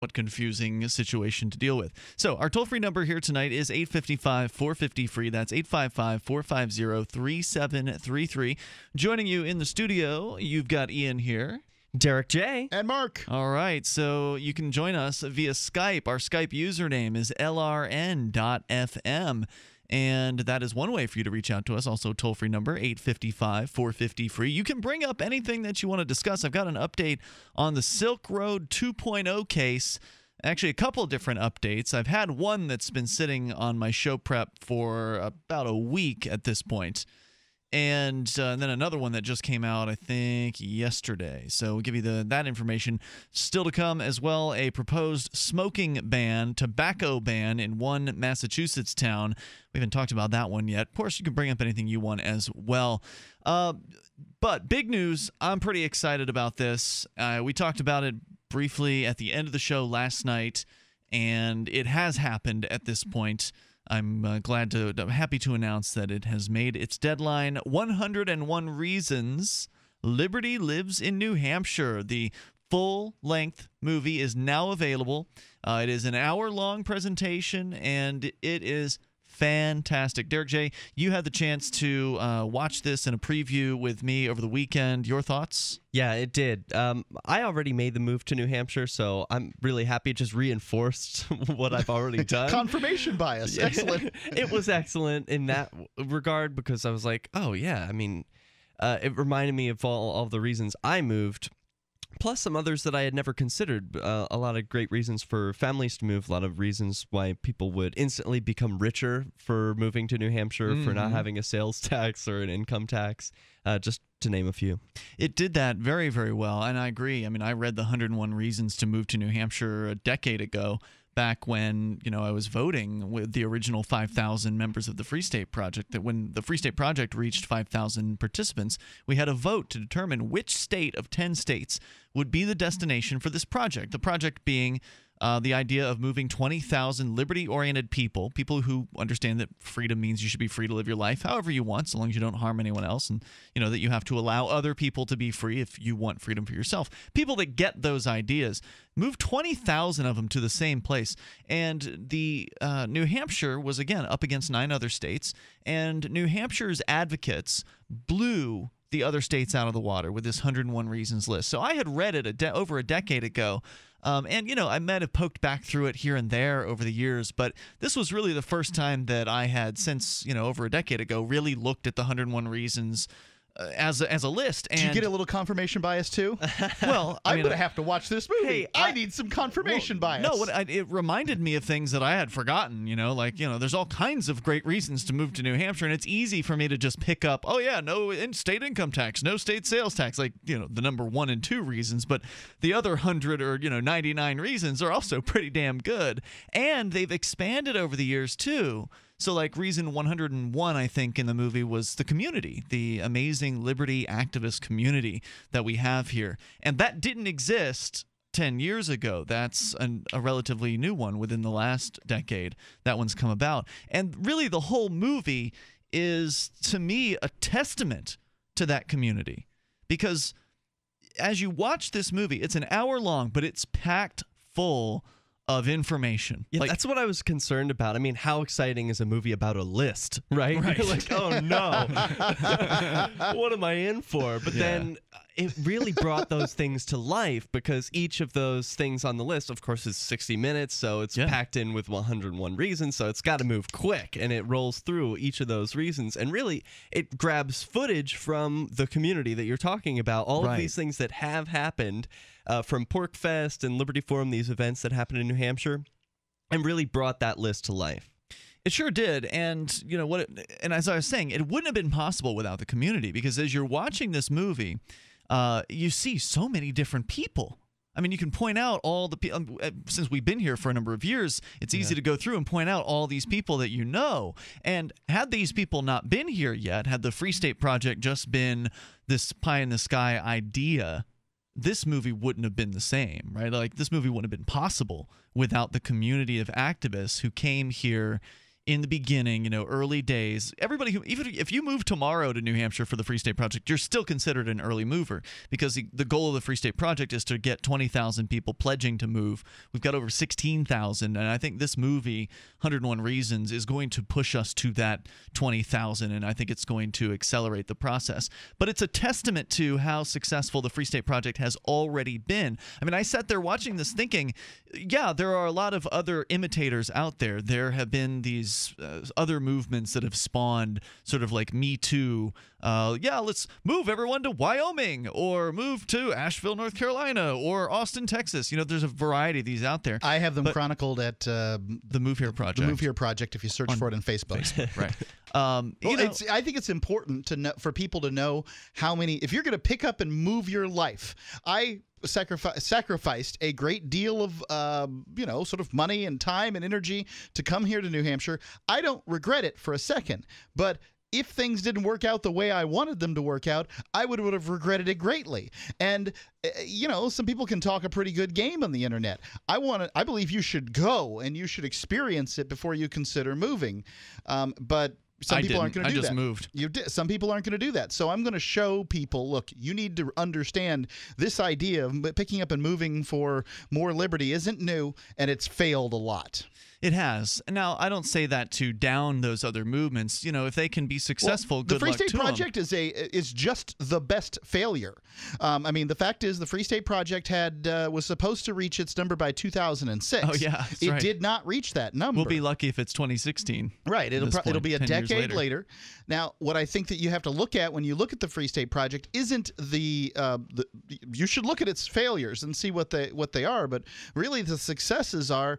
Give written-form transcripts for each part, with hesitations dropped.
somewhat confusing situation to deal with. So our toll-free number here tonight is 855-450-FREE. That's 855-450-3733. Joining you in the studio, you've got Ian here. Derek J. And Mark. All right, so you can join us via Skype. Our Skype username is lrn.fm. And that is one way for you to reach out to us. Also, toll-free number, 855-450-FREE. You can bring up anything that you want to discuss. I've got an update on the Silk Road 2.0 case. Actually, a couple of different updates. I've had one that's been sitting on my show prep for about a week at this point. And then another one that just came out, I think, yesterday. So we'll give you that information. Still to come as well, a proposed smoking ban, tobacco ban in one Massachusetts town. We haven't talked about that one yet. Of course, you can bring up anything you want as well. But big news, I'm pretty excited about this. We talked about it briefly at the end of the show last night, and it has happened at this point. I'm happy to announce that it has made its deadline. 101 Reasons. Liberty Lives in New Hampshire. The full-length movie is now available. It is an hour-long presentation, and it is fantastic. Derek J., you had the chance to watch this in a preview with me over the weekend. Your thoughts? Yeah, it did. I already made the move to New Hampshire, so I'm really happy. It just reinforced what I've already done. Confirmation bias. Excellent. It was excellent in that regard because I was like, oh, yeah. I mean, it reminded me of all the reasons I moved, plus some others that I had never considered. A lot of great reasons for families to move, a lot of reasons why people would instantly become richer for moving to New Hampshire, for not having a sales tax or an income tax, just to name a few. It did that very, very well, and I agree. I mean, I read the 101 Reasons to Move to New Hampshire a decade ago, back when, I was voting with the original 5,000 members of the Free State Project. That when the Free State Project reached 5,000 participants, we had a vote to determine which state of 10 states would be the destination for this project. The project being the idea of moving 20,000 liberty-oriented people who understand that freedom means you should be free to live your life however you want, so long as you don't harm anyone else, and that you have to allow other people to be free if you want freedom for yourself. People that get those ideas, move 20,000 of them to the same place. And the New Hampshire was, again, up against 9 other states, and New Hampshire's advocates blew the other states out of the water with this 101 Reasons list. So I had read it over a decade ago, and I might have poked back through it here and there over the years, but this was really the first time that I had, since over a decade ago, really looked at the 101 Reasons as a list. And do you get a little confirmation bias too? Well, I'm going to have to watch this movie. Hey, I need some confirmation bias. No, it reminded me of things that I had forgotten. There's all kinds of great reasons to move to New Hampshire, and it's easy for me to just pick up, oh yeah, no state income tax, no state sales tax, the number 1 and 2 reasons, but the other 100 or 99 reasons are also pretty damn good, and they've expanded over the years too. So reason 101, I think, in the movie was the community, the amazing liberty activist community that we have here. And that didn't exist 10 years ago. That's a relatively new one within the last decade. That one's come about. And really the whole movie is, to me, a testament to that community. Because as you watch this movie, it's an hour long, but it's packed full of information. Yeah, that's what I was concerned about. I mean, how exciting is a movie about a list, right? Right. You're like, oh no, what am I in for? But then it really brought those things to life, because each of those things on the list, of course, is 60 minutes, so it's packed in with 101 reasons, so it's got to move quick, and it rolls through each of those reasons, and really, it grabs footage from the community that you're talking about, all of these things that have happened, from Pork Fest and Liberty Forum, these events that happened in New Hampshire, and really brought that list to life. It sure did, and and as I was saying, it wouldn't have been possible without the community, because as you're watching this movie, you see so many different people. I mean, you can point out all the people. Since we've been here for a number of years, it's easy to go through and point out all these people that you know. And had these people not been here yet, had the Free State Project just been this pie-in-the-sky idea, this movie wouldn't have been the same, right? This movie wouldn't have been possible without the community of activists who came here in the beginning, early days, everybody who, even if you move tomorrow to New Hampshire for the Free State Project, you're still considered an early mover, because the goal of the Free State Project is to get 20,000 people pledging to move. We've got over 16,000, and I think this movie, 101 Reasons, is going to push us to that 20,000, and I think it's going to accelerate the process. But it's a testament to how successful the Free State Project has already been. I mean, I sat there watching this thinking, yeah, there are a lot of other imitators out there. There have been these other movements that have spawned sort of like Me Too. Yeah, let's move everyone to Wyoming, or move to Asheville, North Carolina, or Austin, Texas. There's a variety of these out there. I have them chronicled at the Move Here Project. The Move Here Project, if you search for it on Facebook. Right. I think it's important to know, for people to know how many. If you're going to pick up and move your life, I sacrificed a great deal of sort of money and time and energy to come here to New Hampshire. I don't regret it for a second, but if things didn't work out the way I wanted them to work out, I would have regretted it greatly. And some people can talk a pretty good game on the internet. I believe you should go and you should experience it before you consider moving. But some people aren't going to do that. I just moved. You did. Some people aren't going to do that. So I'm going to show people, look, you need to understand this idea of picking up and moving for more liberty isn't new, and it's failed a lot. It has. Now, I don't say that to down those other movements. If they can be successful, good luck to them. The Free State Project is just the best failure. I mean, the fact is, the Free State Project was supposed to reach its number by 2006. Oh yeah, it did not reach that number. We'll be lucky if it's 2016. Right. It'll be a decade later. Now, what I think that you have to look at when you look at the Free State Project isn't you should look at its failures and see what they are, but really the successes are,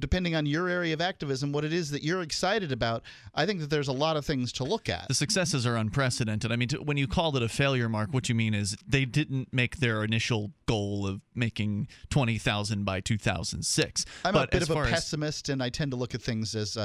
depending on your area of activism, what it is that you're excited about. I think that there's a lot of things to look at. The successes are unprecedented. I mean, when you called it a failure, Mark, what you mean is they didn't make their initial goal of making 20,000 by 2006. I'm a bit of a pessimist, and I tend to look at things as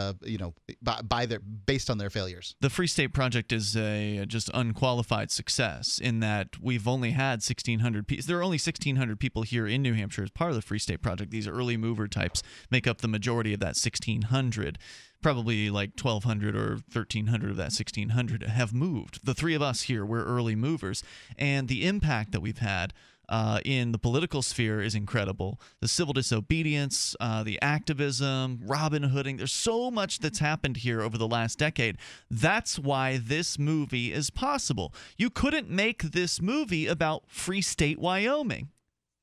based on their failures. The Free State Project is a just unqualified success in that we've only had 1,600 people. There are only 1,600 people here in New Hampshire as part of the Free State Project. These early mover types make up the majority of that 1,600. Probably like 1,200 or 1,300 of that 1,600 have moved. The three of us here, we're early movers, and the impact that we've had in the political sphere is incredible. The civil disobedience, the activism, Robin Hooding, there's so much that's happened here over the last decade. That's why this movie is possible. You couldn't make this movie about Free State Wyoming.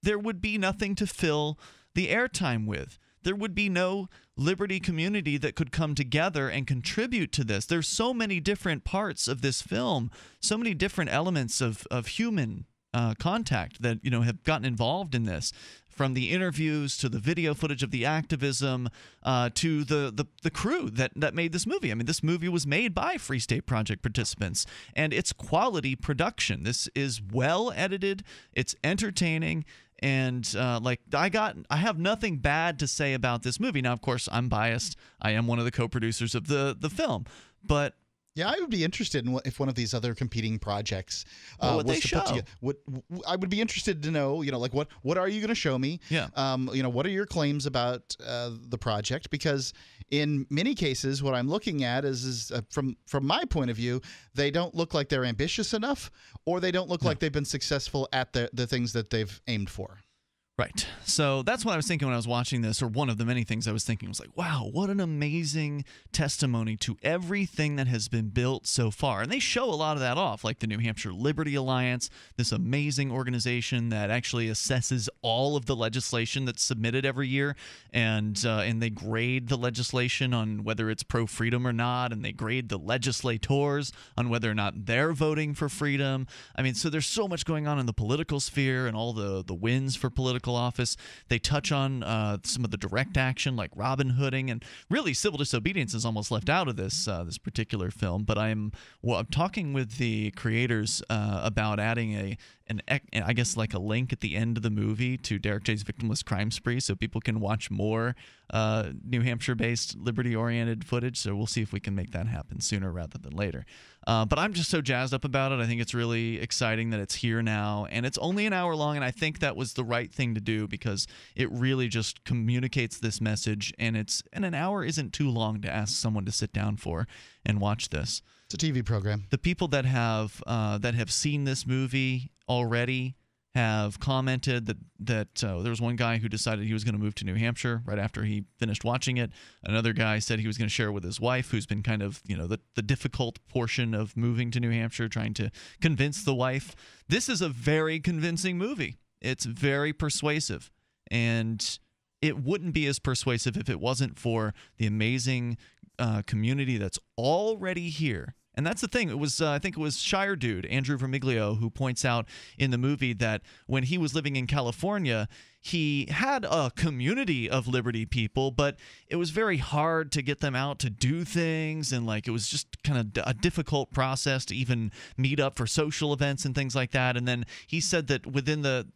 There would be nothing to fill the airtime with. There would be no liberty community that could come together and contribute to this. There's so many different parts of this film, so many different elements of human contact that have gotten involved in this, from the interviews to the video footage of the activism to the crew that made this movie. I mean, this movie was made by Free State Project participants, and it's quality production. This is well edited, it's entertaining, and I have nothing bad to say about this movie. Now, of course, I'm biased. I am one of the co-producers of the film, but yeah, I would be interested in if one of these other competing projects what they show. I would be interested to know, what are you going to show me? Yeah. What are your claims about the project? Because in many cases, what I'm looking at is from my point of view, they don't look like they're ambitious enough, or they don't look like they've been successful at the things that they've aimed for. Right. So that's what I was thinking when I was watching this, or one of the many things I was thinking was like, wow, what an amazing testimony to everything that has been built so far. And they show a lot of that off, like the New Hampshire Liberty Alliance, this amazing organization that actually assesses all of the legislation that's submitted every year, and they grade the legislation on whether it's pro-freedom or not, and they grade the legislators on whether or not they're voting for freedom. I mean, so there's so much going on in the political sphere and all the wins for political office. They touch on some of the direct action, like Robin Hooding, and really civil disobedience is almost left out of this particular film. But I'm talking with the creators about adding I guess like a link at the end of the movie to Derek J's Victimless Crime Spree, so people can watch more New Hampshire-based liberty-oriented footage. So we'll see if we can make that happen sooner rather than later. But I'm just so jazzed up about it. I think it's really exciting that it's here now, and it's only an hour long, and I think that was the right thing to do because it really just communicates this message, and an hour isn't too long to ask someone to sit down for and watch this. It's a TV program. The people that have seen this movie already have commented that there was one guy who decided he was going to move to New Hampshire right after he finished watching it. Another guy said he was going to share it with his wife, who's been kind of, the difficult portion of moving to New Hampshire, trying to convince the wife. This is a very convincing movie. It's very persuasive, and it wouldn't be as persuasive if it wasn't for the amazing community that's already here. And that's the thing. It was, I think it was Shire Dude, Andrew Vermiglio, who points out in the movie that when he was living in California, he had a community of Liberty people, but it was very hard to get them out to do things. And like, it was just kind of a difficult process to even meet up for social events and things like that. And then he said that within the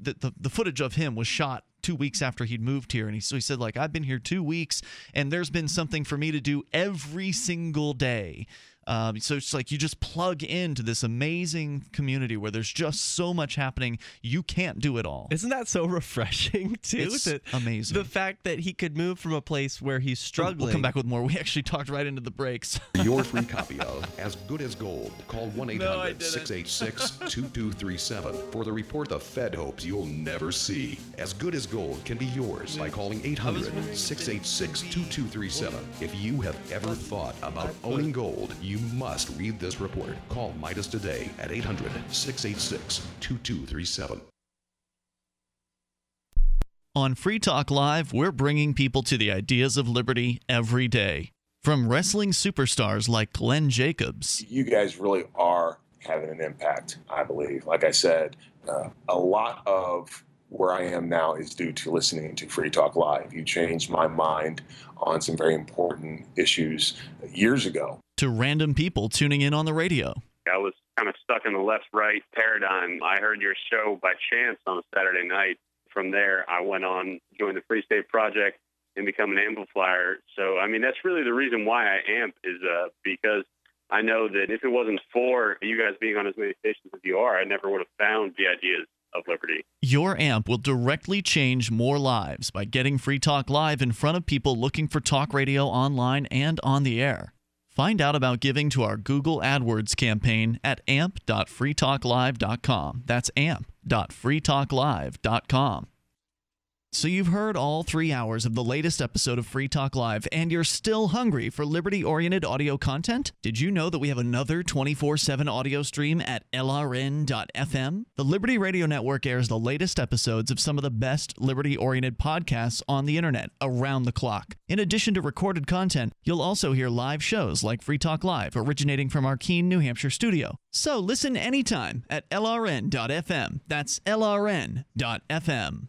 footage of him was shot 2 weeks after he'd moved here. And so he said, like, I've been here 2 weeks and there's been something for me to do every single day. So it's like you just plug into this amazing community where there's just so much happening. You can't do it all. Isn't that so refreshing, too? It's amazing. The fact that he could move from a place where he's struggling. We'll come back with more. We actually talked right into the breaks. Your free copy of As Good as Gold. Call 1-800-686-2237 for the report the Fed hopes you'll never see. As Good as Gold can be yours by calling 800-686-2237. If you have ever thought about owning gold, you must read this report. Call Midas today at 800-686-2237. On Free Talk Live, we're bringing people to the ideas of liberty every day. From wrestling superstars like Glenn Jacobs. You guys really are having an impact, I believe. Like I said, a lot of where I am now is due to listening to Free Talk Live. You changed my mind on some very important issues years ago. To random people tuning in on the radio. I was kind of stuck in the left-right paradigm. I heard your show by chance on a Saturday night. From there, I went on, joined the Free State Project, and become an amplifier. So, I mean, that's really the reason why I amp is because I know that if it wasn't for you guys being on as many stations as you are, I never would have found the ideas of liberty. Your amp will directly change more lives by getting Free Talk Live in front of people looking for talk radio online and on the air. Find out about giving to our Google AdWords campaign at amp.freetalklive.com. That's amp.freetalklive.com. So you've heard all 3 hours of the latest episode of Free Talk Live, and you're still hungry for liberty-oriented audio content? Did you know that we have another 24/7 audio stream at LRN.FM? The Liberty Radio Network airs the latest episodes of some of the best liberty-oriented podcasts on the internet around the clock. In addition to recorded content, you'll also hear live shows like Free Talk Live, originating from our Keene, New Hampshire studio. So listen anytime at LRN.FM. That's LRN.FM.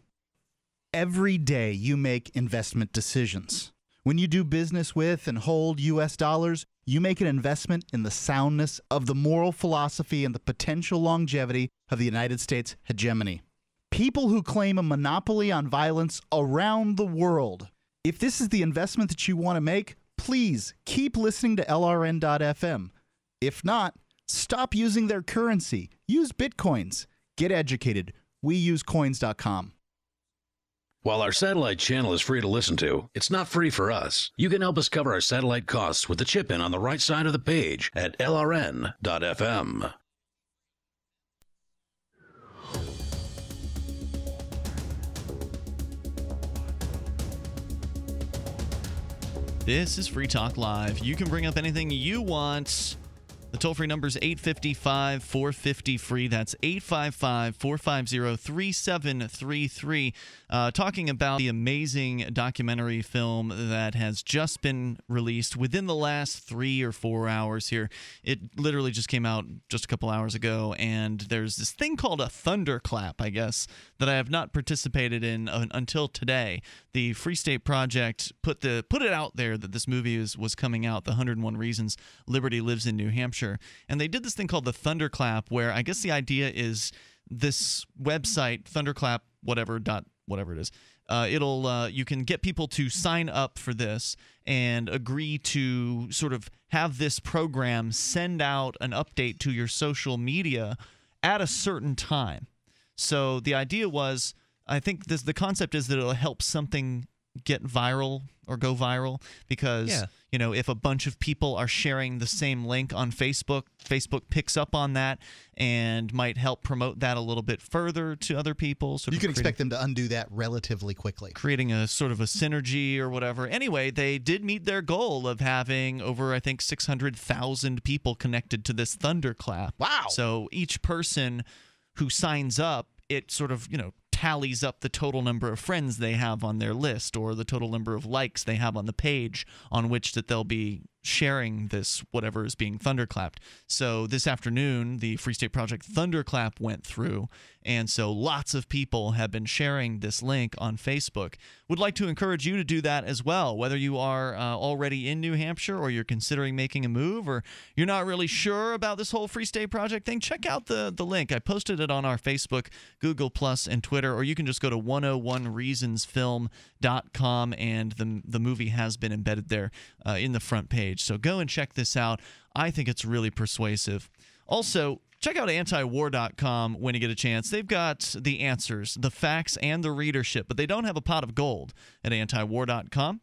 Every day you make investment decisions. When you do business with and hold U.S. dollars, you make an investment in the soundness of the moral philosophy and the potential longevity of the United States hegemony. People who claim a monopoly on violence around the world. If this is the investment that you want to make, please keep listening to LRN.FM. If not, stop using their currency. Use Bitcoins. Get educated. We use coins.com. While our satellite channel is free to listen to, it's not free for us. You can help us cover our satellite costs with the chip-in on the right side of the page at LRN.FM. This is Free Talk Live. You can bring up anything you want. The toll-free number is 855-450-FREE. That's 855-450-3733. Talking about the amazing documentary film that has just been released within the last 3 or 4 hours here. It literally just came out just a couple hours ago, and there's this thing called a thunderclap, I guess, that I have not participated in until today. The Free State Project put it out there that this movie was coming out, The 101 Reasons Liberty Lives in New Hampshire. And they did this thing called the thunderclap, where I guess the idea is this website, Thunderclap, whatever it is, you can get people to sign up for this and agree to sort of have this program send out an update to your social media at a certain time. So the idea was, I think the concept is that it'll help something get viral or go viral because if a bunch of people are sharing the same link on Facebook picks up on that and might help promote that a little bit further to other people. You can expect them to undo that relatively quickly, creating a sort of a synergy or whatever. Anyway, they did meet their goal of having over, I think, 600,000 people connected to this Thunderclap. Wow. So each person who signs up, it sort of tallies up the total number of friends they have on their list or the total number of likes they have on the page on which that they'll be sharing this whatever is being thunderclapped. So this afternoon, the Free State Project Thunderclap went through, and so lots of people have been sharing this link on Facebook. Would like to encourage you to do that as well, whether you are already in New Hampshire or you're considering making a move or you're not really sure about this whole Free State Project thing. Check out the link. I posted it on our Facebook, Google+, and Twitter, or you can just go to 101reasonsfilm.com, and the movie has been embedded there in the front page. So go and check this out. I think it's really persuasive. Also, check out antiwar.com when you get a chance. They've got the answers, the facts, and the readership, but they don't have a pot of gold at antiwar.com.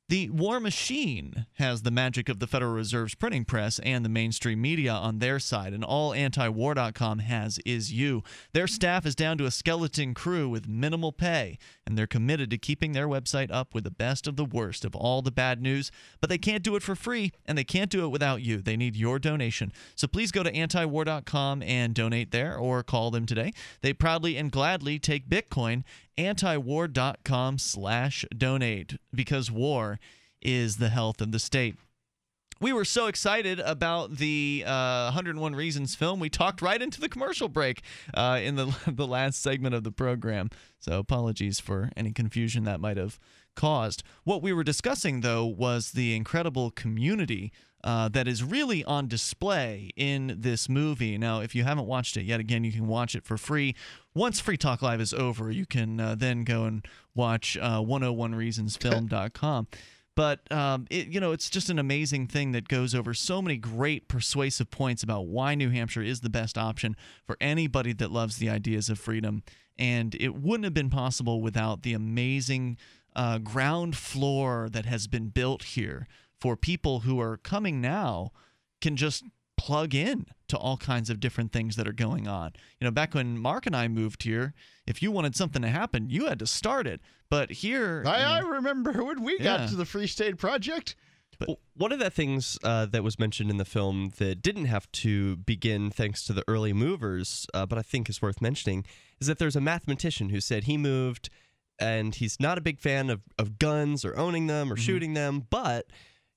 The War Machine has the magic of the Federal Reserve's printing press and the mainstream media on their side, and all antiwar.com has is you. Their staff is down to a skeleton crew with minimal pay, and they're committed to keeping their website up with the best of the worst of all the bad news, but they can't do it for free, and they can't do it without you. They need your donation. So please go to antiwar.com and donate there, or call them today. They proudly and gladly take Bitcoin. Antiwar.com/donate, because war is the health of the state. We were so excited about the 101 Reasons film, we talked right into the commercial break in the last segment of the program. So apologies for any confusion that might have caused. What we were discussing, though, was the incredible community that is really on display in this movie. Now, if you haven't watched it yet, again, you can watch it for free. Once Free Talk Live is over, you can then go and watch 101reasonsfilm.com. But it's just an amazing thing that goes over so many great persuasive points about why New Hampshire is the best option for anybody that loves the ideas of freedom. And it wouldn't have been possible without the amazing ground floor that has been built here for people who are coming now can just plug in to all kinds of different things that are going on. Back when Mark and I moved here, if you wanted something to happen, you had to start it. But here... I remember when we got to the Free State Project. But one of the things that was mentioned in the film that didn't have to begin thanks to the early movers, but I think is worth mentioning, is that there's a mathematician who said he moved and he's not a big fan of guns or owning them or shooting them, but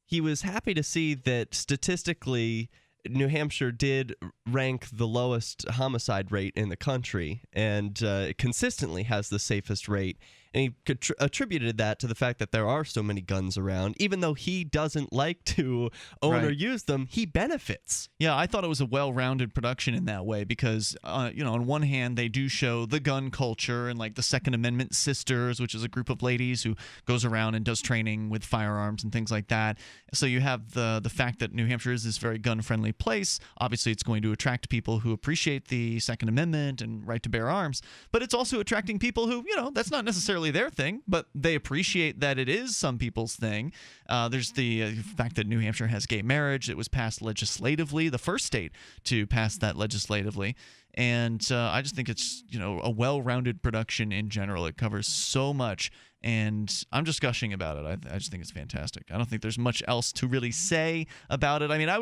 he was happy to see that statistically New Hampshire did rank the lowest homicide rate in the country, and it consistently has the safest rate. And he attributed that to the fact that there are so many guns around. Even though he doesn't like to own or use them, he benefits. Yeah, I thought it was a well-rounded production in that way because, on one hand, they do show the gun culture and like the Second Amendment Sisters, which is a group of ladies who goes around and does training with firearms and things like that. So you have the fact that New Hampshire is this very gun-friendly place. Obviously, it's going to attract people who appreciate the Second Amendment and right to bear arms, but it's also attracting people who, that's not necessarily their thing, but they appreciate that it is some people's thing. There's the fact that New Hampshire has gay marriage. It was passed legislatively, the first state to pass that legislatively. And I just think it's, a well-rounded production in general. It covers so much, and I'm just gushing about it. I just think it's fantastic. I don't think there's much else to really say about it. I mean, I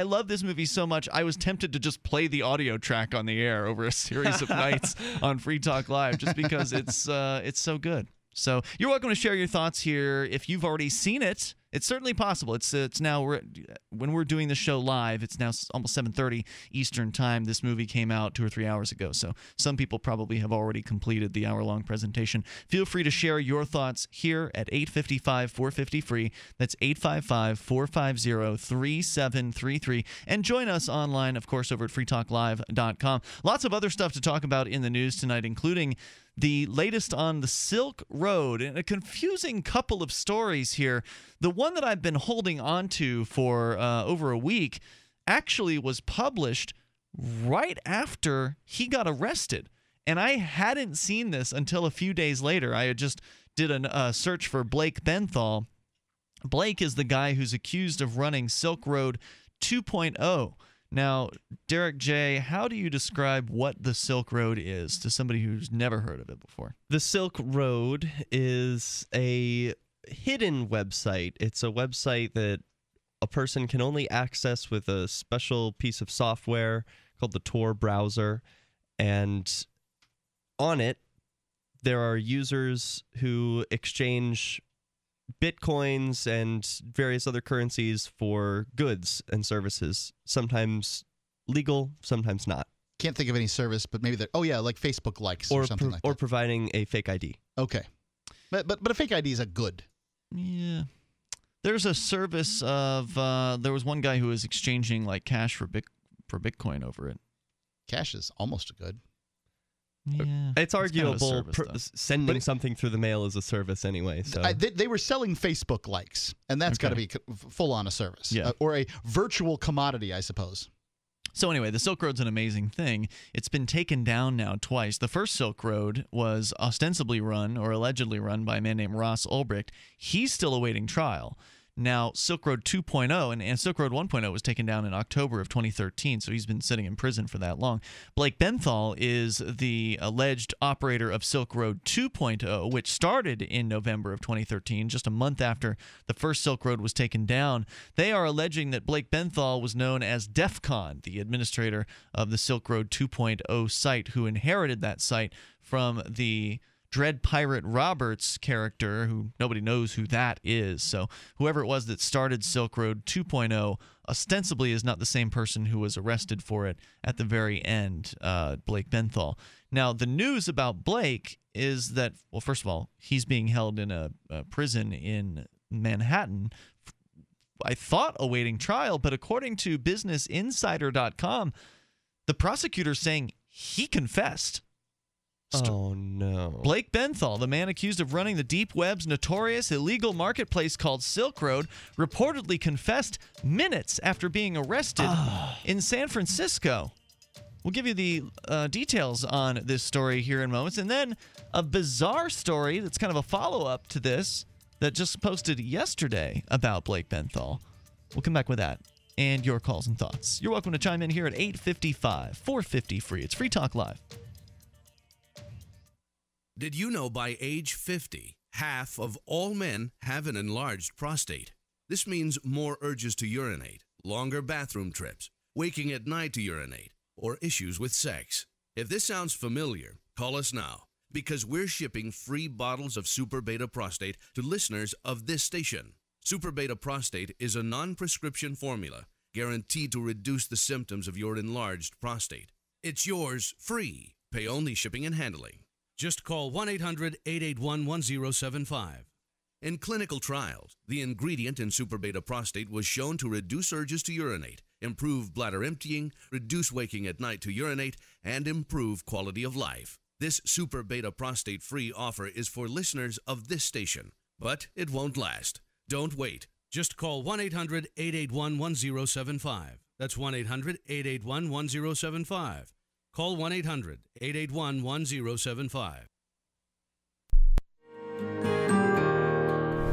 love this movie so much, I was tempted to just play the audio track on the air over a series of nights on Free Talk Live just because it's so good. So you're welcome to share your thoughts here. If you've already seen it, it's certainly possible. It's now when we're doing the show live, it's now almost 7:30 Eastern time. This movie came out 2 or 3 hours ago, so some people probably have already completed the hour-long presentation. Feel free to share your thoughts here at 855-450-FREE. That's 855-450-3733. And join us online, of course, over at freetalklive.com. Lots of other stuff to talk about in the news tonight, including the latest on the Silk Road, and a confusing couple of stories here. The one that I've been holding on to for over a week actually was published right after he got arrested. And I hadn't seen this until a few days later. I had just did a search for Blake Benthall. Blake is the guy who's accused of running Silk Road 2.0. Now, Derek J., how do you describe what the Silk Road is to somebody who's never heard of it before? The Silk Road is a hidden website. It's a website that a person can only access with a special piece of software called the Tor browser. And on it, there are users who exchange Bitcoins and various other currencies for goods and services, sometimes legal, sometimes not. Can't think of any service, but maybe like Facebook likes or something like that. Or providing a fake ID. Okay. But a fake ID is a good. Yeah. There's a service of there was one guy who was exchanging like cash for Bitcoin over it. Cash is almost a good. Yeah, it's arguable. Kind of sending something through the mail is a service anyway. So they were selling Facebook likes, and that's got to be full on a service, or a virtual commodity, I suppose. So anyway, the Silk Road's an amazing thing. It's been taken down now twice. The first Silk Road was ostensibly run or allegedly run by a man named Ross Ulbricht. He's still awaiting trial. Now, Silk Road 2.0 and Silk Road 1.0 was taken down in October of 2013, so he's been sitting in prison for that long. Blake Benthall is the alleged operator of Silk Road 2.0, which started in November of 2013, just a month after the first Silk Road was taken down. They are alleging that Blake Benthall was known as DEFCON, the administrator of the Silk Road 2.0 site, who inherited that site from the Dread Pirate Roberts character, who nobody knows who that is. So whoever it was that started Silk Road 2.0 ostensibly is not the same person who was arrested for it at the very end, Blake Benthall. Now, the news about Blake is that, well, first of all, he's being held in a prison in Manhattan, I thought awaiting trial, but according to BusinessInsider.com, the prosecutor's saying he confessed. Oh, no. Blake Benthall, the man accused of running the deep web's notorious illegal marketplace called Silk Road, reportedly confessed minutes after being arrested in San Francisco. We'll give you the details on this story here in moments. And then a bizarre story that's kind of a follow-up to this that just posted yesterday about Blake Benthall. We'll come back with that and your calls and thoughts. You're welcome to chime in here at 855-450-FREE. It's Free Talk Live. Did you know by age 50, half of all men have an enlarged prostate? This means more urges to urinate, longer bathroom trips, waking at night to urinate, or issues with sex. If this sounds familiar, call us now, because we're shipping free bottles of Super Beta Prostate to listeners of this station. Super Beta Prostate is a non-prescription formula guaranteed to reduce the symptoms of your enlarged prostate. It's yours free. Pay only shipping and handling. Just call 1-800-881-1075. In clinical trials, the ingredient in Super Beta Prostate was shown to reduce urges to urinate, improve bladder emptying, reduce waking at night to urinate, and improve quality of life. This Super Beta Prostate free offer is for listeners of this station, but it won't last. Don't wait. Just call 1-800-881-1075. That's 1-800-881-1075. Call 1-800-881-1075.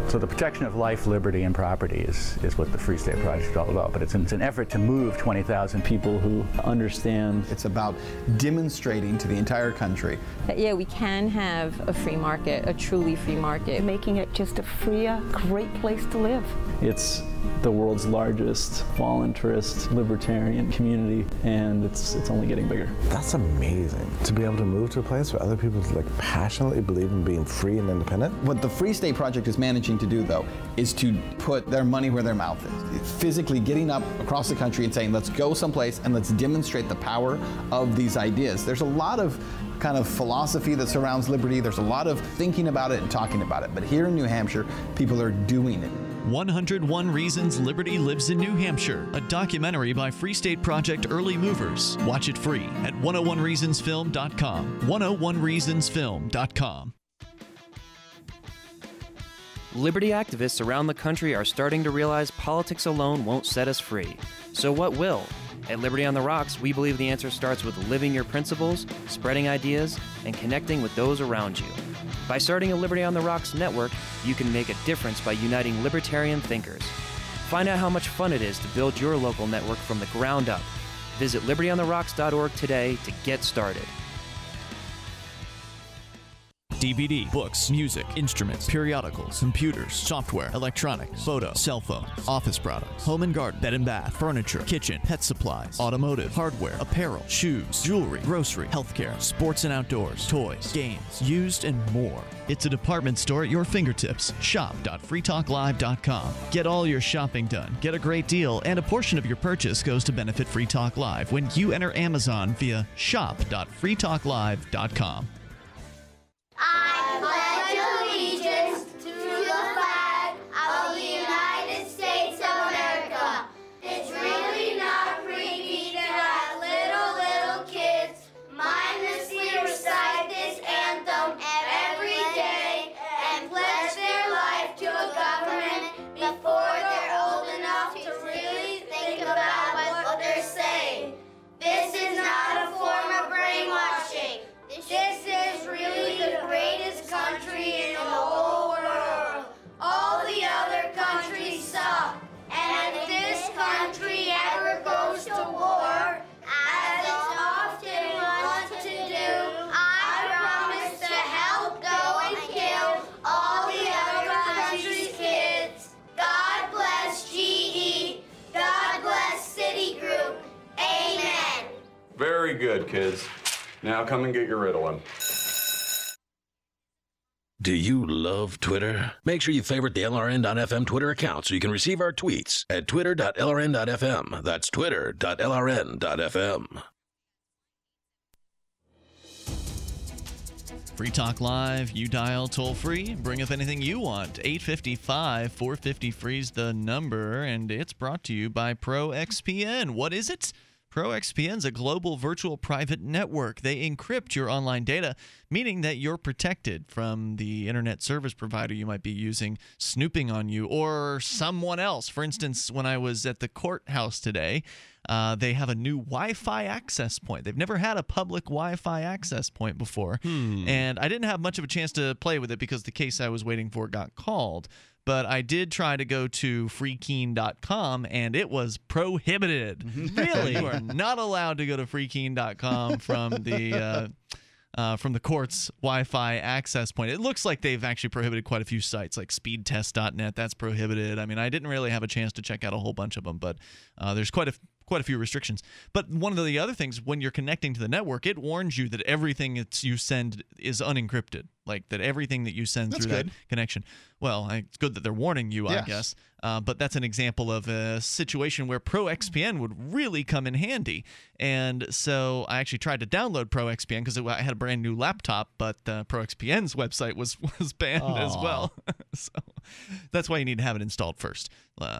So the protection of life, liberty, and property is what the Free State Project is all about. But it's an effort to move 20,000 people who understand. It's about demonstrating to the entire country that, yeah, we can have a free market, a truly free market. Making it just a freer, great place to live. It's the world's largest voluntarist libertarian community, and it's only getting bigger. That's amazing, to be able to move to a place where other people like passionately believe in being free and independent. What the Free State Project is managing to do, though, is to put their money where their mouth is. Physically getting up across the country and saying, let's go someplace and let's demonstrate the power of these ideas. There's a lot of kind of philosophy that surrounds liberty. There's a lot of thinking about it and talking about it. But here in New Hampshire, people are doing it. 101 Reasons Liberty Lives in New Hampshire, a documentary by Free State Project early movers. Watch it free at 101reasonsfilm.com. 101reasonsfilm.com. Liberty activists around the country are starting to realize politics alone won't set us free. So what will? At Liberty on the Rocks, we believe the answer starts with living your principles, spreading ideas, and connecting with those around you. By starting a Liberty on the Rocks network, you can make a difference by uniting libertarian thinkers. Find out how much fun it is to build your local network from the ground up. Visit libertyontherocks.org today to get started. DVD, books, music, instruments, periodicals, computers, software, electronics, photo, cell phones, office products, home and garden, bed and bath, furniture, kitchen, pet supplies, automotive, hardware, apparel, shoes, jewelry, grocery, healthcare, sports and outdoors, toys, games, used, and more. It's a department store at your fingertips. Shop.freetalklive.com. Get all your shopping done, get a great deal, and a portion of your purchase goes to benefit Free Talk Live when you enter Amazon via shop.freetalklive.com. I pledge allegiance to the flag of the United States of America. It's really not creepy that little kids mindlessly recite this anthem every day and pledge their life to a government before they're old enough to really think about what they're saying. This is not a form of brainwashing. This is really the greatest country in the whole world. All the other countries suck. And if this country ever goes to war, as it often wants to do, I promise to help go and kill all the other countries' kids. God bless GE. God bless Citigroup. Amen. Very good, kids. Now come and get your Ritalin. Do you love Twitter? Make sure you favorite the LRN.FM Twitter account so you can receive our tweets at twitter.lrn.fm. That's twitter.lrn.fm. Free Talk Live, you dial toll free, bring up anything you want. 855-450-FREE is the number, and it's brought to you by ProXPN. What is it? ProXPN is a global virtual private network. They encrypt your online data, meaning that you're protected from the internet service provider you might be using snooping on you or someone else. For instance, when I was at the courthouse today, they have a new Wi-Fi access point. They've never had a public Wi-Fi access point before, and I didn't have much of a chance to play with it because the case I was waiting for got called. But I did try to go to freekeen.com, and it was prohibited. Really? You are not allowed to go to freekeen.com from the court's Wi-Fi access point. It looks like they've actually prohibited quite a few sites, like speedtest.net. That's prohibited. I mean, I didn't really have a chance to check out a whole bunch of them, but there's quite a few restrictions. But one of the other things, when you're connecting to the network, it warns you that everything you send is unencrypted, like that everything that you send through that connection. Well, it's good that they're warning you, I guess. But that's an example of a situation where ProXPN would really come in handy. And so I actually tried to download ProXPN because I had a brand new laptop, but ProXPN's website was banned as well. So that's why you need to have it installed first,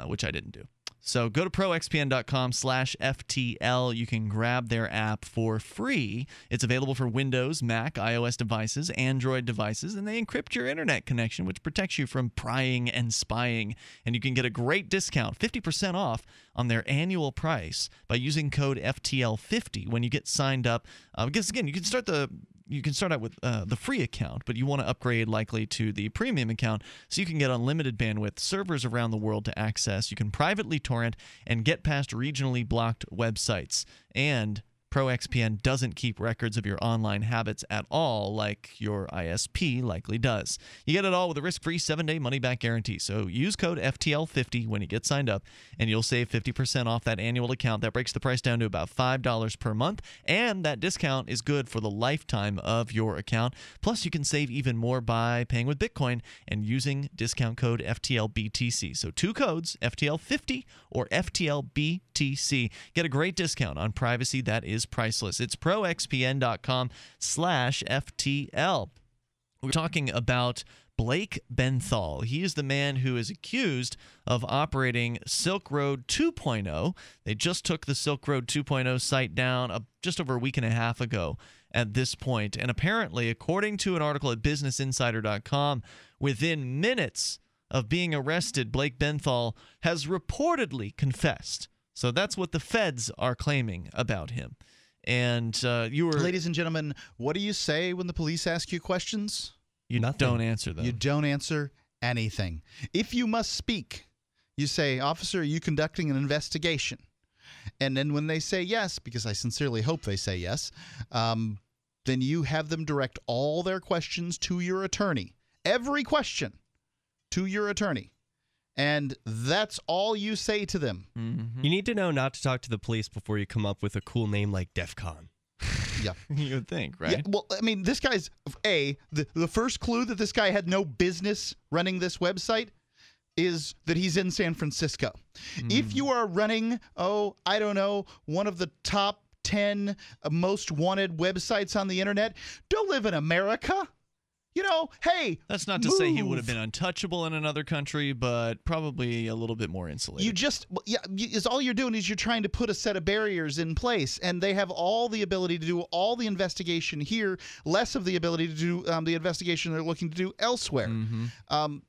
which I didn't do. So go to proxpn.com/FTL. You can grab their app for free. It's available for Windows, Mac, iOS devices, Android devices, and they encrypt your internet connection, which protects you from prying and spying. And you can get a great discount, 50% off on their annual price by using code FTL50 when you get signed up. Because again, you can start out with the free account, but you want to upgrade likely to the premium account so you can get unlimited bandwidth, servers around the world to access. You can privately torrent and get past regionally blocked websites. And ProXPN doesn't keep records of your online habits at all, like your ISP likely does. You get it all with a risk-free 7-day money-back guarantee. So use code FTL50 when you get signed up, and you'll save 50% off that annual account. That breaks the price down to about $5 per month, and that discount is good for the lifetime of your account. Plus, you can save even more by paying with Bitcoin and using discount code FTLBTC. So 2 codes, FTL50 or FTLBTC. Get a great discount on privacy that is priceless. It's proxpn.com/FTL. We're talking about Blake Benthall. He is the man who is accused of operating Silk Road 2.0. They just took the Silk Road 2.0 site down just over a week and a half ago at this point. And apparently, according to an article at businessinsider.com, within minutes of being arrested, Blake Benthall has reportedly confessed. So that's what the feds are claiming about him. And you were... Ladies and gentlemen, what do you say when the police ask you questions? You don't answer them. You don't answer anything. If you must speak, you say, "Officer, are you conducting an investigation?" And then when they say yes, because I sincerely hope they say yes, then you have them direct all their questions to your attorney. Every question to your attorney. And that's all you say to them. You need to know not to talk to the police before you come up with a cool name like DEF CON. Yeah. You would think, right? Yeah, well, I mean, this guy's, the first clue that this guy had no business running this website is that he's in San Francisco. If you are running, I don't know, one of the top 10 most wanted websites on the internet, don't live in America. You know, hey, that's not to say he would have been untouchable in another country, but probably a little bit more insulated. You just, is all you're doing is you're trying to put a set of barriers in place, and they have all the ability to do all the investigation here, less of the ability to do the investigation they're looking to do elsewhere.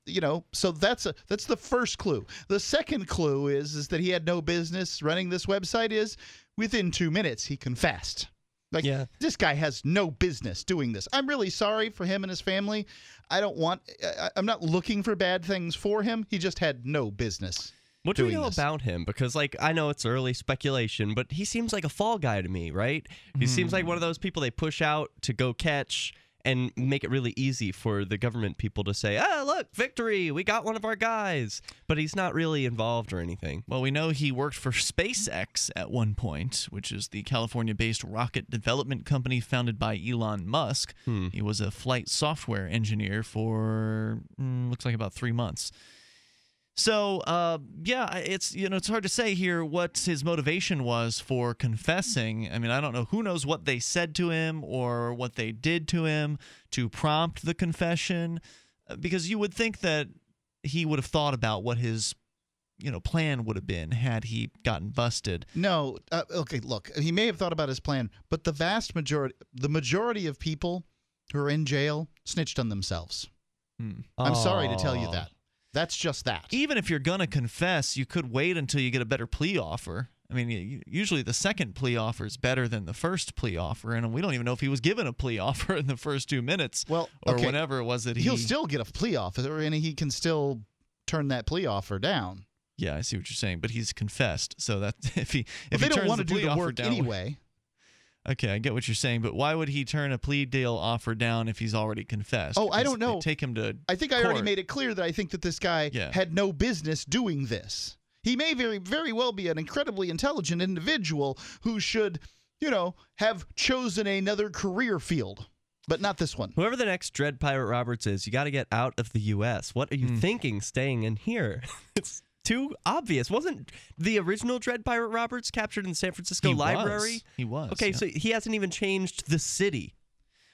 You know, so that's the first clue. The second clue is that he had no business running this website. Is within 2 minutes he confessed. Like, this guy has no business doing this. I'm really sorry for him and his family. I'm not looking for bad things for him. He just had no business. What do we know about him? Because, like, I know it's early speculation, but he seems like a fall guy to me, right? He seems like one of those people they push out to go catch and make it really easy for the government people to say, look, victory, we got one of our guys. But he's not really involved or anything. Well, we know he worked for SpaceX at one point, which is the California-based rocket development company founded by Elon Musk. He was a flight software engineer for, looks like about 3 months. So, it's hard to say here what his motivation was for confessing. I mean, I don't know. Who knows what they said to him or what they did to him to prompt the confession? Because you would think that he would have thought about what his, plan would have been had he gotten busted. No. Okay, look, he may have thought about his plan, but the majority of people who are in jail snitched on themselves. I'm sorry to tell you that. That's just that. Even if you're going to confess, you could wait until you get a better plea offer. I mean, usually the second plea offer is better than the first plea offer, and we don't even know if he was given a plea offer in the first 2 minutes or whenever it was that he'll still get a plea offer, and he can still turn that plea offer down. Yeah, I see what you're saying, but he's confessed, so that if he they don't want to do the work down, anyway. Okay, I get what you're saying, but why would he turn a plea deal offer down if he's already confessed? I don't know. Take him to I think I already made it clear that I think that this guy had no business doing this. He may very, very well be an incredibly intelligent individual who should, have chosen another career field, but not this one. Whoever the next Dread Pirate Roberts is, you got to get out of the U.S. What are you thinking staying in here? It's too obvious. Wasn't the original Dread Pirate Roberts captured in the San Francisco Library? He was. Okay, so he hasn't even changed the city.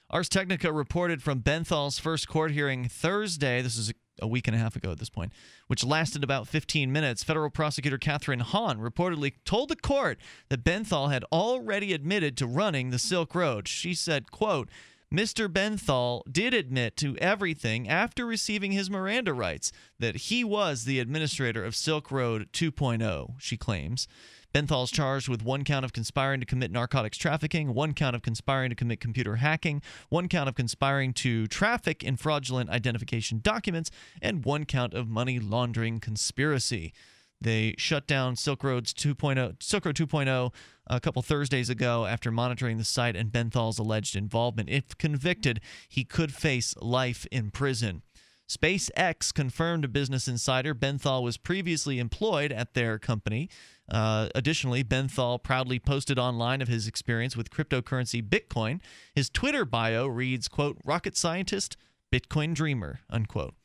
Ars Technica reported from Benthall's first court hearing Thursday. This is a week and a half ago at this point, which lasted about 15 minutes. Federal prosecutor Catherine Hahn reportedly told the court that Benthall had already admitted to running the Silk Road. She said, quote, Mr. Benthall did admit to everything after receiving his Miranda rights that he was the administrator of Silk Road 2.0, she claims. Benthall is charged with 1 count of conspiring to commit narcotics trafficking, 1 count of conspiring to commit computer hacking, 1 count of conspiring to traffic in fraudulent identification documents, and 1 count of money laundering conspiracy. They shut down Silk Road 2.0 a couple Thursdays ago after monitoring the site and Benthall's alleged involvement. If convicted, he could face life in prison. SpaceX confirmed to Business Insider Benthall was previously employed at their company. Additionally, Benthall proudly posted online of his experience with cryptocurrency Bitcoin. His Twitter bio reads, quote, "Rocket scientist, Bitcoin dreamer," unquote.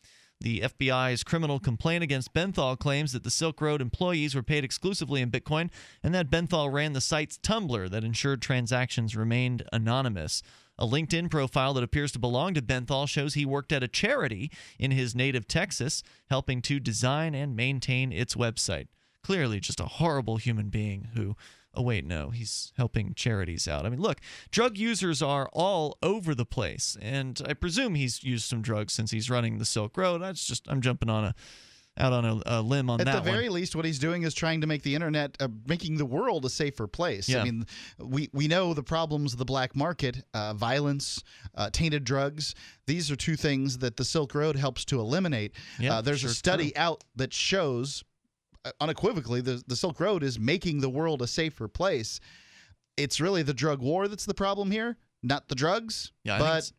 The FBI's criminal complaint against Benthall claims that the Silk Road employees were paid exclusively in Bitcoin and that Benthall ran the site's Tumblr that ensured transactions remained anonymous. A LinkedIn profile that appears to belong to Benthall shows he worked at a charity in his native Texas, helping to design and maintain its website. Clearly just a horrible human being who, oh wait, no, he's helping charities out. I mean, look, drug users are all over the place, and I presume he's used some drugs since he's running the Silk Road. I'm jumping out on a limb on that one. At the very least, what he's doing is trying to make the internet, making the world a safer place. Yeah. I mean, we know the problems of the black market, violence, tainted drugs. These are two things that the Silk Road helps to eliminate. Yeah, there's a study out that shows unequivocally the Silk Road is making the world a safer place. It's really the drug war that's the problem here, not the drugs. Yeah, but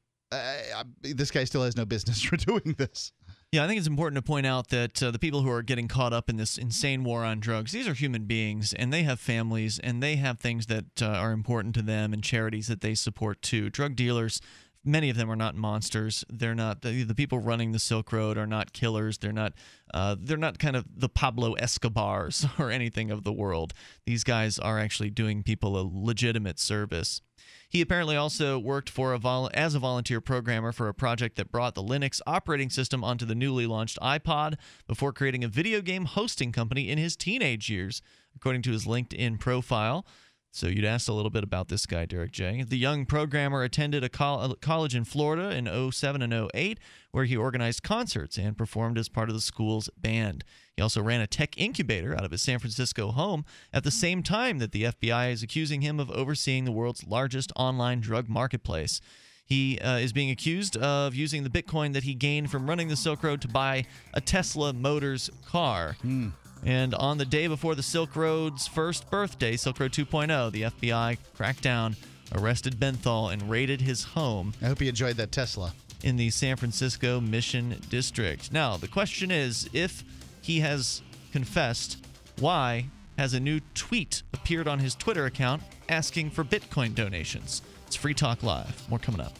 this guy still has no business for doing this. Yeah, I think it's important to point out that the people who are getting caught up in this insane war on drugs, these are human beings, and they have families, and they have things that are important to them and charities that they support too. Drug dealers, many of them are not monsters. They're not the people running the Silk Road are not killers. They're not kind of the Pablo Escobars or anything of the world. These guys are actually doing people a legitimate service. He apparently also worked as a volunteer programmer for a project that brought the Linux operating system onto the newly launched iPod before creating a video game hosting company in his teenage years, according to his LinkedIn profile. So you'd asked a little bit about this guy, Derek J. The young programmer attended a college in Florida in 2007 and 2008, where he organized concerts and performed as part of the school's band. He also ran a tech incubator out of his San Francisco home at the same time that the FBI is accusing him of overseeing the world's largest online drug marketplace. He is being accused of using the Bitcoin that he gained from running the Silk Road to buy a Tesla Motors car. And on the day before the Silk Road's first birthday, Silk Road 2.0, the FBI cracked down, arrested Benthall, and raided his home. I hope you enjoyed that Tesla. In the San Francisco Mission District. Now, the question is, if he has confessed, why has a new tweet appeared on his Twitter account asking for Bitcoin donations? It's Free Talk Live. More coming up.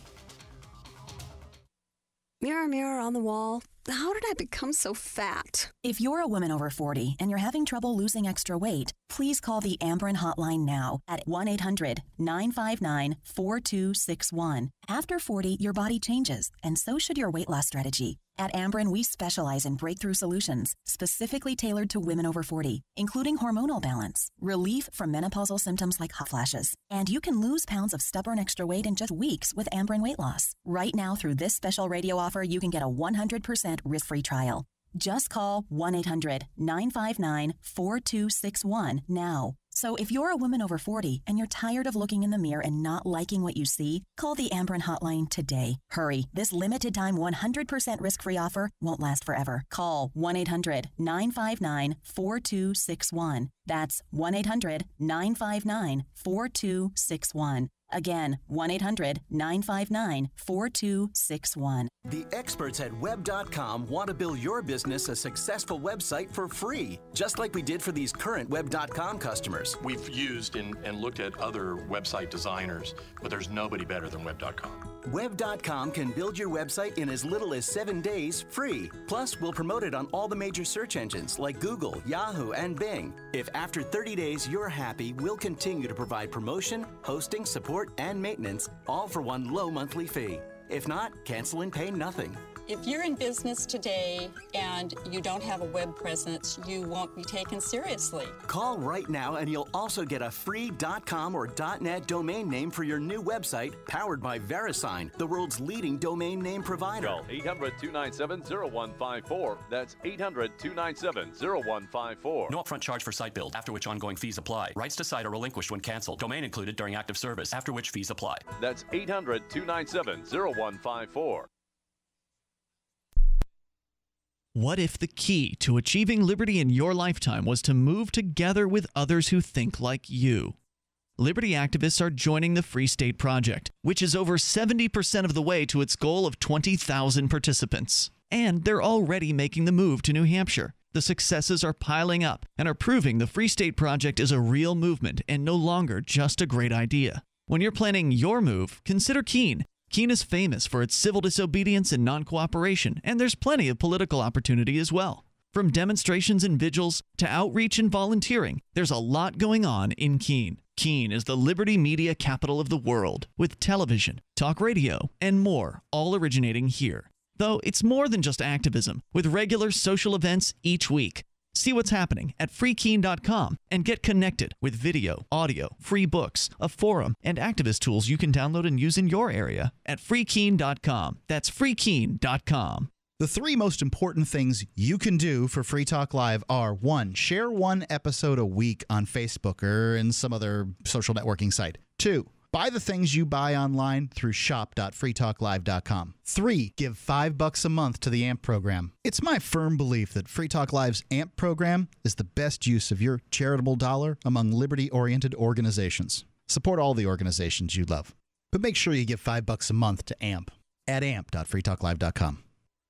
Mirror, mirror on the wall, how did I become so fat? If you're a woman over 40 and you're having trouble losing extra weight, please call the Ambren hotline now at 1-800-959-4261. After 40, your body changes, and so should your weight loss strategy. At Ambren, we specialize in breakthrough solutions specifically tailored to women over 40, including hormonal balance, relief from menopausal symptoms like hot flashes, and you can lose pounds of stubborn extra weight in just weeks with Ambren weight loss. Right now, through this special radio offer, you can get a 100% risk-free trial. Just call 1-800-959-4261 now. So if you're a woman over 40 and you're tired of looking in the mirror and not liking what you see, call the Ambren hotline today. Hurry, this limited time 100% risk-free offer won't last forever. Call 1-800-959-4261. That's 1-800-959-4261. Again, 1-800-959-4261. The experts at Web.com want to build your business a successful website for free, just like we did for these current Web.com customers. We've used and looked at other website designers, but there's nobody better than Web.com. Web.com can build your website in as little as 7 days free. Plus, we'll promote it on all the major search engines like Google, Yahoo, and Bing. If after 30 days you're happy, we'll continue to provide promotion, hosting, support, and maintenance, all for one low monthly fee. If not, cancel and pay nothing. If you're in business today and you don't have a web presence, you won't be taken seriously. Call right now and you'll also get a free .com or .net domain name for your new website, powered by VeriSign, the world's leading domain name provider. Call 800-297-0154. That's 800-297-0154. No upfront charge for site build, after which ongoing fees apply. Rights to site are relinquished when canceled. Domain included during active service, after which fees apply. That's 800-297-0154. What if the key to achieving liberty in your lifetime was to move together with others who think like you? Liberty activists are joining the Free State Project, which is over 70% of the way to its goal of 20,000 participants. And they're already making the move to New Hampshire. The successes are piling up and are proving the Free State Project is a real movement and no longer just a great idea. When you're planning your move, consider Keene. Keene is famous for its civil disobedience and non-cooperation, and there's plenty of political opportunity as well. From demonstrations and vigils to outreach and volunteering, there's a lot going on in Keene. Keene is the liberty media capital of the world, with television, talk radio, and more, all originating here. Though it's more than just activism, with regular social events each week. See what's happening at freekeene.com and get connected with video, audio, free books, a forum, and activist tools you can download and use in your area at freekeene.com. That's freekeene.com. The three most important things you can do for Free Talk Live are: 1, share one episode a week on Facebook or in some other social networking site. 2, buy the things you buy online through shop.freetalklive.com. 3, give $5 a month to the AMP program. It's my firm belief that Free Talk Live's AMP program is the best use of your charitable dollar among liberty-oriented organizations. Support all the organizations you love, but make sure you give $5 a month to AMP at amp.freetalklive.com.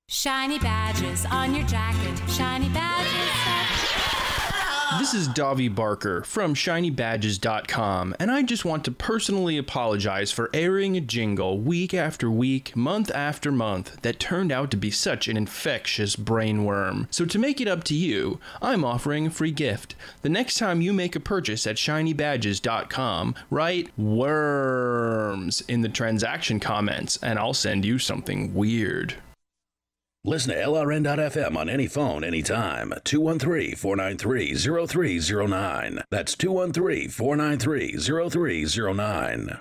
Shiny badges on your jacket, shiny badges. This is Davi Barker from ShinyBadges.com, and I just want to personally apologize for airing a jingle week after week, month after month, that turned out to be such an infectious brainworm. So to make it up to you, I'm offering a free gift. The next time you make a purchase at ShinyBadges.com, write worms in the transaction comments, and I'll send you something weird. Listen to LRN.FM on any phone, anytime. 213-493-0309. That's 213-493-0309.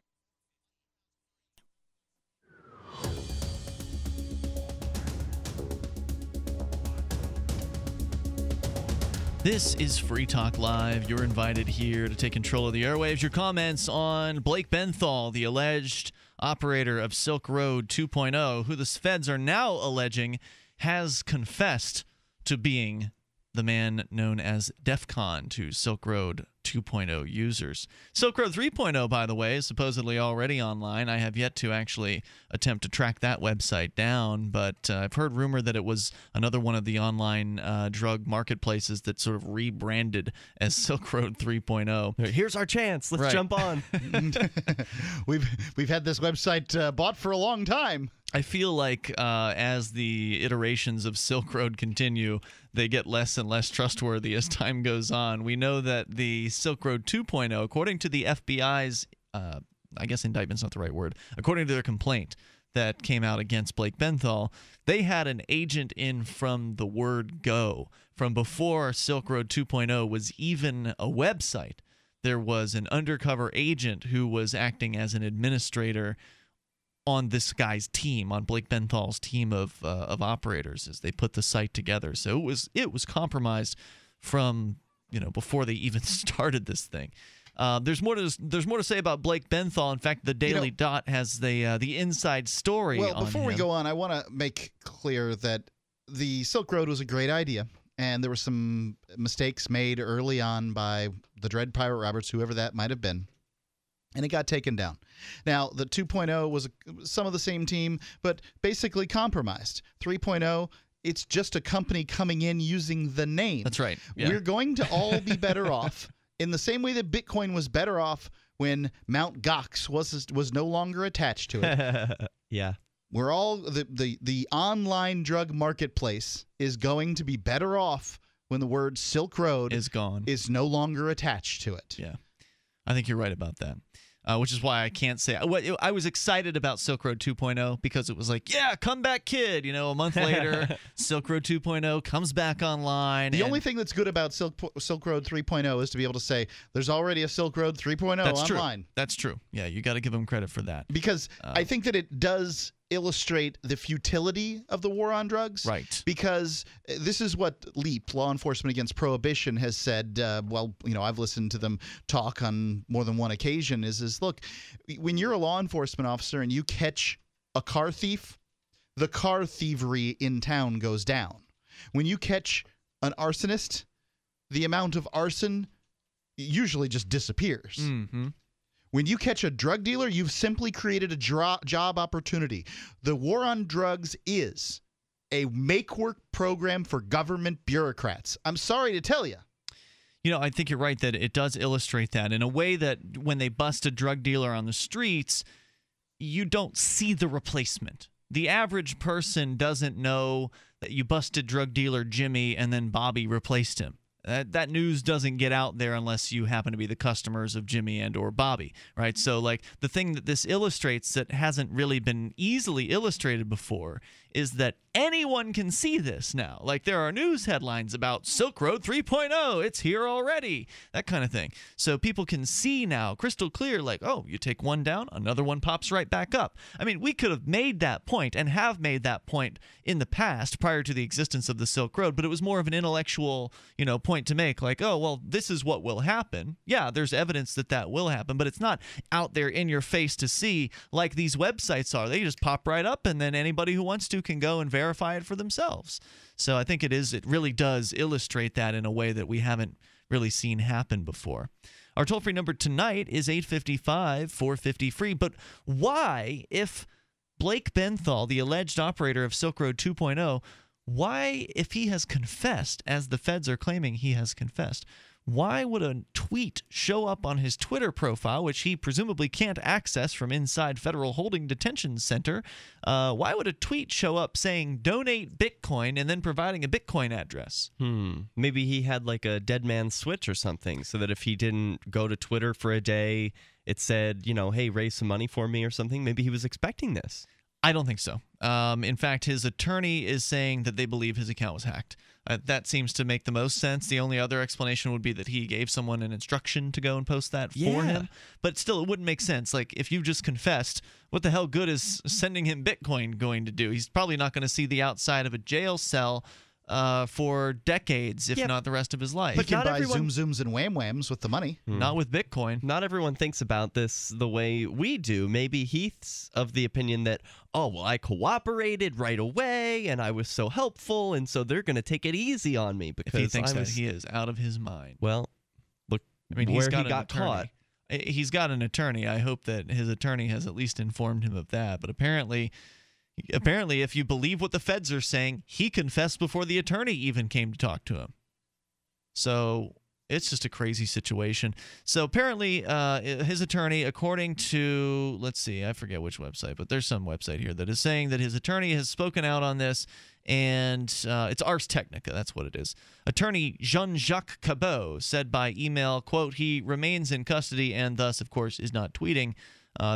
This is Free Talk Live. You're invited here to take control of the airwaves. Your comments on Blake Benthall, the alleged operator of Silk Road 2.0, who the feds are now alleging has confessed to being the man known as DEFCON to Silk Road 2.0 users. Silk Road 3.0, by the way, is supposedly already online. I have yet to actually attempt to track that website down, but I've heard rumor that it was another one of the online drug marketplaces that sort of rebranded as Silk Road 3.0. Here's our chance. Let's jump on. We've had this website bought for a long time. I feel like as the iterations of Silk Road continue, they get less and less trustworthy as time goes on. We know that the Silk Road 2.0, according to the FBI's, I guess indictment's not the right word, according to their complaint that came out against Blake Benthall, they had an agent in from the word go. From before Silk Road 2.0 was even a website, there was an undercover agent who was acting as an administrator on this guy's team, on Blake Benthall's team of operators, as they put the site together. So it was compromised from before they even started this thing. There's more to say about Blake Benthall. In fact, the Daily Dot has the inside story. Well, before we go on, I want to make clear that the Silk Road was a great idea, and there were some mistakes made early on by the Dread Pirate Roberts, whoever that might have been. And it got taken down. Now, the 2.0 was some of the same team, but basically compromised. 3.0, it's just a company coming in using the name. That's right. Yeah. We're going to all be better off in the same way that Bitcoin was better off when Mt. Gox was no longer attached to it. Yeah. We're all the online drug marketplace is going to be better off when the word Silk Road is no longer attached to it. Yeah. I think you're right about that. Which is why I can't say I was excited about Silk Road 2.0 because it was like, yeah, come back, kid. A month later, Silk Road 2.0 comes back online. The only thing that's good about Silk Road 3.0 is to be able to say there's already a Silk Road 3.0 online. True. That's true. Yeah, you got to give them credit for that. Because I think that it does illustrate the futility of the war on drugs. Right. Because this is what LEAP, Law Enforcement Against Prohibition, has said. I've listened to them talk on more than one occasion, is look, when you're a law enforcement officer and you catch a car thief, the car thievery in town goes down. When you catch an arsonist, the amount of arson usually just disappears. Mm-hmm. When you catch a drug dealer, you've simply created a job opportunity. The war on drugs is a make-work program for government bureaucrats. I'm sorry to tell you. You know, I think you're right that it does illustrate that in a way that when they bust a drug dealer on the streets, you don't see the replacement. The average person doesn't know that you busted drug dealer Jimmy and then Bobby replaced him. That news doesn't get out there unless you happen to be the customers of Jimmy and or Bobby, right? So, like, the thing that this illustrates that hasn't really been easily illustrated before is that anyone can see this now. Like, there are news headlines about Silk Road 3.0. It's here already. That kind of thing. So people can see now crystal clear, like, oh, you take one down, another one pops right back up. I mean, we could have made that point and have made that point in the past prior to the existence of the Silk Road, but it was more of an intellectual, point to make. Like, oh, well, this is what will happen. Yeah, there's evidence that that will happen, but it's not out there in your face to see like these websites are. They just pop right up, and then anybody who wants to can go and verify it for themselves. So I think it really does illustrate that in a way that we haven't really seen happen before. Our toll-free number tonight is 855-450-FREE. But why, if Blake Benthall, the alleged operator of Silk Road 2.0, why, if he has confessed, as the feds are claiming he has confessed, why would a tweet show up on his Twitter profile, which he presumably can't access from inside Federal Holding Detention Center? Why would a tweet show up saying donate Bitcoin and then providing a Bitcoin address? Maybe he had like a dead man switch or something, so that if he didn't go to Twitter for a day, it said, hey, raise some money for me or something. Maybe he was expecting this. I don't think so. In fact, his attorney is saying that they believe his account was hacked. That seems to make the most sense. The only other explanation would be that he gave someone an instruction to go and post that for him. But still, it wouldn't make sense. Like, if you just confessed, what the hell good is sending him Bitcoin going to do? He's probably not going to see the outside of a jail cell for decades, if not the rest of his life. But he can buy Zooms and Wham-Whams with the money. Not with Bitcoin. Not everyone thinks about this the way we do. Maybe Heath's of the opinion that, oh, well, I cooperated right away, and I was so helpful, and so they're going to take it easy on me because if he thinks that he is out of his mind. Well, look, where he got caught. He's got an attorney. I hope that his attorney has at least informed him of that. But apparently, if you believe what the feds are saying, he confessed before the attorney even came to talk to him. So it's just a crazy situation. So apparently his attorney, according to, let's see, I forget which website, but there's some website here that is saying that his attorney has spoken out on this, and it's Ars Technica, that's what it is. Attorney Jean-Jacques Cabot said by email, quote, he remains in custody and thus, of course, is not tweeting.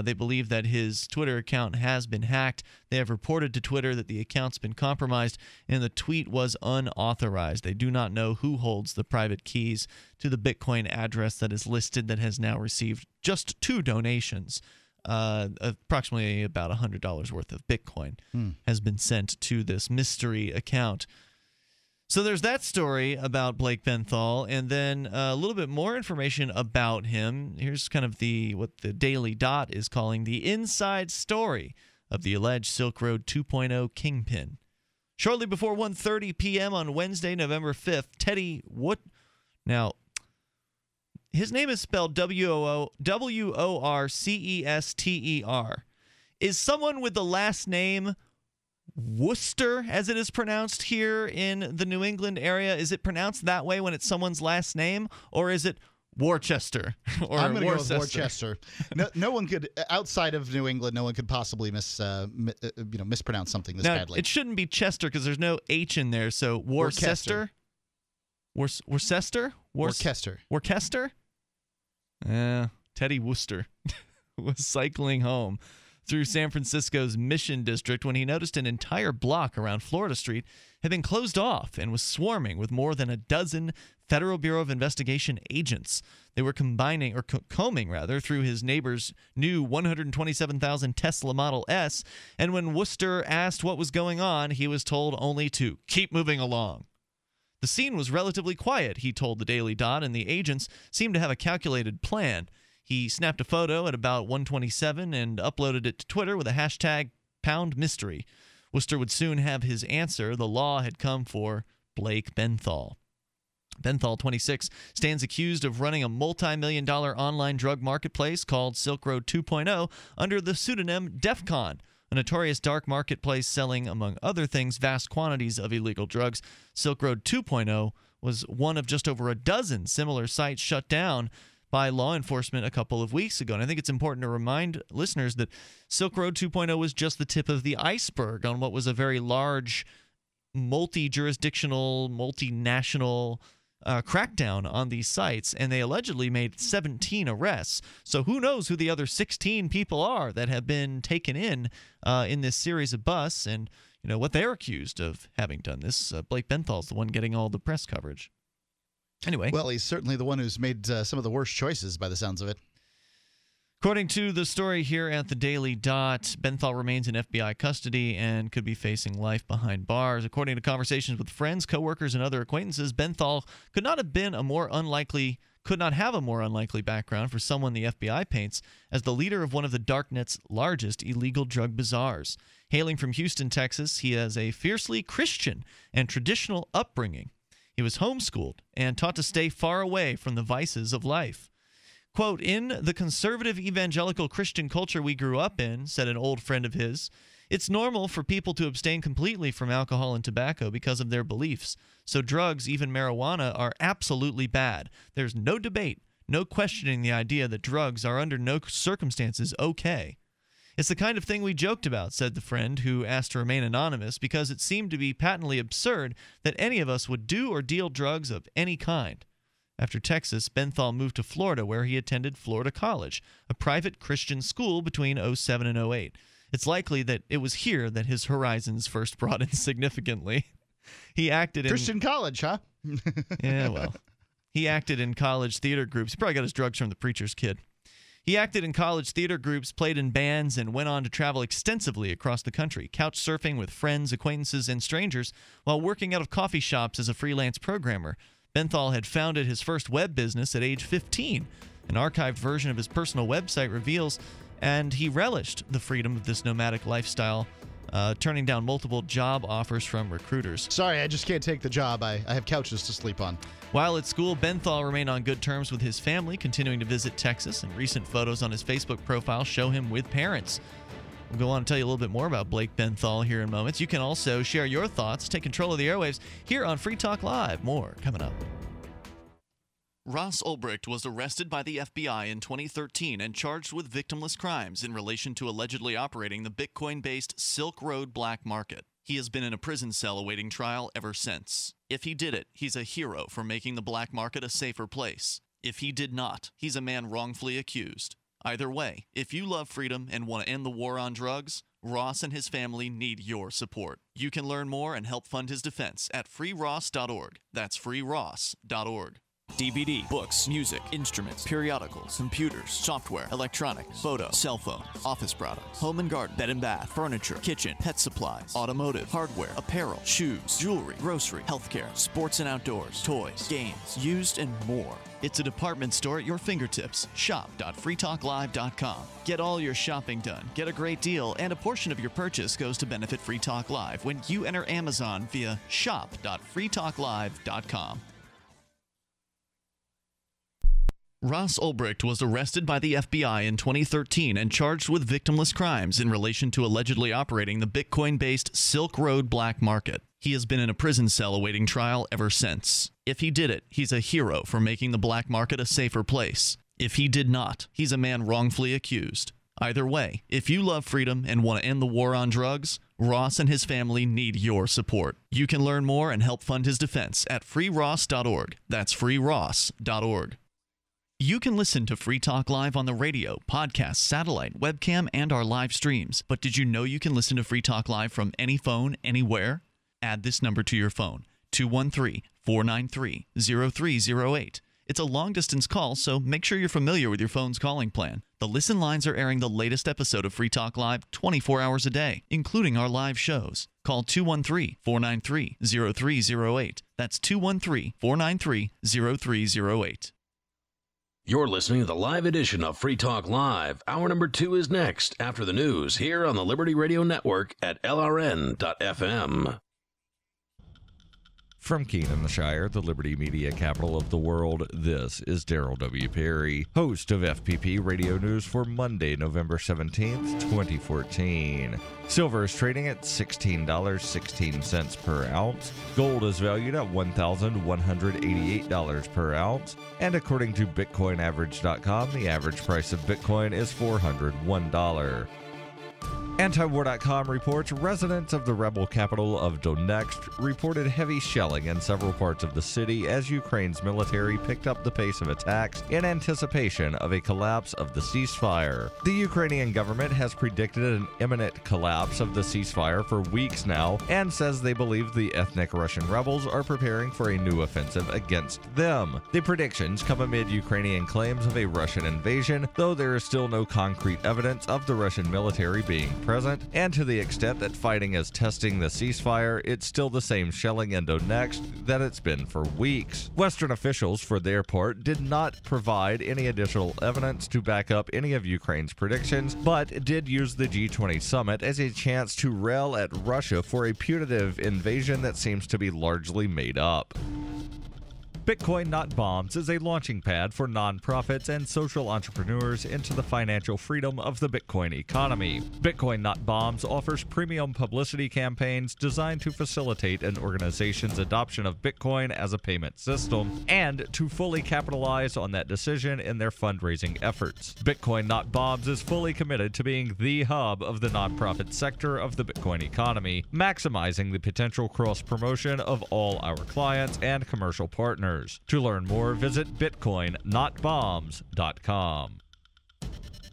They believe that his Twitter account has been hacked. They have reported to Twitter that the account's been compromised and the tweet was unauthorized. They do not know who holds the private keys to the Bitcoin address that is listed that has now received just 2 donations. Approximately about $100 worth of Bitcoin has been sent to this mystery account. So there's that story about Blake Benthall, and then a little bit more information about him. Here's kind of what the Daily Dot is calling the inside story of the alleged Silk Road 2.0 kingpin. Shortly before 1:30 p.m. on Wednesday, November 5th, Teddy Wood. Now, his name is spelled W-O-R-C-E-S-T-E-R. Is someone with the last name Worcester, as it is pronounced here in the New England area, is it pronounced that way when it's someone's last name, or is it Worcester? Or I'm going to go with Worcester. No one could, outside of New England, no one could possibly mispronounce something this badly. It shouldn't be Chester because there's no H in there. So Worcester. Worcester. Worcester. Teddy Worcester was cycling home through San Francisco's Mission District when he noticed an entire block around Florida Street had been closed off and was swarming with more than a dozen Federal Bureau of Investigation agents. They were combing through his neighbor's new 127,000 Tesla Model S, and when Worcester asked what was going on, he was told only to keep moving along. The scene was relatively quiet, he told the Daily Dot, and the agents seemed to have a calculated plan. He snapped a photo at about 1:27 and uploaded it to Twitter with a hashtag #mystery. Worcester would soon have his answer. The law had come for Blake Benthall. Benthall, 26, stands accused of running a multi-million-dollar online drug marketplace called Silk Road 2.0 under the pseudonym DEFCON, a notorious dark marketplace selling, among other things, vast quantities of illegal drugs. Silk Road 2.0 was one of just over a dozen similar sites shut down by law enforcement a couple of weeks ago. And I think it's important to remind listeners that Silk Road 2.0 was just the tip of the iceberg on what was a very large, multi-jurisdictional, multinational crackdown on these sites, and they allegedly made 17 arrests. So who knows who the other 16 people are that have been taken in this series of busts, and what they're accused of having done this. Blake Benthall's the one getting all the press coverage. Anyway. Well, he's certainly the one who's made some of the worst choices by the sounds of it. According to the story here at the Daily Dot, Benthall remains in FBI custody and could be facing life behind bars. According to conversations with friends, coworkers, and other acquaintances, Benthall could not have a more unlikely background for someone the FBI paints as the leader of one of the Darknet's largest illegal drug bazaars. Hailing from Houston, Texas, he has a fiercely Christian and traditional upbringing. He was homeschooled and taught to stay far away from the vices of life. Quote, "In the conservative evangelical Christian culture we grew up in," said an old friend of his, "it's normal for people to abstain completely from alcohol and tobacco because of their beliefs. So drugs, even marijuana, are absolutely bad. There's no debate, no questioning the idea that drugs are under no circumstances okay. It's the kind of thing we joked about," said the friend, who asked to remain anonymous, because it seemed to be patently absurd that any of us would do or deal drugs of any kind. After Texas, Benthall moved to Florida, where he attended Florida College, a private Christian school between 2007 and 2008. It's likely that it was here that his horizons first broadened significantly. He acted in Christian college, huh? Yeah, well, he acted in college theater groups. He probably got his drugs from the preacher's kid. He acted in college theater groups, played in bands, and went on to travel extensively across the country, couch surfing with friends, acquaintances, and strangers while working out of coffee shops as a freelance programmer. Benthall had founded his first web business at age 15. An archived version of his personal website reveals, and he relished the freedom of this nomadic lifestyle, turning down multiple job offers from recruiters. Sorry, I just can't take the job. I have couches to sleep on. While at school, Benthall remained on good terms with his family, continuing to visit Texas, and recent photos on his Facebook profile show him with parents. We'll go on to tell you a little bit more about Blake Benthall here in moments. You can also share your thoughts, take control of the airwaves here on Free Talk Live. More coming up. Ross Ulbricht was arrested by the FBI in 2013 and charged with victimless crimes in relation to allegedly operating the Bitcoin-based Silk Road black market. He has been in a prison cell awaiting trial ever since. If he did it, he's a hero for making the black market a safer place. If he did not, he's a man wrongfully accused. Either way, if you love freedom and want to end the war on drugs, Ross and his family need your support. You can learn more and help fund his defense at freeross.org. That's freeross.org. DVD, books, music, instruments, periodicals, computers, software, electronics, photo, cell phone, office products, home and garden, bed and bath, furniture, kitchen, pet supplies, automotive, hardware, apparel, shoes, jewelry, grocery, healthcare, sports and outdoors, toys, games, used, and more. It's a department store at your fingertips. Shop.freetalklive.com. Get all your shopping done, get a great deal, and a portion of your purchase goes to benefit Free Talk Live when you enter Amazon via shop.freetalklive.com. Ross Ulbricht was arrested by the FBI in 2013 and charged with victimless crimes in relation to allegedly operating the Bitcoin-based Silk Road black market. He has been in a prison cell awaiting trial ever since. If he did it, he's a hero for making the black market a safer place. If he did not, he's a man wrongfully accused. Either way, if you love freedom and want to end the war on drugs, Ross and his family need your support. You can learn more and help fund his defense at freeross.org. That's freeross.org. You can listen to Free Talk Live on the radio, podcast, satellite, webcam, and our live streams. But did you know you can listen to Free Talk Live from any phone, anywhere? Add this number to your phone, 213-493-0308. It's a long-distance call, so make sure you're familiar with your phone's calling plan. The listen lines are airing the latest episode of Free Talk Live 24 hours a day, including our live shows. Call 213-493-0308. That's 213-493-0308. You're listening to the live edition of Free Talk Live. Hour number 2 is next after the news here on the Liberty Radio Network at LRN.FM. From Keene in the Shire, the Liberty Media capital of the world, this is Daryl W. Perry, host of FPP Radio News for Monday, November 17th, 2014. Silver is trading at $16.16 per ounce. Gold is valued at $1,188 per ounce. And according to BitcoinAverage.com, the average price of Bitcoin is $401. Antiwar.com reports residents of the rebel capital of Donetsk reported heavy shelling in several parts of the city as Ukraine's military picked up the pace of attacks in anticipation of a collapse of the ceasefire. The Ukrainian government has predicted an imminent collapse of the ceasefire for weeks now and says they believe the ethnic Russian rebels are preparing for a new offensive against them. The predictions come amid Ukrainian claims of a Russian invasion, though there is still no concrete evidence of the Russian military being present, and to the extent that fighting is testing the ceasefire, it's still the same shelling in Donetsk that it's been for weeks. Western officials, for their part, did not provide any additional evidence to back up any of Ukraine's predictions, but did use the G20 summit as a chance to rail at Russia for a putative invasion that seems to be largely made up. Bitcoin Not Bombs is a launching pad for nonprofits and social entrepreneurs into the financial freedom of the Bitcoin economy. Bitcoin Not Bombs offers premium publicity campaigns designed to facilitate an organization's adoption of Bitcoin as a payment system and to fully capitalize on that decision in their fundraising efforts. Bitcoin Not Bombs is fully committed to being the hub of the nonprofit sector of the Bitcoin economy, maximizing the potential cross-promotion of all our clients and commercial partners. To learn more, visit bitcoinnotbombs.com.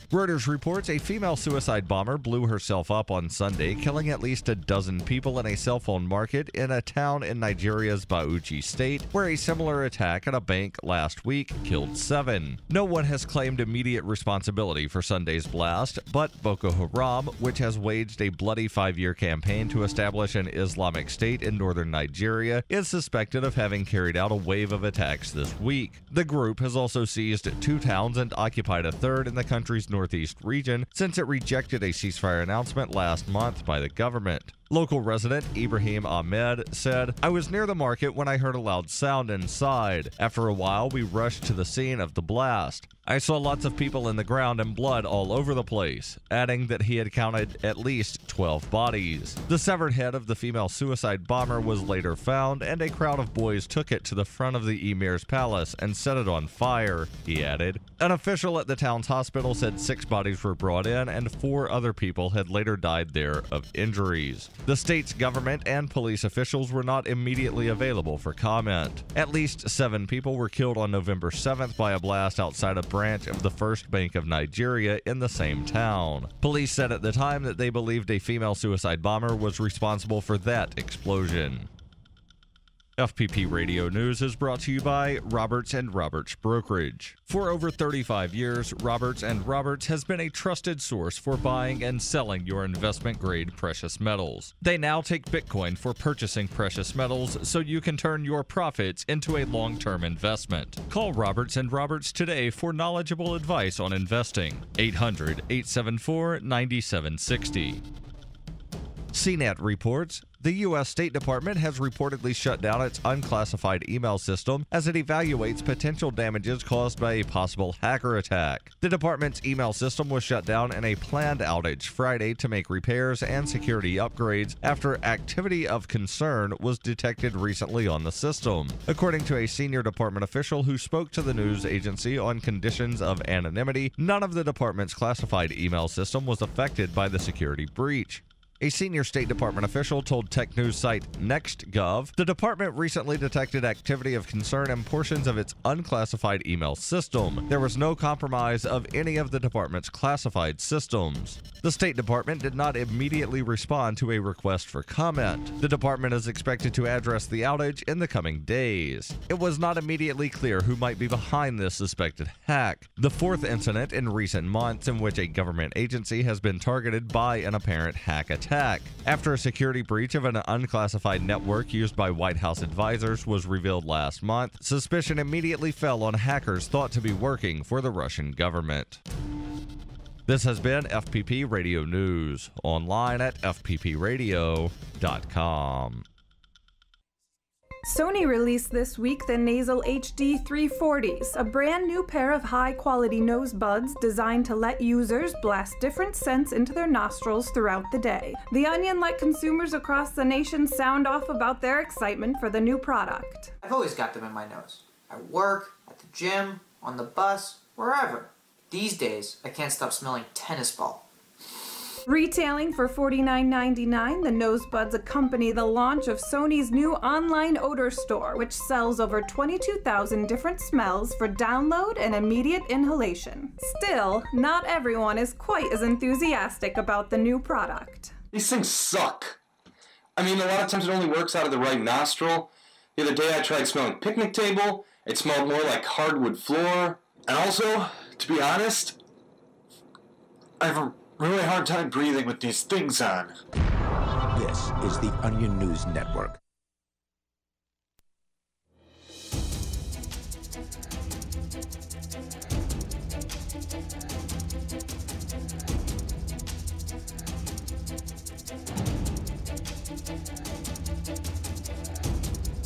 Reuters reports a female suicide bomber blew herself up on Sunday, killing at least a dozen people in a cell phone market in a town in Nigeria's Bauchi state, where a similar attack at a bank last week killed 7. No one has claimed immediate responsibility for Sunday's blast, but Boko Haram, which has waged a bloody 5-year campaign to establish an Islamic state in northern Nigeria, is suspected of having carried out a wave of attacks this week. The group has also seized 2 towns and occupied a third in the country's northeast region since it rejected a ceasefire announcement last month by the government. Local resident Ibrahim Ahmed said, "I was near the market when I heard a loud sound inside. After a while, we rushed to the scene of the blast. I saw lots of people in the ground and blood all over the place," adding that he had counted at least 12 bodies. The severed head of the female suicide bomber was later found, and a crowd of boys took it to the front of the emir's palace and set it on fire, he added. An official at the town's hospital said 6 bodies were brought in and 4 other people had later died there of injuries. The state's government and police officials were not immediately available for comment. At least 7 people were killed on November 7th by a blast outside a branch of the First Bank of Nigeria in the same town. Police said at the time that they believed a female suicide bomber was responsible for that explosion. FPP Radio News is brought to you by Roberts & Roberts Brokerage. For over 35 years, Roberts & Roberts has been a trusted source for buying and selling your investment-grade precious metals. They now take Bitcoin for purchasing precious metals so you can turn your profits into a long-term investment. Call Roberts & Roberts today for knowledgeable advice on investing. 800-874-9760. CNET reports the U.S. State Department has reportedly shut down its unclassified email system as it evaluates potential damages caused by a possible hacker attack. The department's email system was shut down in a planned outage Friday to make repairs and security upgrades after activity of concern was detected recently on the system. According to a senior department official who spoke to the news agency on conditions of anonymity, none of the department's classified email system was affected by the security breach. A senior State Department official told tech news site NextGov the department recently detected activity of concern in portions of its unclassified email system. There was no compromise of any of the department's classified systems. The State Department did not immediately respond to a request for comment. The department is expected to address the outage in the coming days. It was not immediately clear who might be behind this suspected hack, the 4th incident in recent months in which a government agency has been targeted by an apparent hack attack. attack. After a security breach of an unclassified network used by White House advisors was revealed last month, suspicion immediately fell on hackers thought to be working for the Russian government. This has been FPP Radio News, online at fppradio.com. Sony released this week the Nasal HD 340s, a brand new pair of high-quality nose buds designed to let users blast different scents into their nostrils throughout the day. The Onion let consumers across the nation sound off about their excitement for the new product. I've always got them in my nose. At work, at the gym, on the bus, wherever. These days, I can't stop smelling tennis ball. Retailing for $49.99, the nose buds accompany the launch of Sony's new online odor store, which sells over 22,000 different smells for download and immediate inhalation. Still, not everyone is quite as enthusiastic about the new product. These things suck. I mean, a lot of times it only works out of the right nostril. The other day I tried smelling picnic table. It smelled more like hardwood floor. And also, to be honest, I have a really hard time breathing with these things on. This is the Onion News Network.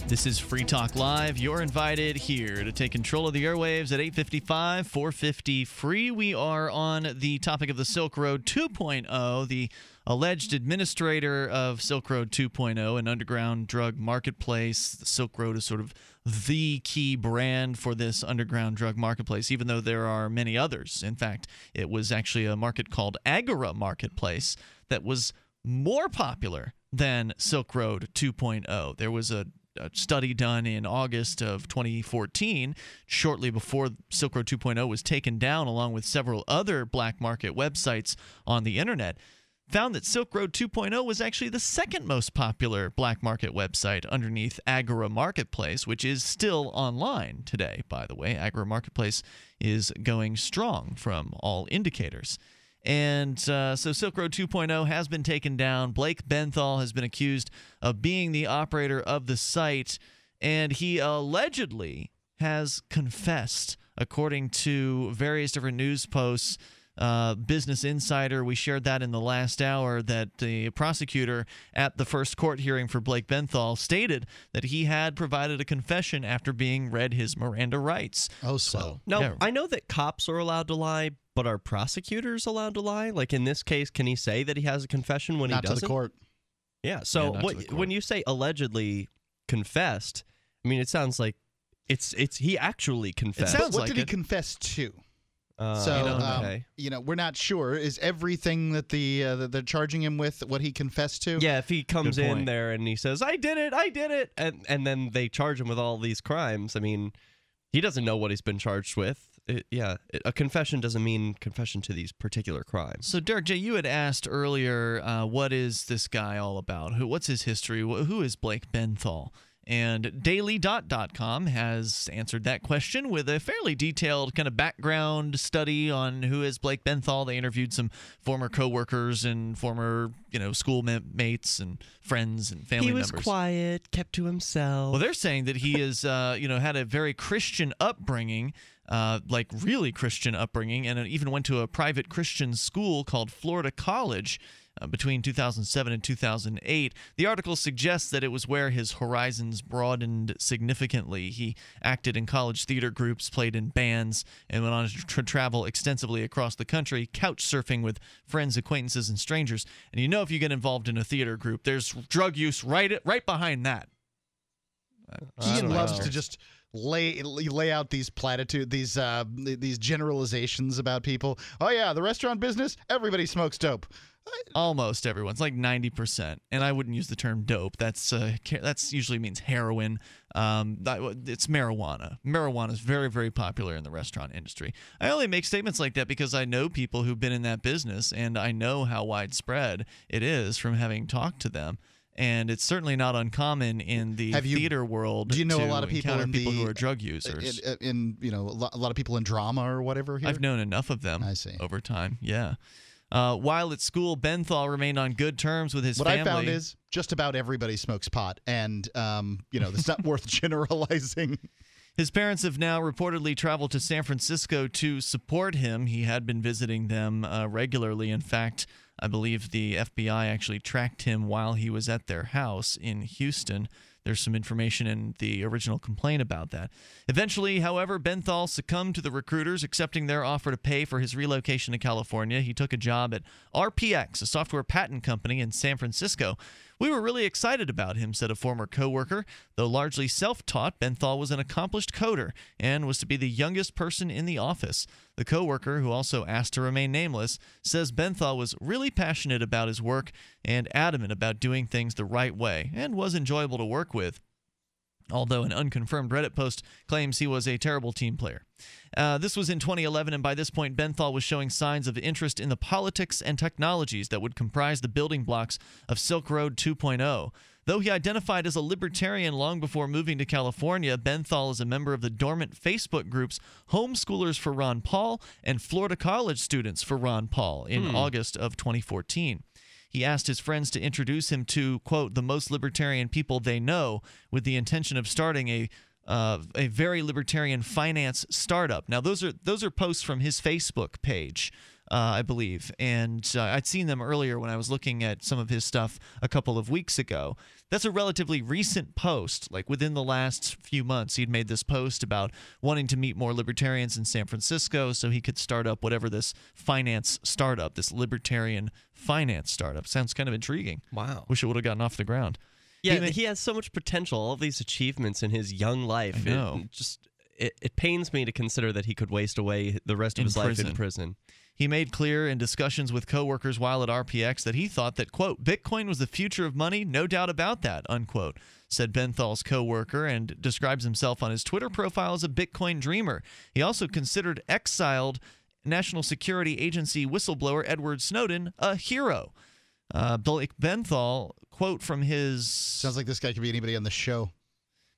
This is Free Talk Live. You're invited here to take control of the airwaves at 855 450 free. We are on the topic of the Silk Road 2.0. The alleged administrator of Silk Road 2.0, an underground drug marketplace. The Silk Road is sort of the key brand for this underground drug marketplace, even though there are many others. In fact, it was actually a market called Agora Marketplace that was more popular than Silk Road 2.0. There was a study done in August of 2014, shortly before Silk Road 2.0 was taken down, along with several other black market websites on the internet, found that Silk Road 2.0 was actually the second most popular black market website underneath Agora Marketplace, which is still online today, by the way. Agora Marketplace is going strong from all indicators. And so Silk Road 2.0 has been taken down. Blake Benthall has been accused of being the operator of the site, and he allegedly has confessed, according to various different news posts. Business Insider, we shared that in the last hour, that the prosecutor at the first court hearing for Blake Benthall stated that he had provided a confession after being read his Miranda rights. Oh, so. Now, yeah. I know that cops are allowed to lie, but are prosecutors allowed to lie? Like in this case, can he say that he has a confession when he doesn't? Not to the court. Yeah, so when you say allegedly confessed, I mean, it sounds like it's he actually confessed. What did he confess to? We're not sure. Is everything that that they're charging him with what he confessed to? Yeah, if he comes in there and he says, I did it, and then they charge him with all these crimes, I mean, he doesn't know what he's been charged with. A confession doesn't mean confession to these particular crimes. So, Derek J., you had asked earlier, what is this guy all about? What's his history? Who is Blake Benthall? And daily.com has answered that question with a fairly detailed kind of background study on who is Blake Benthall. They interviewed some former coworkers and former, school mates and friends and family members. He was quiet, kept to himself. Well, they're saying that he is, had a very Christian upbringing, like really Christian upbringing, and even went to a private Christian school called Florida College. Between 2007 and 2008. The article suggests that it was where his horizons broadened significantly. He acted in college theater groups, played in bands, and went on to travel extensively across the country, couch surfing with friends, acquaintances, and strangers. And if you get involved in a theater group, there's drug use right behind that. Ian loves to just lay out these platitudes, these generalizations about people. Oh yeah, the restaurant business, everybody smokes dope. Almost everyone. It's like 90%. And I wouldn't use the term dope. That's usually means heroin. It's marijuana. Marijuana is very, very popular in the restaurant industry. I only make statements like that because I know people who've been in that business, and I know how widespread it is from having talked to them. And it's certainly not uncommon in the theater world. Do you know to a lot of people who are drug users? A lot of people in drama or whatever here? I've known enough of them. I see. Over time, yeah. While at school, Benthall remained on good terms with his family. What I found is just about everybody smokes pot, and it's not worth generalizing. His parents have now reportedly traveled to San Francisco to support him. He had been visiting them regularly. In fact, I believe the FBI actually tracked him while he was at their house in Houston. There's some information in the original complaint about that. Eventually, however, Benthall succumbed to the recruiters, accepting their offer to pay for his relocation to California. He took a job at RPX, a software patent company in San Francisco. We were really excited about him, said a former coworker. Though largely self-taught, Benthall was an accomplished coder and was to be the youngest person in the office. The coworker, who also asked to remain nameless, says Benthall was really passionate about his work and adamant about doing things the right way and was enjoyable to work with, although an unconfirmed Reddit post claims he was a terrible team player. This was in 2011, and by this point, Benthall was showing signs of interest in the politics and technologies that would comprise the building blocks of Silk Road 2.0. Though he identified as a libertarian long before moving to California, Benthall is a member of the dormant Facebook groups Homeschoolers for Ron Paul and Florida College Students for Ron Paul in August of 2014. He asked his friends to introduce him to, quote, the most libertarian people they know, with the intention of starting a very libertarian finance startup. Now, those are posts from his Facebook page, I believe, and I'd seen them earlier when I was looking at some of his stuff a couple of weeks ago. That's a relatively recent post. Like within the last few months, he'd made this post about wanting to meet more libertarians in San Francisco so he could start up whatever this finance startup, this libertarian finance startup. Sounds kind of intriguing. Wow. Wish it would have gotten off the ground. Yeah, he has so much potential, all of these achievements in his young life. I know. It pains me to consider that he could waste away the rest of his life in prison. He made clear in discussions with coworkers while at RPX that he thought that, quote, Bitcoin was the future of money, no doubt about that, unquote, said Benthall's coworker, and describes himself on his Twitter profile as a Bitcoin dreamer. He also considered exiled National Security Agency whistleblower Edward Snowden a hero. Blake Benthall, quote from his... Sounds like this guy could be anybody on the show.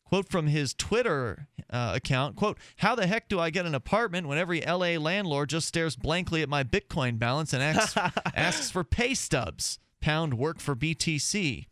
Quote from his Twitter account, quote, how the heck do I get an apartment when every L.A. landlord just stares blankly at my Bitcoin balance and asks for pay stubs? Pound work for BTC.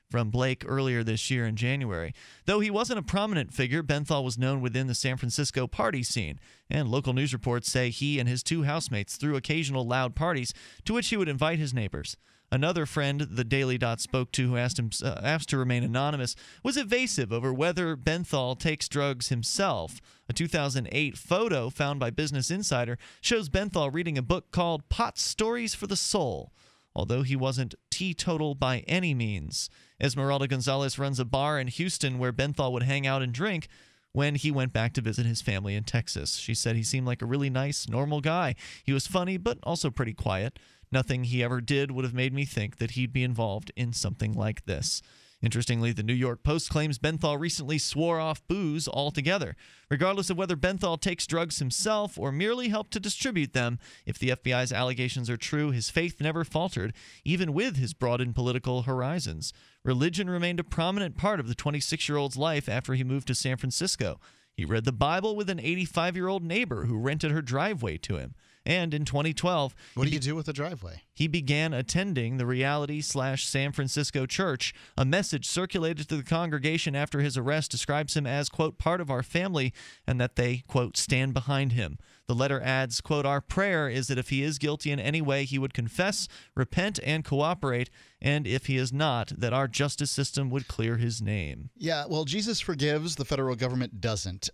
From Blake earlier this year in January. Though he wasn't a prominent figure, Benthall was known within the San Francisco party scene, and local news reports say he and his two housemates threw occasional loud parties to which he would invite his neighbors. Another friend the Daily Dot spoke to, who asked to remain anonymous, was evasive over whether Benthall takes drugs himself. A 2008 photo found by Business Insider shows Benthall reading a book called Pot Stories for the Soul, although he wasn't teetotal by any means. Esmeralda Gonzalez runs a bar in Houston where Benthall would hang out and drink when he went back to visit his family in Texas. She said he seemed like a really nice, normal guy. He was funny, but also pretty quiet. Nothing he ever did would have made me think that he'd be involved in something like this. Interestingly, the New York Post claims Benthall recently swore off booze altogether. Regardless of whether Benthall takes drugs himself or merely helped to distribute them, if the FBI's allegations are true, his faith never faltered, even with his broadened political horizons. Religion remained a prominent part of the 26-year-old's life after he moved to San Francisco. He read the Bible with an 85-year-old neighbor who rented her driveway to him. And in 2012... What do you do with the driveway? He began attending the Reality/San Francisco Church. A message circulated to the congregation after his arrest describes him as, quote, part of our family, and that they, quote, stand behind him. The letter adds, quote, our prayer is that if he is guilty in any way, he would confess, repent, and cooperate, and if he is not, that our justice system would clear his name. Yeah, well, Jesus forgives, the federal government doesn't.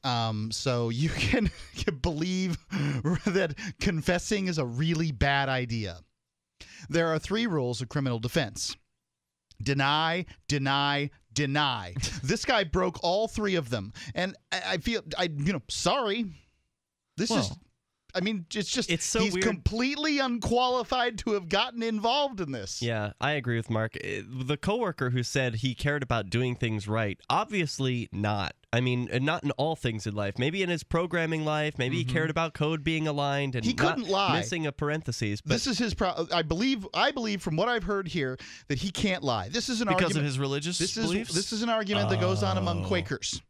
So you can believe that confessing is a really bad idea. There are 3 rules of criminal defense. Deny, deny, deny. This guy broke all 3 of them. And I feel, sorry. It's so he's weird. Completely unqualified to have gotten involved in this. Yeah, I agree with Mark. The coworker who said he cared about doing things right, obviously not. I mean, not in all things in life. Maybe in his programming life, maybe he cared about code being aligned and he couldn't lie. Missing a parentheses. But this is his I believe from what I've heard here that he can't lie. This is an because argument of his religious beliefs. This is an argument that goes on among Quakers.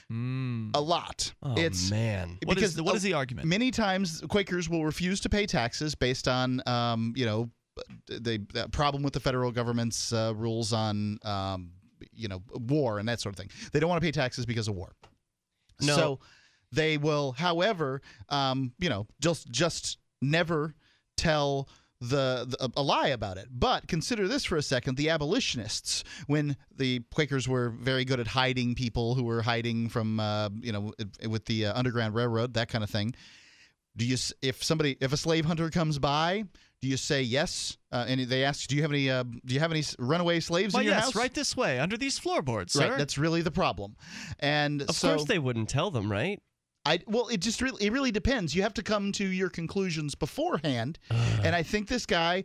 A lot. Oh, man. What is the argument? Many times Quakers will refuse to pay taxes based on, the problem with the federal government's rules on, war and that sort of thing. They don't want to pay taxes because of war. No. So they will, however, just never tell a lie about it. But consider this for a second. The abolitionists, when the Quakers were very good at hiding people who were hiding from, with the Underground Railroad, that kind of thing. If a slave hunter comes by, do you say yes? And they ask, do you have any runaway slaves in your house? Right this way, under these floorboards, sir. Right, that's really the problem. And of course they wouldn't tell them, right? It really depends. You have to come to your conclusions beforehand. And I think this guy,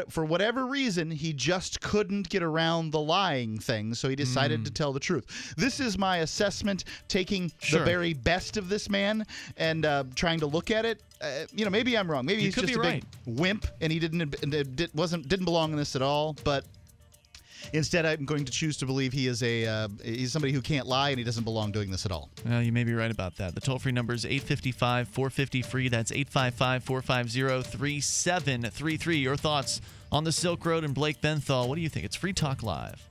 for whatever reason, he just couldn't get around the lying thing, so he decided to tell the truth. This is my assessment, taking the very best of this man and trying to look at it. Maybe I'm wrong. Maybe he's just a big wimp and he didn't belong in this at all. But instead, I'm going to choose to believe he is he's somebody who can't lie and he doesn't belong doing this at all. Well, you may be right about that. The toll-free number is 855-450-FREE. That's 855-450-3733. Your thoughts on the Silk Road and Blake Benthall. What do you think? It's Free Talk Live.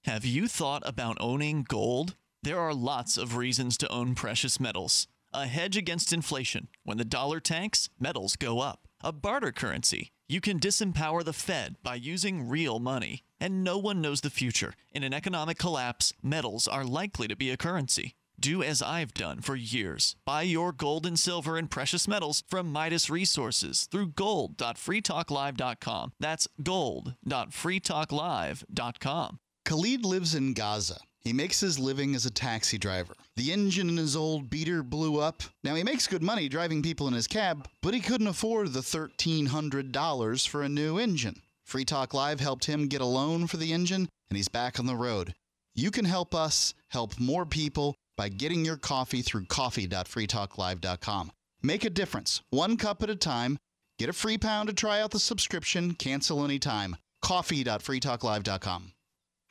Have you thought about owning gold? There are lots of reasons to own precious metals. A hedge against inflation. When the dollar tanks, metals go up. A barter currency. You can disempower the Fed by using real money. And no one knows the future. In an economic collapse, metals are likely to be a currency. Do as I've done for years. Buy your gold and silver and precious metals from Midas Resources through gold.freetalklive.com. That's gold.freetalklive.com. Khalid lives in Gaza. He makes his living as a taxi driver. The engine in his old beater blew up. Now, he makes good money driving people in his cab, but he couldn't afford the $1,300 for a new engine. Free Talk Live helped him get a loan for the engine, and he's back on the road. You can help us help more people by getting your coffee through coffee.freetalklive.com. Make a difference, one cup at a time. Get a free pound to try out the subscription. Cancel anytime. Coffee.freetalklive.com.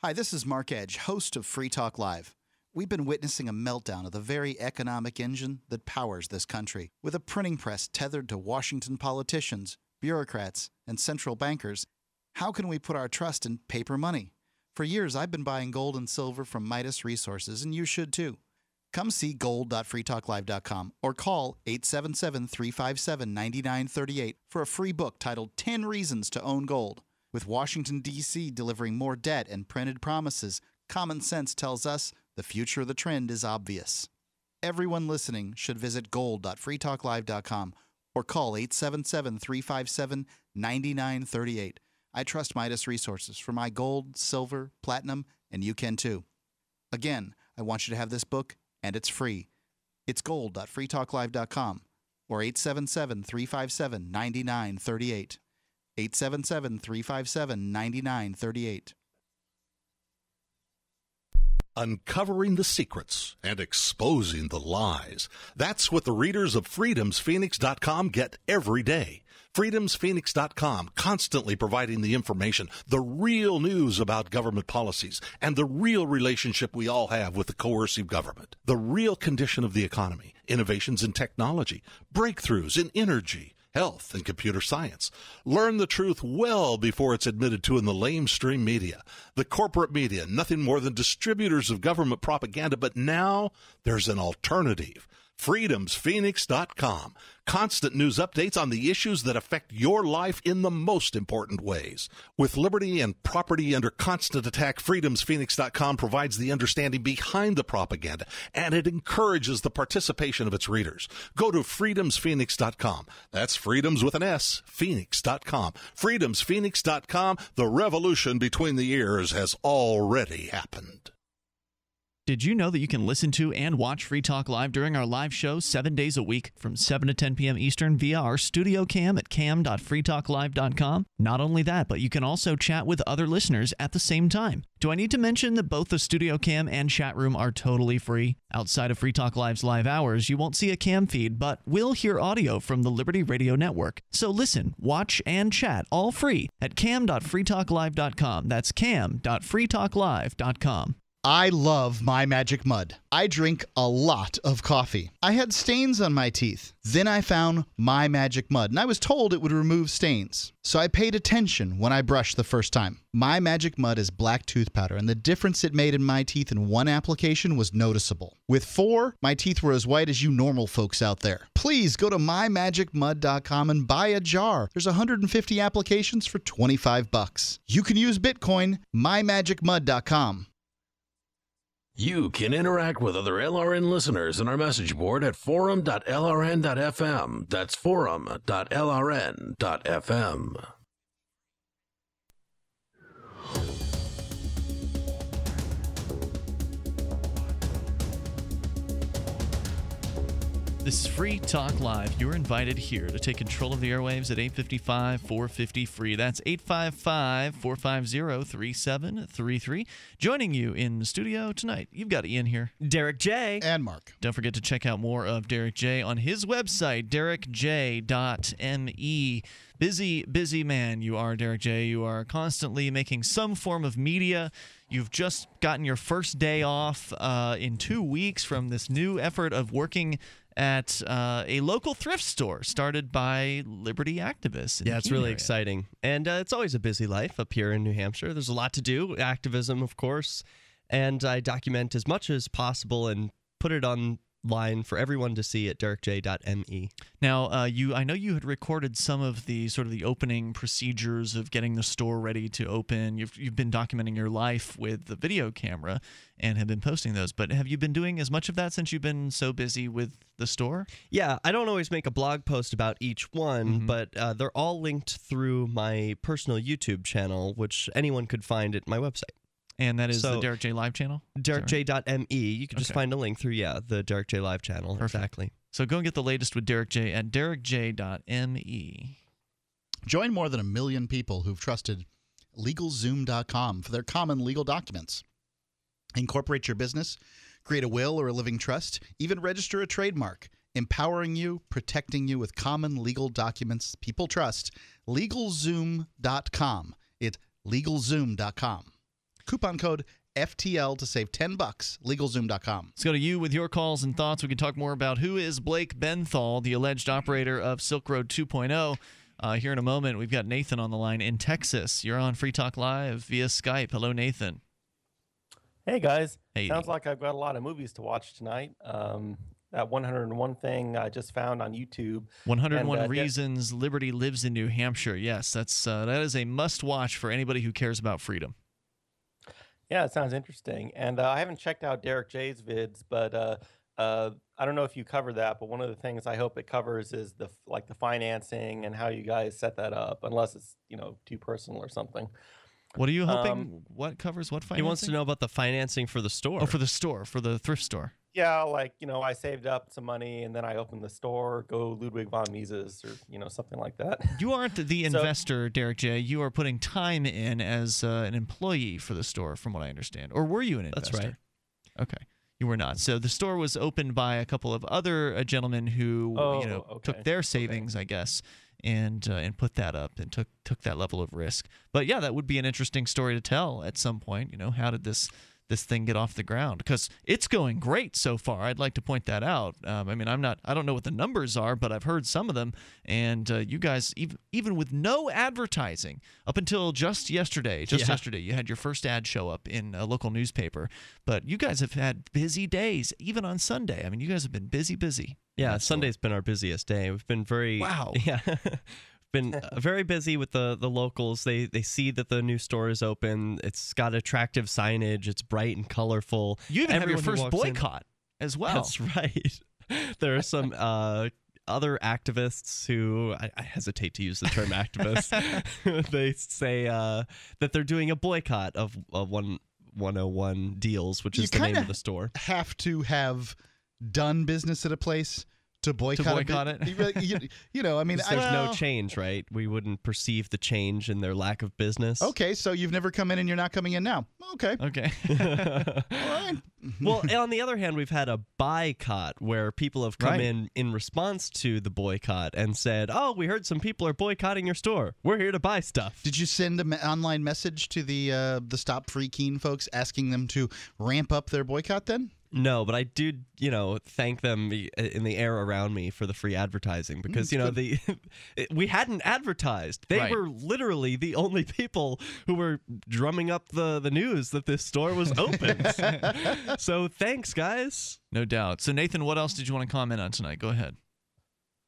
Hi, this is Mark Edge, host of Free Talk Live. We've been witnessing a meltdown of the very economic engine that powers this country. With a printing press tethered to Washington politicians, bureaucrats, and central bankers, how can we put our trust in paper money? For years, I've been buying gold and silver from Midas Resources, and you should too. Come see gold.freetalklive.com or call 877-357-9938 for a free book titled 10 Reasons to Own Gold. With Washington, D.C. delivering more debt and printed promises, common sense tells us the future of the trend is obvious. Everyone listening should visit gold.freetalklive.com or call 877-357-9938. I trust Midas Resources for my gold, silver, platinum, and you can too. Again, I want you to have this book, and it's free. It's gold.freetalklive.com or 877-357-9938. 877-357-9938. Uncovering the secrets and exposing the lies. That's what the readers of freedomsphoenix.com get every day. freedomsphoenix.com, constantly providing the information, the real news about government policies, and the real relationship we all have with the coercive government. The real condition of the economy, innovations in technology, breakthroughs in energy, health, and computer science. Learn the truth well before it's admitted to in the lamestream media. The corporate media, nothing more than distributors of government propaganda, but now there's an alternative. freedomsphoenix.com. Constant news updates on the issues that affect your life in the most important ways. With liberty and property under constant attack, freedomsphoenix.com provides the understanding behind the propaganda, and it encourages the participation of its readers. Go to freedomsphoenix.com. That's freedoms with an S, phoenix.com. freedomsphoenix.com. The revolution between the ears has already happened. Did you know that you can listen to and watch Free Talk Live during our live show 7 days a week from 7 to 10 p.m. Eastern via our studio cam at cam.freetalklive.com? Not only that, but you can also chat with other listeners at the same time. Do I need to mention that both the studio cam and chat room are totally free? Outside of Free Talk Live's live hours, you won't see a cam feed, but will hear audio from the Liberty Radio Network. So listen, watch, and chat all free at cam.freetalklive.com. That's cam.freetalklive.com. I love My Magic Mud. I drink a lot of coffee. I had stains on my teeth. Then I found My Magic Mud, and I was told it would remove stains. So I paid attention when I brushed the first time. My Magic Mud is black tooth powder, and the difference it made in my teeth in one application was noticeable. With 4, my teeth were as white as you normal folks out there. Please go to mymagicmud.com and buy a jar. There's 150 applications for $25. You can use Bitcoin, mymagicmud.com. You can interact with other LRN listeners in our message board at forum.lrn.fm. That's forum.lrn.fm. This is Free Talk Live. You're invited here to take control of the airwaves at 855-450-FREE. That's 855-450-3733. Joining you in the studio tonight, you've got Ian here. Derek J. And Mark. Don't forget to check out more of Derek J on his website, derekj.me. Busy man you are, Derek J. You are constantly making some form of media. You've just gotten your first day off in 2 weeks from this new effort of working at a local thrift store started by liberty activists. Yeah, it's really exciting. And it's always a busy life up here in New Hampshire. There's a lot to do, activism, of course. And I document as much as possible and put it online for everyone to see at derekj.me. Now, I know you had recorded some of the sort of the opening procedures of getting the store ready to open. You've been documenting your life with the video camera and have been posting those. But have you been doing as much of that since you've been so busy with the store? Yeah, I don't always make a blog post about each one, but they're all linked through my personal YouTube channel, which anyone could find at my website. And that is the Derek J Live channel? DerekJ.me. You can just find a link through, the Derek J Live channel. Perfect. Exactly. So go and get the latest with Derek J at derekj.me. Join more than 1 million people who've trusted LegalZoom.com for their common legal documents. Incorporate your business, create a will or a living trust, even register a trademark. Empowering you, protecting you with common legal documents people trust. LegalZoom.com. It's LegalZoom.com. Coupon code FTL to save $10. LegalZoom.com. Let's go to you with your calls and thoughts. We can talk more about who is Blake Benthall, the alleged operator of Silk Road 2.0. Here in a moment, we've got Nathan on the line in Texas. You're on Free Talk Live via Skype. Hello, Nathan. Hey, guys. Hey. Sounds like I've got a lot of movies to watch tonight. That 101 thing I just found on YouTube. 101 Reasons Liberty Lives in New Hampshire. Yes, that is a must-watch for anybody who cares about freedom. Yeah, it sounds interesting. And I haven't checked out Derek J's vids, but I don't know if you cover that, but one of the things I hope it covers is the financing and how you guys set that up, unless it's, too personal or something. What are you hoping? What covers what financing? He wants to know about the financing for the store. Oh, for the store, for the thrift store. Yeah, I saved up some money and then I opened the store, go Ludwig von Mises or, something like that. You aren't the investor, Derek J. You are putting time in as an employee for the store, from what I understand. Or were you an investor? That's right. Okay. You were not. So the store was opened by a couple of other gentlemen who, took their savings, I guess, and put that up and took that level of risk. But yeah, that would be an interesting story to tell at some point. How did this thing get off the ground? Because it's going great so far. I'd like to point that out. I don't know what the numbers are, but I've heard some of them. And you guys, even with no advertising, up until just yesterday, you had your first ad show up in a local newspaper. But you guys have had busy days, even on Sunday. You guys have been busy. Yeah, Sunday's been our busiest day. We've been very... Wow. Yeah. Been very busy with the locals. They see that the new store is open. It's got attractive signage. It's bright and colorful. You even have your first Buycott as well. That's right. There are some other activists who, I hesitate to use the term activists. They say that they're doing a boycott of 101 deals, which is the name of the store. Have to have done business at a place To boycott it? You know, I mean, there's no change, right? We wouldn't perceive the change in their lack of business. Okay, so you've never come in and you're not coming in now. Okay. All right. Well, on the other hand, we've had a Buycott where people have come in response to the boycott and said, "Oh, we heard some people are boycotting your store. We're here to buy stuff." Did you send an online message to the Stop Free Keene folks asking them to ramp up their boycott then? No, but I do, thank them in the air around me for the free advertising because, we hadn't advertised. They were literally the only people who were drumming up the news that this store was open. So thanks, guys. No doubt. So, Nathan, what else did you want to comment on tonight? Go ahead.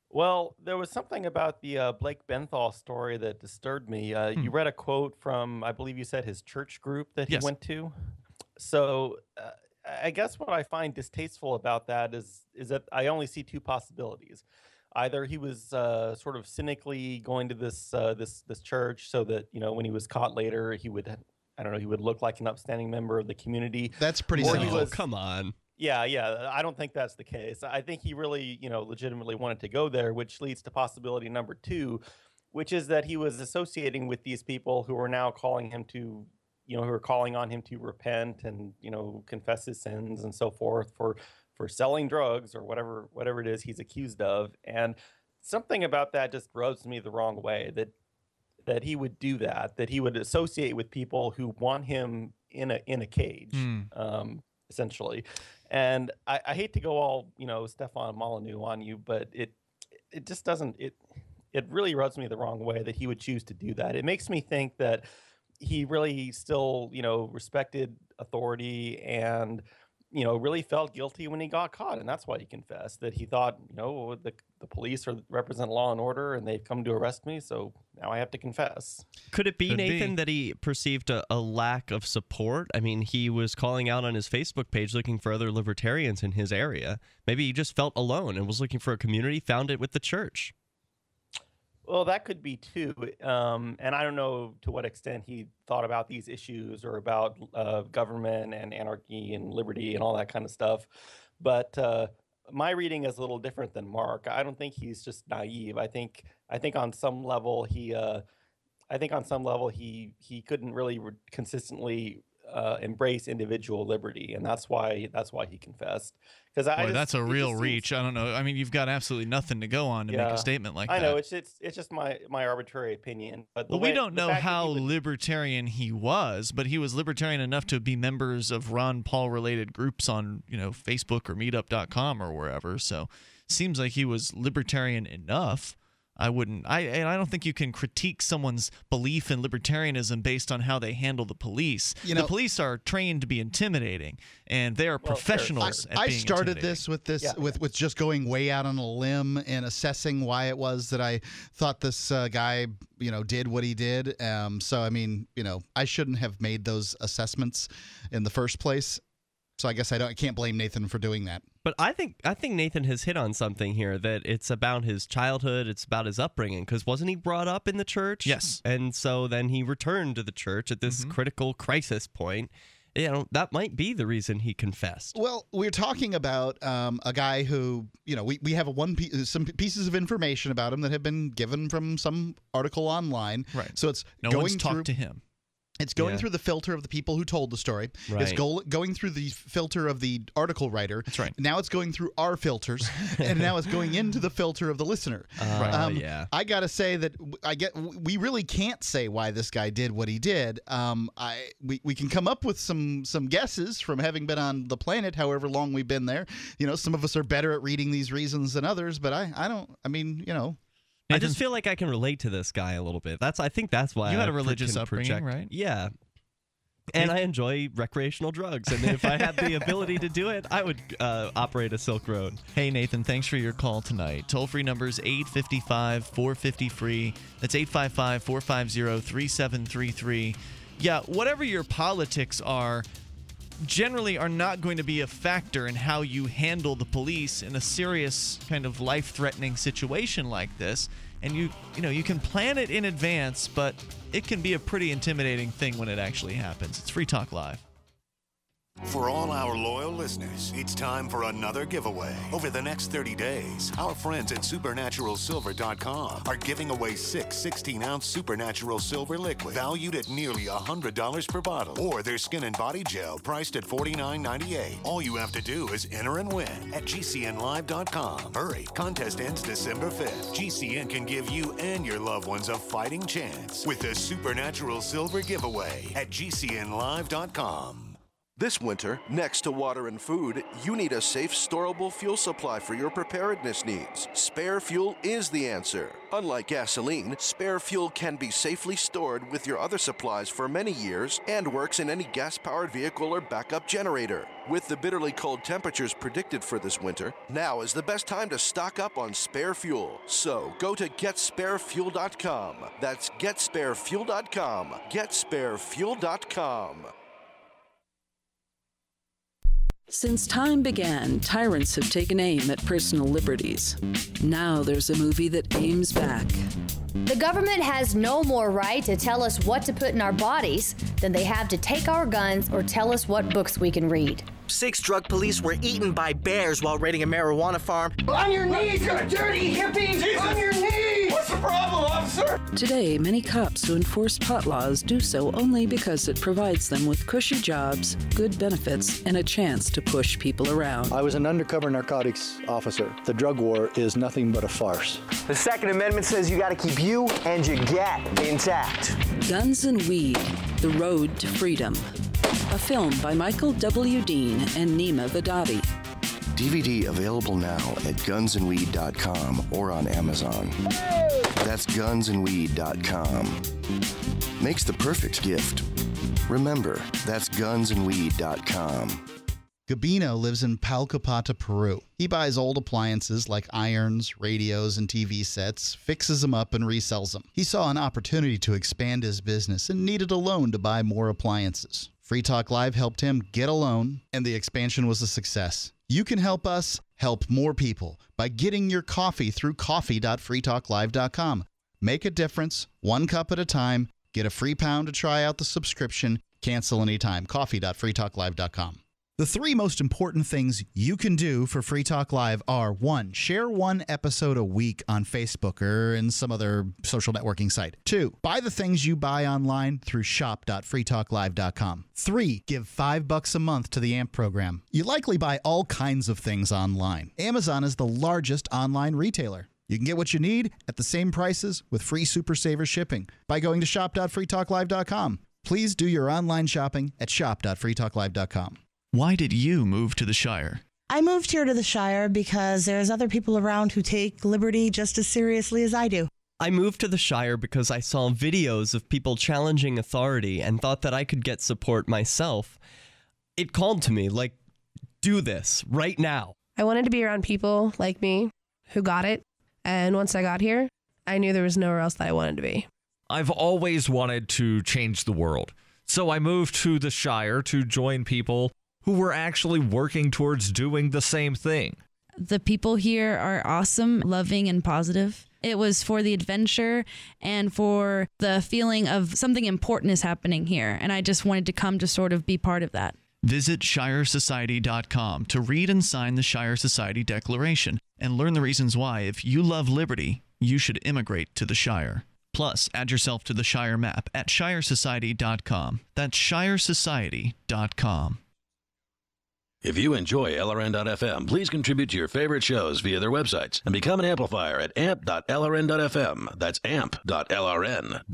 Well, there was something about the Blake Benthall story that disturbed me. You read a quote from, I believe you said, his church group that he went to. So I guess what I find distasteful about that is that I only see two possibilities. Either he was sort of cynically going to this church so that, when he was caught later, he would, he would look like an upstanding member of the community. That's pretty cynical. Come on. Yeah. I don't think that's the case. I think he really, legitimately wanted to go there, which leads to possibility number two, which is that he was associating with these people who are now calling him to, who are calling on him to repent and, confess his sins and so forth for selling drugs or whatever it is he's accused of. And something about that just rubs me the wrong way, that he would do that he would associate with people who want him in a cage, essentially. And I hate to go all, Stefan Molyneux on you, but it just doesn't, it really rubs me the wrong way that he would choose to do that. It makes me think that he really still, respected authority and, really felt guilty when he got caught. And that's why he confessed, that he thought, the police represent law and order and they've come to arrest me. So now I have to confess. Could it be, Nathan, that he perceived a lack of support? I mean, he was calling out on his Facebook page looking for other libertarians in his area. Maybe he just felt alone and was looking for a community, found it with the church. Well, that could be too. And I don't know to what extent he thought about these issues or about government and anarchy and liberty and all that kind of stuff. But my reading is a little different than Mark. I don't think he's just naive. I think on some level he couldn't really consistently embrace individual liberty, and that's why he confessed. Because that's a real reach. I don't know. I mean, you've got absolutely nothing to go on to make a statement like that. I know it's just my arbitrary opinion. But we don't know how libertarian he was, but he was libertarian enough to be members of Ron Paul related groups on Facebook or Meetup.com or wherever. So seems like he was libertarian enough. I don't think you can critique someone's belief in libertarianism based on how they handle the police. The police are trained to be intimidating, and they are professionals at being I started intimidating. this with just going way out on a limb and assessing why it was that I thought this guy, did what he did. So I mean, I shouldn't have made those assessments in the first place. So I guess I can't blame Nathan for doing that. But I think Nathan has hit on something here, that it's about his childhood, it's about his upbringing, because wasn't he brought up in the church? Yes. And so then he returned to the church at this critical crisis point. That might be the reason he confessed. Well, we're talking about a guy who, we have some pieces of information about him that have been given from some article online. Right. So it's no one's talked to him. It's going through the filter of the people who told the story. Right. It's going through the filter of the article writer. That's right. Now it's going through our filters, and now it's going into the filter of the listener. I got to say that we really can't say why this guy did what he did. We can come up with some guesses from having been on the planet however long we've been there. Some of us are better at reading these reasons than others, but I don't. I mean, I just feel like I can relate to this guy a little bit. I think that's why you had a religious upbringing, right? Yeah. And I enjoy recreational drugs. And if I had the ability to do it, I would operate a Silk Road. Hey, Nathan, thanks for your call tonight. Toll-free number is 855-450-FREE. That's 855-450-3733. Yeah, whatever your politics are, generally are not going to be a factor in how you handle the police in a serious kind of life-threatening situation like this. And you can plan it in advance, but it can be a pretty intimidating thing when it actually happens. It's Free Talk Live. For all our loyal listeners, it's time for another giveaway. Over the next 30 days, our friends at SupernaturalSilver.com are giving away 6 16-ounce Supernatural Silver liquid valued at nearly $100 per bottle, or their skin and body gel priced at $49.98. All you have to do is enter and win at GCNlive.com. Hurry, contest ends December 5th. GCN can give you and your loved ones a fighting chance with the Supernatural Silver giveaway at GCNlive.com. This winter, next to water and food, you need a safe, storable fuel supply for your preparedness needs. Spare fuel is the answer. Unlike gasoline, spare fuel can be safely stored with your other supplies for many years and works in any gas-powered vehicle or backup generator. With the bitterly cold temperatures predicted for this winter, now is the best time to stock up on spare fuel. So go to GetSpareFuel.com. That's GetSpareFuel.com. GetSpareFuel.com. Since time began, tyrants have taken aim at personal liberties. Now there's a movie that aims back. The government has no more right to tell us what to put in our bodies than they have to take our guns or tell us what books we can read. 6 drug police were eaten by bears while raiding a marijuana farm. On your knees, you dirty hippies! Jesus. On your knees! What's the problem, officer? Today, many cops who enforce pot laws do so only because it provides them with cushy jobs, good benefits, and a chance to push people around. I was an undercover narcotics officer. The drug war is nothing but a farce. The Second Amendment says you gotta keep you and your gat intact. Guns and Weed, The Road to Freedom. A film by Michael W. Dean and Nima Vadati. DVD available now at gunsandweed.com or on Amazon. That's gunsandweed.com. Makes the perfect gift. Remember, that's gunsandweed.com. Gabino lives in Palcopata, Peru. He buys old appliances like irons, radios, and TV sets, fixes them up, and resells them. He saw an opportunity to expand his business and needed a loan to buy more appliances. Free Talk Live helped him get a loan, and the expansion was a success. You can help us help more people by getting your coffee through coffee.freetalklive.com. Make a difference, 1 cup at a time. Get a free pound to try out the subscription. Cancel anytime. Coffee.freetalklive.com. The 3 most important things you can do for Free Talk Live are: 1, share 1 episode a week on Facebook or in some other social networking site. 2, buy the things you buy online through shop.freetalklive.com. 3, give $5 a month to the AMP program. You likely buy all kinds of things online. Amazon is the largest online retailer. You can get what you need at the same prices with free Super Saver shipping by going to shop.freetalklive.com. Please do your online shopping at shop.freetalklive.com. Why did you move to the Shire? I moved here to the Shire because there's other people around who take liberty just as seriously as I do. I moved to the Shire because I saw videos of people challenging authority and thought that I could get support myself. It called to me, like, do this right now. I wanted to be around people like me who got it. And once I got here, I knew there was nowhere else that I wanted to be. I've always wanted to change the world. So I moved to the Shire to join people who were actually working towards doing the same thing. The people here are awesome, loving, and positive. It was for the adventure and for the feeling of something important is happening here. And I just wanted to come to sort of be part of that. Visit ShireSociety.com to read and sign the Shire Society Declaration and learn the reasons why, if you love liberty, you should immigrate to the Shire. Plus, add yourself to the Shire map at ShireSociety.com. That's ShireSociety.com. If you enjoy LRN.FM, please contribute to your favorite shows via their websites and become an amplifier at amp.lrn.fm. That's amp.lrn.fm.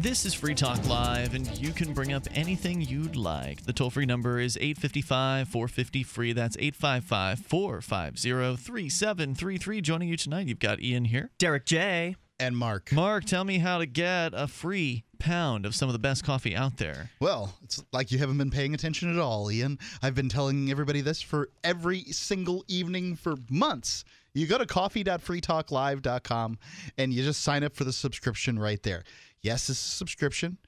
This is Free Talk Live, and you can bring up anything you'd like. The toll-free number is 855-450-FREE. That's 855-450-3733. Joining you tonight, you've got Ian here. Derek J. And Mark. Mark, tell me how to get a free pound of some of the best coffee out there. Well, it's like you haven't been paying attention at all, Ian. I've been telling everybody this for every single evening for months. You go to coffee.freetalklive.com, and you just sign up for the subscription right there. Yes, it's a subscription.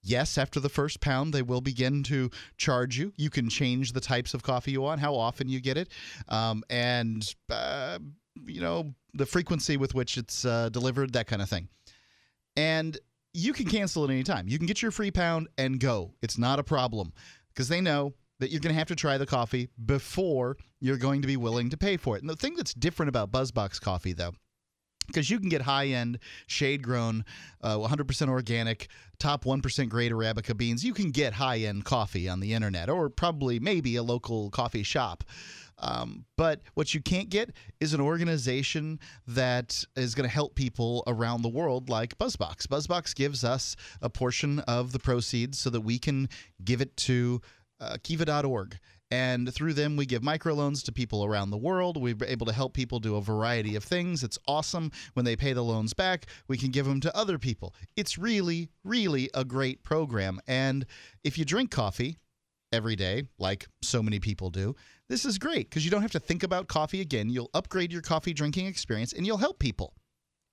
Yes, after the first pound, they will begin to charge you. You can change the types of coffee you want, how often you get it, and the frequency with which it's delivered, that kind of thing. And you can cancel at any time. You can get your free pound and go. It's not a problem because they know that you're going to have to try the coffee before you're going to be willing to pay for it. And the thing that's different about BuzzBox coffee, though, because you can get high-end, shade-grown, 100% organic, top 1% grade Arabica beans. You can get high-end coffee on the internet or probably maybe a local coffee shop. But what you can't get is an organization that is going to help people around the world like BuzzBox. BuzzBox gives us a portion of the proceeds so that we can give it to Kiva.org. And through them, we give microloans to people around the world. We're able to help people do a variety of things. It's awesome. When they pay the loans back, we can give them to other people. It's really, really a great program. And if you drink coffee every day, like so many people do, this is great because you don't have to think about coffee again. You'll upgrade your coffee drinking experience, and you'll help people.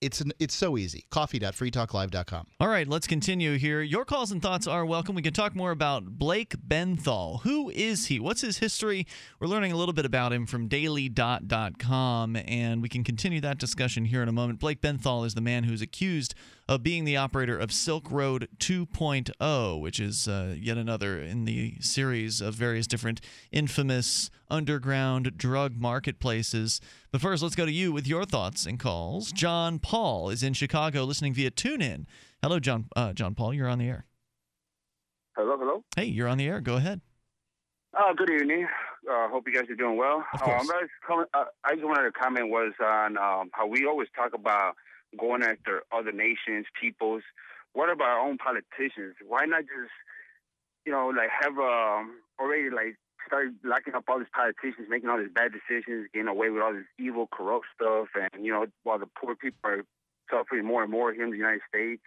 It's so easy. Coffee.freetalklive.com. All right, let's continue here. Your calls and thoughts are welcome. We can talk more about Blake Benthall. Who is he? What's his history? We're learning a little bit about him from dailydot.com, and we can continue that discussion here in a moment. Blake Benthall is the man who's accused of being the operator of Silk Road 2.0, which is yet another in the series of various different infamous underground drug marketplaces. But first, let's go to you with your thoughts and calls. John Paul is in Chicago listening via TuneIn. Hello, John Paul. You're on the air. Hello. Hey, you're on the air. Go ahead. Good evening. Hope you guys are doing well. Of course. I just wanted to comment was on how we always talk about going after other nations, peoples. What about our own politicians? Why not just, have already start locking up all these politicians, making all these bad decisions, getting away with all this evil, corrupt stuff, and while the poor people are suffering more and more here in the United States,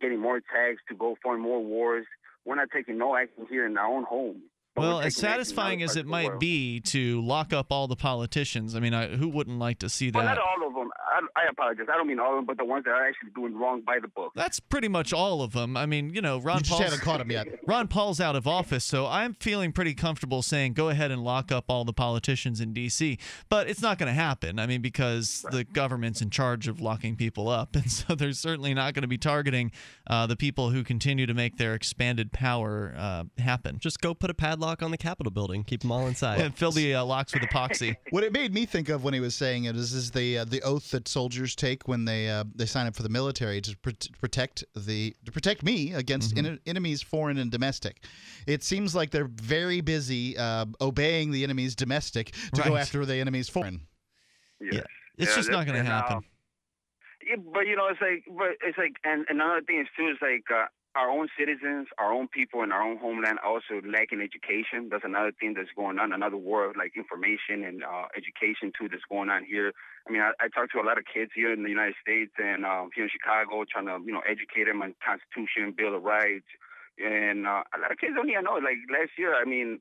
getting more taxed to go fund more wars. We're not taking no action here in our own home. Well, as satisfying as it might be to lock up all the politicians, I mean, who wouldn't like to see that? Well, not all of them. I apologize. I don't mean all of them, but the ones that are actually doing wrong by the book. That's pretty much all of them. I mean, Ron Paul's haven't caught him yet. Ron Paul's out of office, so I'm feeling pretty comfortable saying go ahead and lock up all the politicians in D.C. But it's not going to happen. I mean, because the government's in charge of locking people up, and so they're certainly not going to be targeting the people who continue to make their expanded power happen. Just go put a padlock on the Capitol building. Keep them all inside. And fill the locks with epoxy. What it made me think of when he was saying it is the oath that soldiers take when they sign up for the military to protect me against enemies, foreign and domestic. It seems like they're very busy obeying the enemy's domestic to go after the enemy's foreign. Yeah. It's just not going to happen. But it's like, and another thing is too is like. Our own citizens, our own people in our own homeland also lacking education. That's another thing that's going on, another war of information and education too that's going on here. I mean, I talk to a lot of kids here in the United States and here in Chicago trying to, educate them on Constitution, Bill of Rights. And a lot of kids don't even know. Like last year, I mean,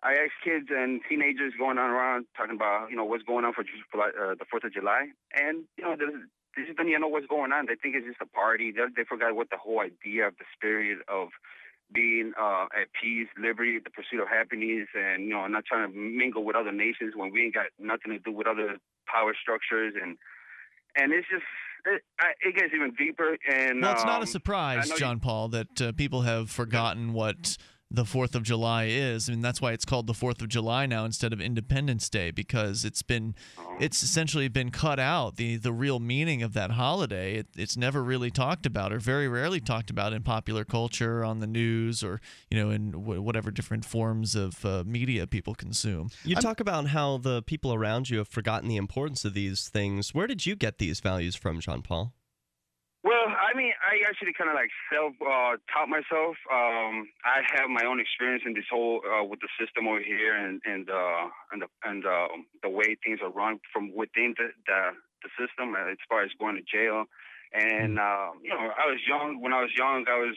I asked kids and teenagers going on around talking about, what's going on for the 4th of July. And, they just don't even know what's going on. They think it's just a party. They forgot what the whole idea of the spirit of being at peace, liberty, the pursuit of happiness, and not trying to mingle with other nations when we ain't got nothing to do with other power structures. And it's just it gets even deeper. And well, it's not a surprise, John Paul, that people have forgotten what the 4th of July is. I mean, that's why it's called the 4th of July now instead of Independence Day, because it's essentially been cut out. The real meaning of that holiday, it's never really talked about or very rarely talked about in popular culture, on the news, or in whatever different forms of media people consume. You talk about how the people around you have forgotten the importance of these things. Where did you get these values from, John Paul? Well, I mean, I actually kind of self-taught myself. I have my own experience in this whole with the system over here and the way things are run from within the system as far as going to jail. And I was young. When I was young, I was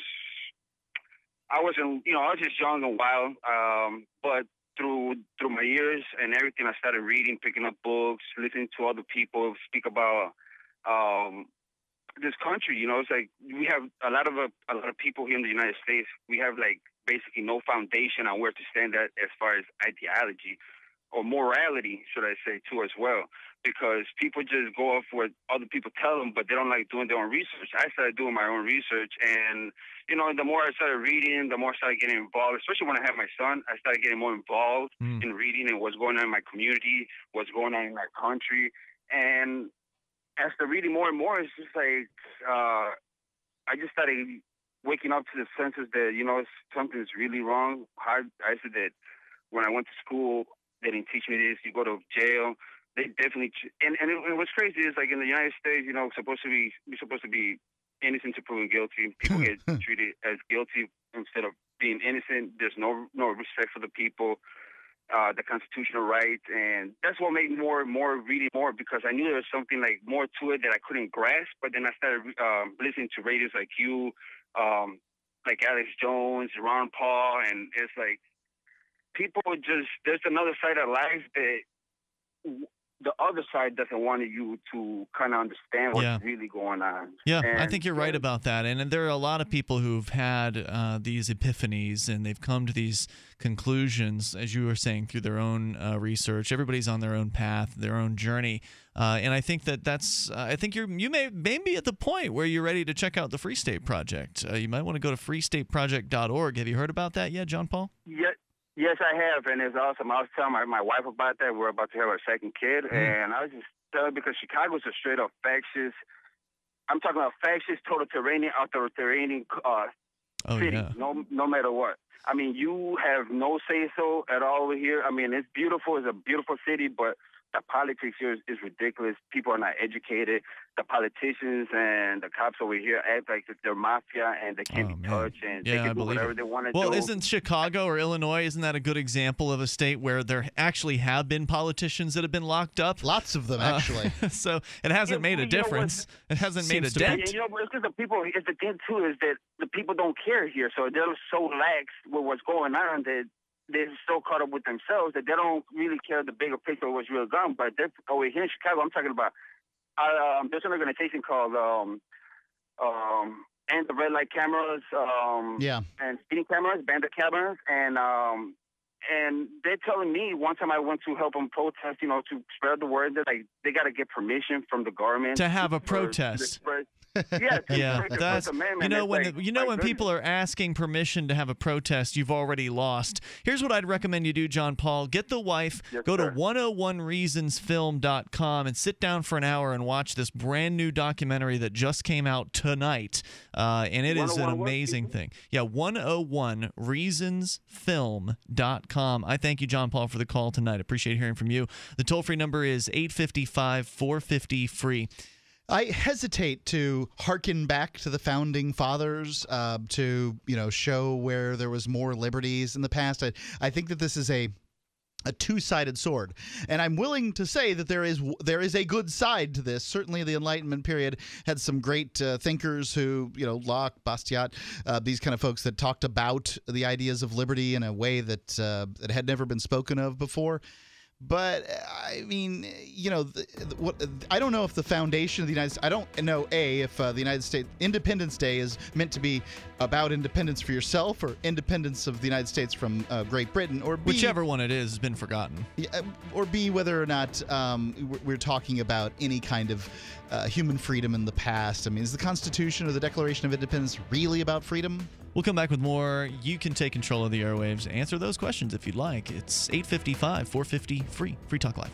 just young and wild. But through my years and everything, I started reading, picking up books, listening to other people speak about this country. You know, it's like we have a lot of people here in the United States. We have like basically no foundation on where to stand at as far as ideology or morality, should I say, too, as well. Because people just go off what other people tell them, but they don't like doing their own research. I started doing my own research, and, you know, the more I started reading, the more I started getting involved, especially when I had my son. I started getting more involved in reading and what's going on in my community, what's going on in our country. And after reading more and more, it's just like I just started waking up to the senses that, you know, something's really wrong. I said that when I went to school, they didn't teach me this. You go to jail. They definitely, and what's crazy is, like, in the United States, you know, we're supposed to be innocent to proven guilty. People get treated as guilty instead of being innocent. There's no respect for the people, the constitutional rights, and that's what made me more reading more, because I knew there was something like more to it that I couldn't grasp. But then I started listening to radios like you, like Alex Jones, Ron Paul, and it's like people there's another side of life that the other side doesn't want you to kind of understand what's really going on. Yeah, I think you're right about that. And there are a lot of people who've had these epiphanies, and they've come to these conclusions, as you were saying, through their own research. Everybody's on their own path, their own journey. And I think I think you may be at the point where you're ready to check out the Free State Project. You might want to go to freestateproject.org. Have you heard about that yet, John Paul? Yes, I have, and it's awesome. I was telling my wife about that. We're about to have our second kid, and I was just telling her, because Chicago's a straight-up fascist. I'm talking about fascist, totalitarian, authoritarian city, yeah. No matter what. I mean, you have no say-so at all over here. I mean, it's beautiful. It's a beautiful city, but the politics here is ridiculous. People are not educated. The politicians and the cops over here act like they're mafia, and they can't be touched, and they can do whatever they want to do. Well, isn't Chicago or Illinois, isn't that a good example of a state where there actually have been politicians that have been locked up? Lots of them, actually. So it hasn't made a difference. It hasn't made a dent. You know, it's because the people, it's the thing, too, is that the people don't care here. So they're so lax with what's going on that they're so caught up with themselves that they don't really care the bigger picture of what's really gone. But over here in Chicago, I'm talking about, there's an organization called and the red light cameras, and speeding cameras, bandit cameras, and they're telling me one time I went to help them protest, you know, to spread the word that they got to get permission from the government to have a protest. That's when people are asking permission to have a protest, you've already lost. Here's what I'd recommend you do, John Paul. Get the wife, go to 101reasonsfilm.com and sit down for an hour and watch this brand new documentary that just came out tonight. And it is an amazing thing. Yeah, 101reasonsfilm.com. I thank you, John Paul, for the call tonight. Appreciate hearing from you. The toll-free number is 855-450-FREE. I hesitate to hearken back to the founding fathers to, show where there was more liberties in the past. I think that this is a two-sided sword, and I'm willing to say that there is a good side to this. Certainly, the Enlightenment period had some great thinkers who, Locke, Bastiat, these kind of folks that talked about the ideas of liberty in a way that it had never been spoken of before. But, I mean, I don't know if the foundation of the United States, I don't know, if the United States Independence Day is meant to be about independence for yourself or independence of the United States from Great Britain, or B, whichever one it is has been forgotten. Or B, whether or not we're talking about any kind of human freedom in the past. I mean, is the Constitution or the Declaration of Independence really about freedom? We'll come back with more. You can take control of the airwaves. Answer those questions if you'd like. It's 855-450-FREE. Free Talk Live.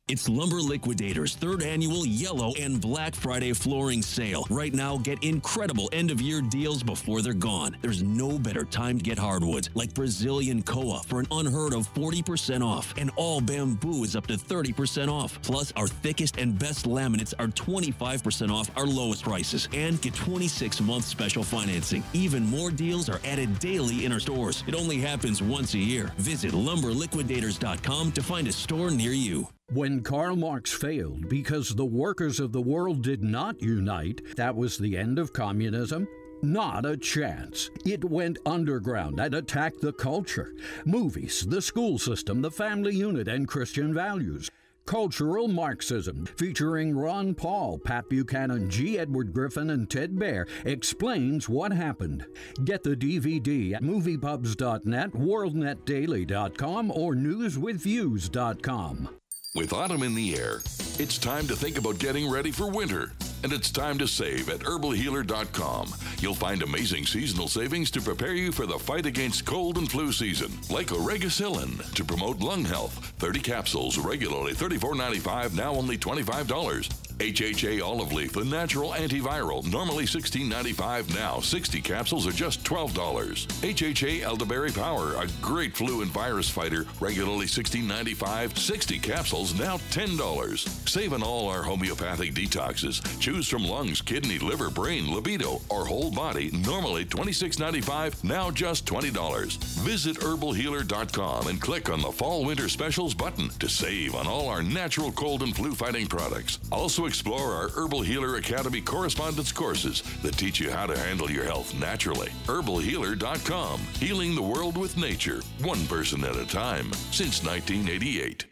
It's Lumber Liquidators' third annual Yellow and Black Friday flooring sale. Right now, get incredible end-of-year deals before they're gone. There's no better time to get hardwoods, like Brazilian koa for an unheard of 40% off, and all bamboo is up to 30% off. Plus, our thickest and best laminates are 25% off our lowest prices, and get 26-month special financing. Even more deals are added daily in our stores. It only happens once a year. Visit lumberliquidators.com to find a store near you. When Karl Marx failed because the workers of the world did not unite, that was the end of communism? Not a chance. It went underground and attacked the culture, movies, the school system, the family unit, and Christian values. Cultural Marxism, featuring Ron Paul, Pat Buchanan, G. Edward Griffin, and Ted Baer, explains what happened. Get the DVD at moviepubs.net, worldnetdaily.com, or newswithviews.com. With autumn in the air, it's time to think about getting ready for winter. And it's time to save at herbalhealer.com. You'll find amazing seasonal savings to prepare you for the fight against cold and flu season. Like Oregacillin to promote lung health. 30 capsules, regularly $34.95, now only $25. HHA olive leaf, the natural antiviral, normally $16.95, now 60 capsules are just $12. HHA elderberry power, a great flu and virus fighter, regularly $16.95, 60 capsules, now $10. Save on all our homeopathic detoxes. Choose from lungs, kidney, liver, brain, libido, or whole body, normally $26.95, now just $20. Visit herbalhealer.com and click on the Fall Winter Specials button to save on all our natural cold and flu fighting products. Also explore our Herbal Healer Academy correspondence courses that teach you how to handle your health naturally. herbalhealer.com, healing the world with nature, one person at a time, since 1988.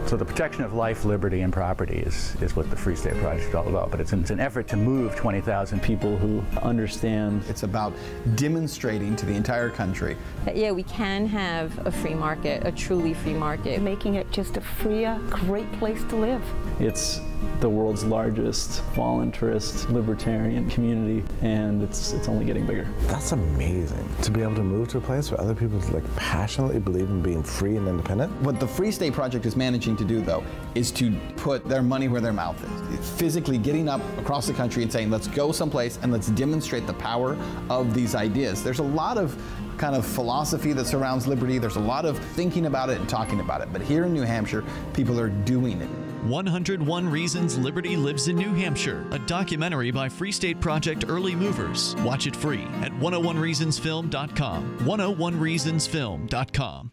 So the protection of life, liberty, and property is what the Free State Project is all about. But it's an effort to move 20,000 people who understand. It's about demonstrating to the entire country that, yeah, we can have a free market, a truly free market. Making it just a freer, great place to live. It's the world's largest voluntarist libertarian community, and it's only getting bigger. That's amazing, to be able to move to a place where other people passionately believe in being free and independent. What the Free State Project is managing to do, though, is to put their money where their mouth is. Physically getting up across the country and saying, let's go someplace and let's demonstrate the power of these ideas. There's a lot of kind of philosophy that surrounds liberty. There's a lot of thinking about it and talking about it. But here in New Hampshire, people are doing it. 101 Reasons Liberty Lives in New Hampshire, a documentary by Free State Project Early Movers. Watch it free at 101reasonsfilm.com. 101reasonsfilm.com.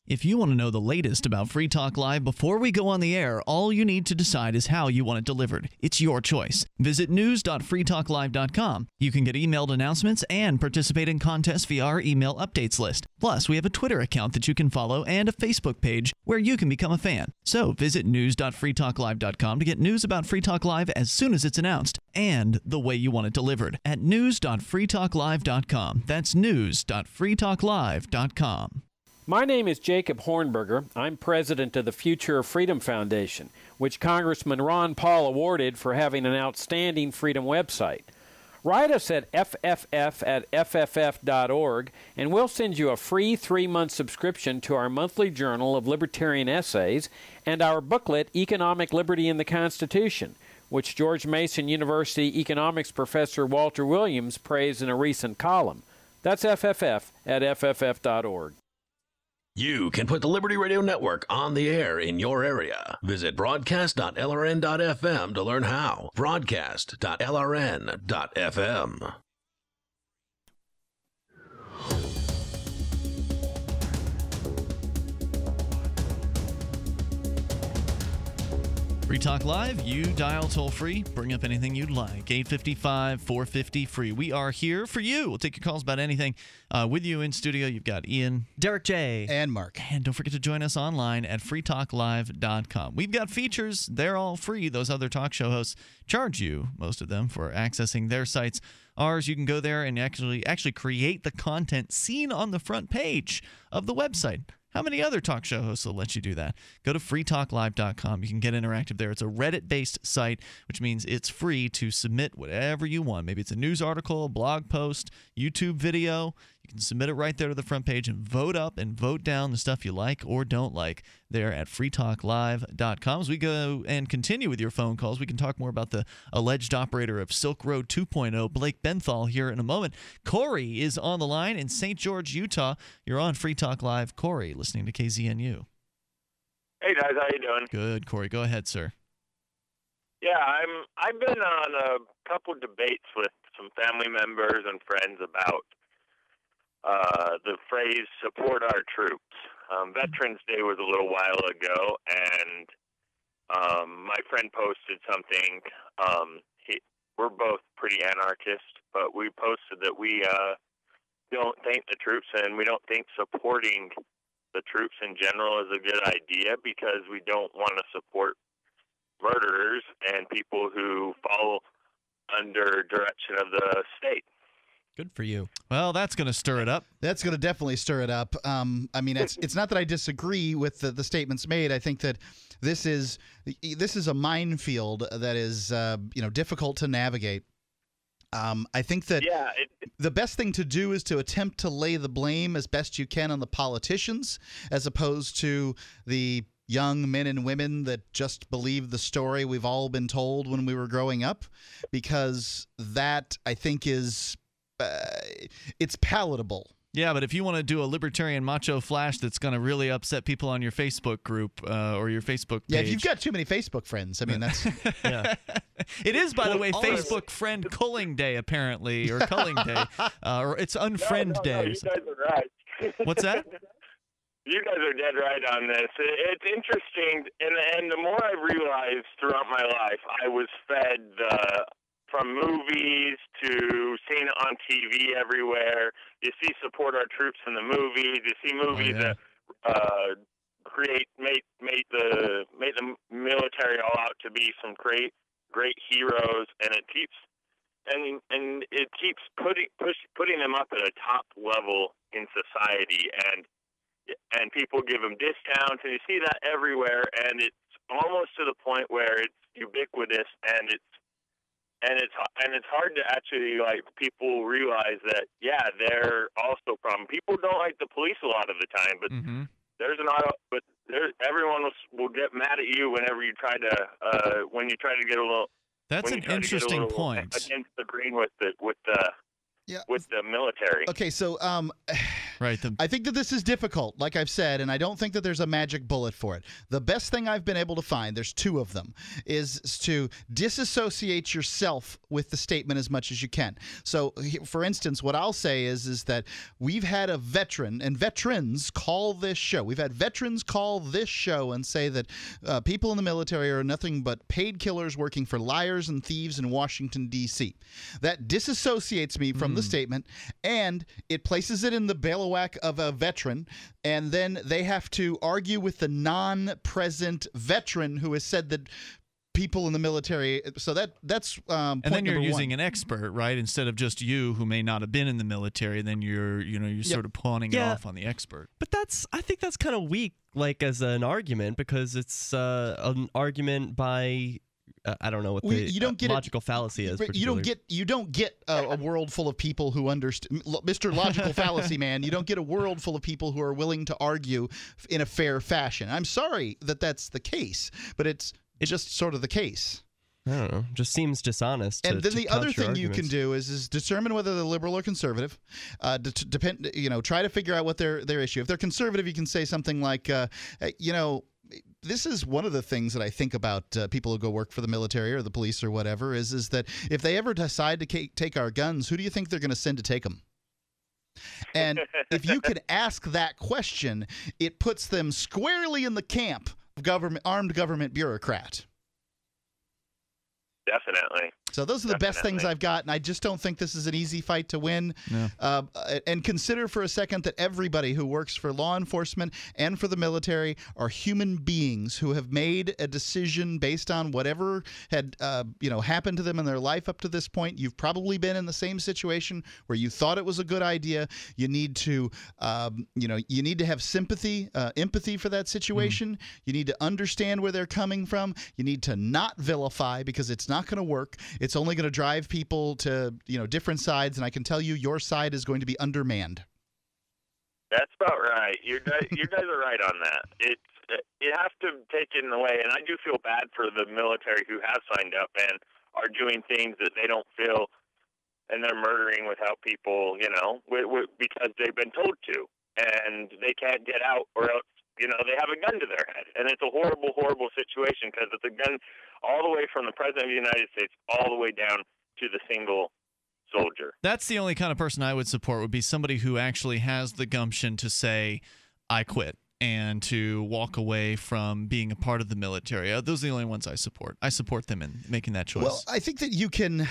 If you want to know the latest about Free Talk Live before we go on the air, all you need to decide is how you want it delivered. It's your choice. Visit news.freetalklive.com. You can get emailed announcements and participate in contests via our email updates list. Plus, we have a Twitter account that you can follow and a Facebook page where you can become a fan. So visit news.freetalklive.com to get news about Free Talk Live as soon as it's announced and the way you want it delivered at news.freetalklive.com. That's news.freetalklive.com. My name is Jacob Hornberger. I'm president of the Future of Freedom Foundation, which Congressman Ron Paul awarded for having an outstanding freedom website. Write us at fff@fff.org, and we'll send you a free 3-month subscription to our monthly journal of libertarian essays and our booklet, Economic Liberty in the Constitution, which George Mason University economics professor Walter Williams praised in a recent column. That's fff@fff.org. You can put the Liberty Radio Network on the air in your area. Visit broadcast.lrn.fm to learn how. Broadcast.lrn.fm. Free Talk Live, you dial toll free, bring up anything you'd like. 855-450-FREE. We are here for you. We'll take your calls about anything. With you in studio, you've got Ian, Derek J., and Mark. And don't forget to join us online at freetalklive.com. We've got features. They're all free. Those other talk show hosts charge you, most of them, for accessing their sites. Ours, you can go there and actually create the content seen on the front page of the website. How many other talk show hosts will let you do that? Go to freetalklive.com. You can get interactive there. It's a Reddit-based site, which means it's free to submit whatever you want. Maybe it's a news article, blog post, YouTube video. You can submit it right there to the front page and vote up and vote down the stuff you like or don't like there at freetalklive.com. As we go and continue with your phone calls, we can talk more about the alleged operator of Silk Road 2.0, Blake Benthall, here in a moment. Corey is on the line in St. George, Utah. You're on Free Talk Live. Corey, listening to KZNU. Hey, guys. How you doing? Good, Corey. Go ahead, sir. Yeah, I've been on a couple debates with some family members and friends about the phrase "support our troops." Veterans Day was a little while ago, and my friend posted something. We're both pretty anarchist, but we posted that we don't think the troops and we don't think supporting the troops in general is a good idea because we don't want to support murderers and people who fall under direction of the state. Good for you. Well, that's going to stir it up. That's going to definitely stir it up. I mean, it's not that I disagree with the statements made. I think that this is a minefield that is difficult to navigate. I think that the best thing to do is to attempt to lay the blame as best you can on the politicians, as opposed to the young men and women that just believe the story we've all been told when we were growing up, because that, I think, is it's palatable. Yeah, but if you want to do a libertarian macho flash that's going to really upset people on your Facebook group or your Facebook page. Yeah, if you've got too many Facebook friends, I mean, that's... yeah. It is, by the way, Facebook friend culling day, apparently, or culling day. Or it's unfriend day. No, you guys are right. What's that? You guys are dead right on this. It's interesting, and the more I realized throughout my life, I was fed from movies to seeing it on TV everywhere. You see support our troops in the movies. You see movies that make the military all out to be some great heroes, and it keeps putting them up at a top level in society, and people give them discounts, and you see that everywhere, and it's almost to the point where it's ubiquitous, and it's hard to actually, like, people realize that, yeah, they're also a problem. People don't like the police a lot of the time, but everyone will get mad at you whenever you try to when you try to get a little. That's an interesting point. Against the grain with the military. Okay, so right. I think that this is difficult, like I've said, and I don't think that there's a magic bullet for it. The best thing I've been able to find, there's two of them, is to disassociate yourself with the statement as much as you can. So, for instance, what I'll say is that we've had a veteran, and veterans call this show. We've had veterans call this show and say that people in the military are nothing but paid killers working for liars and thieves in Washington, D.C. That disassociates me from the statement, and it places it in the bailiwick of a veteran, and then they have to argue with the non-present veteran who has said that people in the military. So that's point and then you're number using one. an expert, right? Instead of just you who may not have been in the military, then you're sort of pawning it off on the expert. But I think that's kind of weak, like, as an argument, because it's an argument by I don't know what the logical fallacy is. You don't get a world full of people who understand, Mr. Logical Fallacy Man. You don't get a world full of people who are willing to argue in a fair fashion. I'm sorry that that's the case, but it's just sort of the case. I don't know. Just seems dishonest. And then the other thing you can do is determine whether they're liberal or conservative. Try to figure out what their issue. If they're conservative, you can say something like, this is one of the things that I think about people who go work for the military or the police or whatever is that if they ever decide to take our guns, who do you think they're going to send to take them? And if you could ask that question, it puts them squarely in the camp of armed government bureaucrat. Definitely. So those are the best things I've got, and I just don't think this is an easy fight to win. No. And consider for a second that everybody who works for law enforcement and for the military are human beings who have made a decision based on whatever had happened to them in their life up to this point. You've probably been in the same situation where you thought it was a good idea. You need to have sympathy, empathy for that situation. You need to understand where they're coming from. You need to not vilify, because it's not going to work. It's only going to drive people to, different sides, and I can tell you your side is going to be undermanned. That's about right. You guys are right on that. You have to take it in the way, and I do feel bad for the military who have signed up and are doing things that they don't feel, and they're murdering without people, because they've been told to, and they can't get out, or else, they have a gun to their head. And it's a horrible, horrible situation, because it's a gun all the way from the President of the United States all the way down to the single soldier. That's the only kind of person I would support, would be somebody who actually has the gumption to say, I quit, and to walk away from being a part of the military. Those are the only ones I support. I support them in making that choice. Well, I think that you can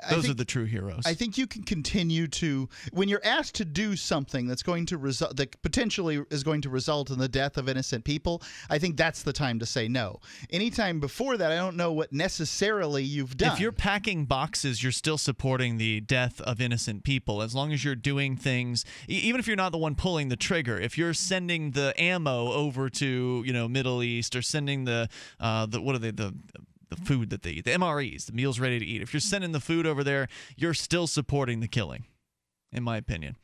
Those are the true heroes. I think you can continue to, when you're asked to do something that's going to result, that potentially is going to result in the death of innocent people, I think that's the time to say no. Anytime before that, I don't know what necessarily you've done. If you're packing boxes, you're still supporting the death of innocent people. As long as you're doing things, even if you're not the one pulling the trigger, if you're sending the ammo over to, Middle East, or sending the food that they eat, the MREs, the meals ready to eat. If you're sending the food over there, you're still supporting the killing, in my opinion.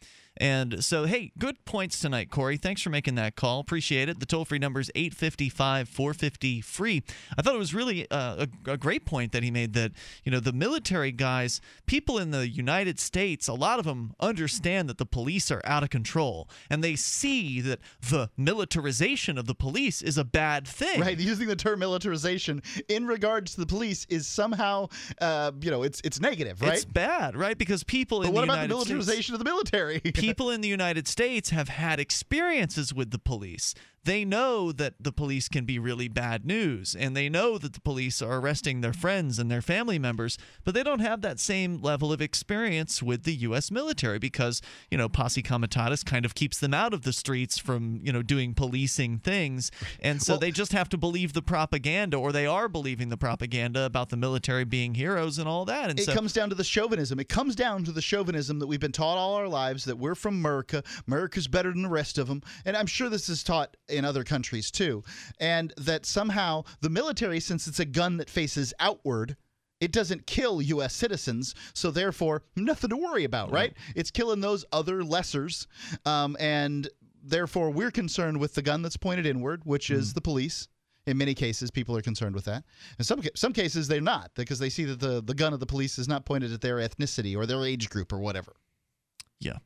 And so, hey, good points tonight, Corey. Thanks for making that call. Appreciate it. The toll-free number is 855-450-FREE. I thought it was really a great point that he made, that, the military guys, people in the United States, a lot of them understand that the police are out of control, and they see that the militarization of the police is a bad thing. Right. Using the term militarization in regards to the police is somehow, it's negative, right? It's bad, right? Because people in the United States... But what about the militarization of the military? People in the United States have had experiences with the police. They know that the police can be really bad news, and they know that the police are arresting their friends and their family members, but they don't have that same level of experience with the U.S. military because, posse comitatus kind of keeps them out of the streets from, doing policing things, and so they just have to believe the propaganda, or they are believing the propaganda about the military being heroes and all that. And it comes down to the chauvinism. It comes down to the chauvinism that we've been taught all our lives, that we're from America. America's better than the rest of them, and I'm sure this is taught in other countries too, and that somehow the military, since it's a gun that faces outward, it doesn't kill U.S. citizens, so therefore nothing to worry about, right? It's killing those other lessers, and therefore we're concerned with the gun that's pointed inward, which is the police. In many cases, people are concerned with that. In some cases, they're not, because they see that the gun of the police is not pointed at their ethnicity or their age group or whatever. Yeah.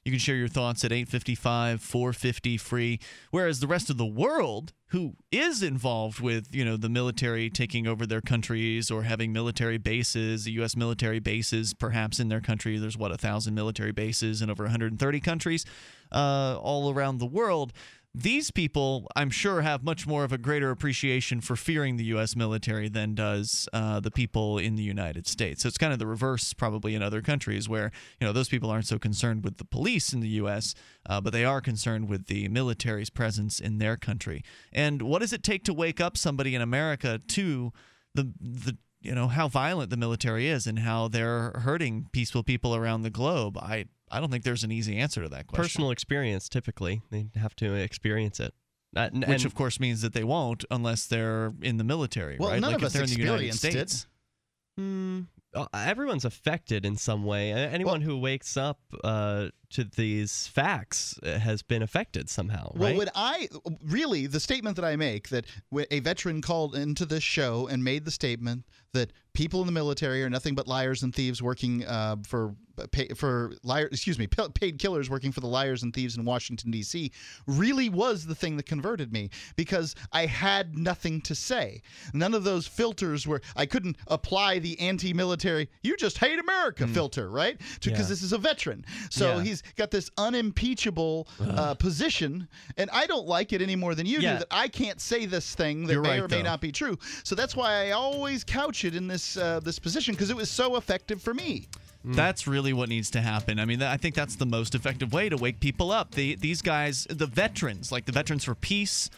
You can share your thoughts at 855-450-FREE, whereas the rest of the world who is involved with, the military taking over their countries or having military bases, U.S. military bases perhaps in their country. There's, 1,000 military bases in over 130 countries all around the world. These people, I'm sure, have much more of a greater appreciation for fearing the U.S. military than does the people in the United States. So it's kind of the reverse probably in other countries where, those people aren't so concerned with the police in the U.S., but they are concerned with the military's presence in their country. And what does it take to wake up somebody in America to the how violent the military is and how they're hurting peaceful people around the globe? I don't think there's an easy answer to that question. Personal experience, typically. They have to experience it. Which, of course, means that they won't unless they're in the military, well, right? None like of if they're us in the United experienced States. Everyone's affected in some way. Anyone who wakes up to these facts has been affected somehow, right? Well, the statement that I make, that a veteran called into this show and made the statement that people in the military are nothing but liars and thieves working paid killers working for the liars and thieves in Washington, D.C., really was the thing that converted me, because I had nothing to say. None of those filters where I couldn't apply the anti-military, you just hate America filter, right? Because this is a veteran. So he's got this unimpeachable position, and I don't like it any more than you do, that I can't say this thing that may or may not be true. So that's why I always couch it in this position, because it was so effective for me. That's really what needs to happen. I mean, I think that's the most effective way to wake people up. These guys, the veterans, like the Veterans for Peace,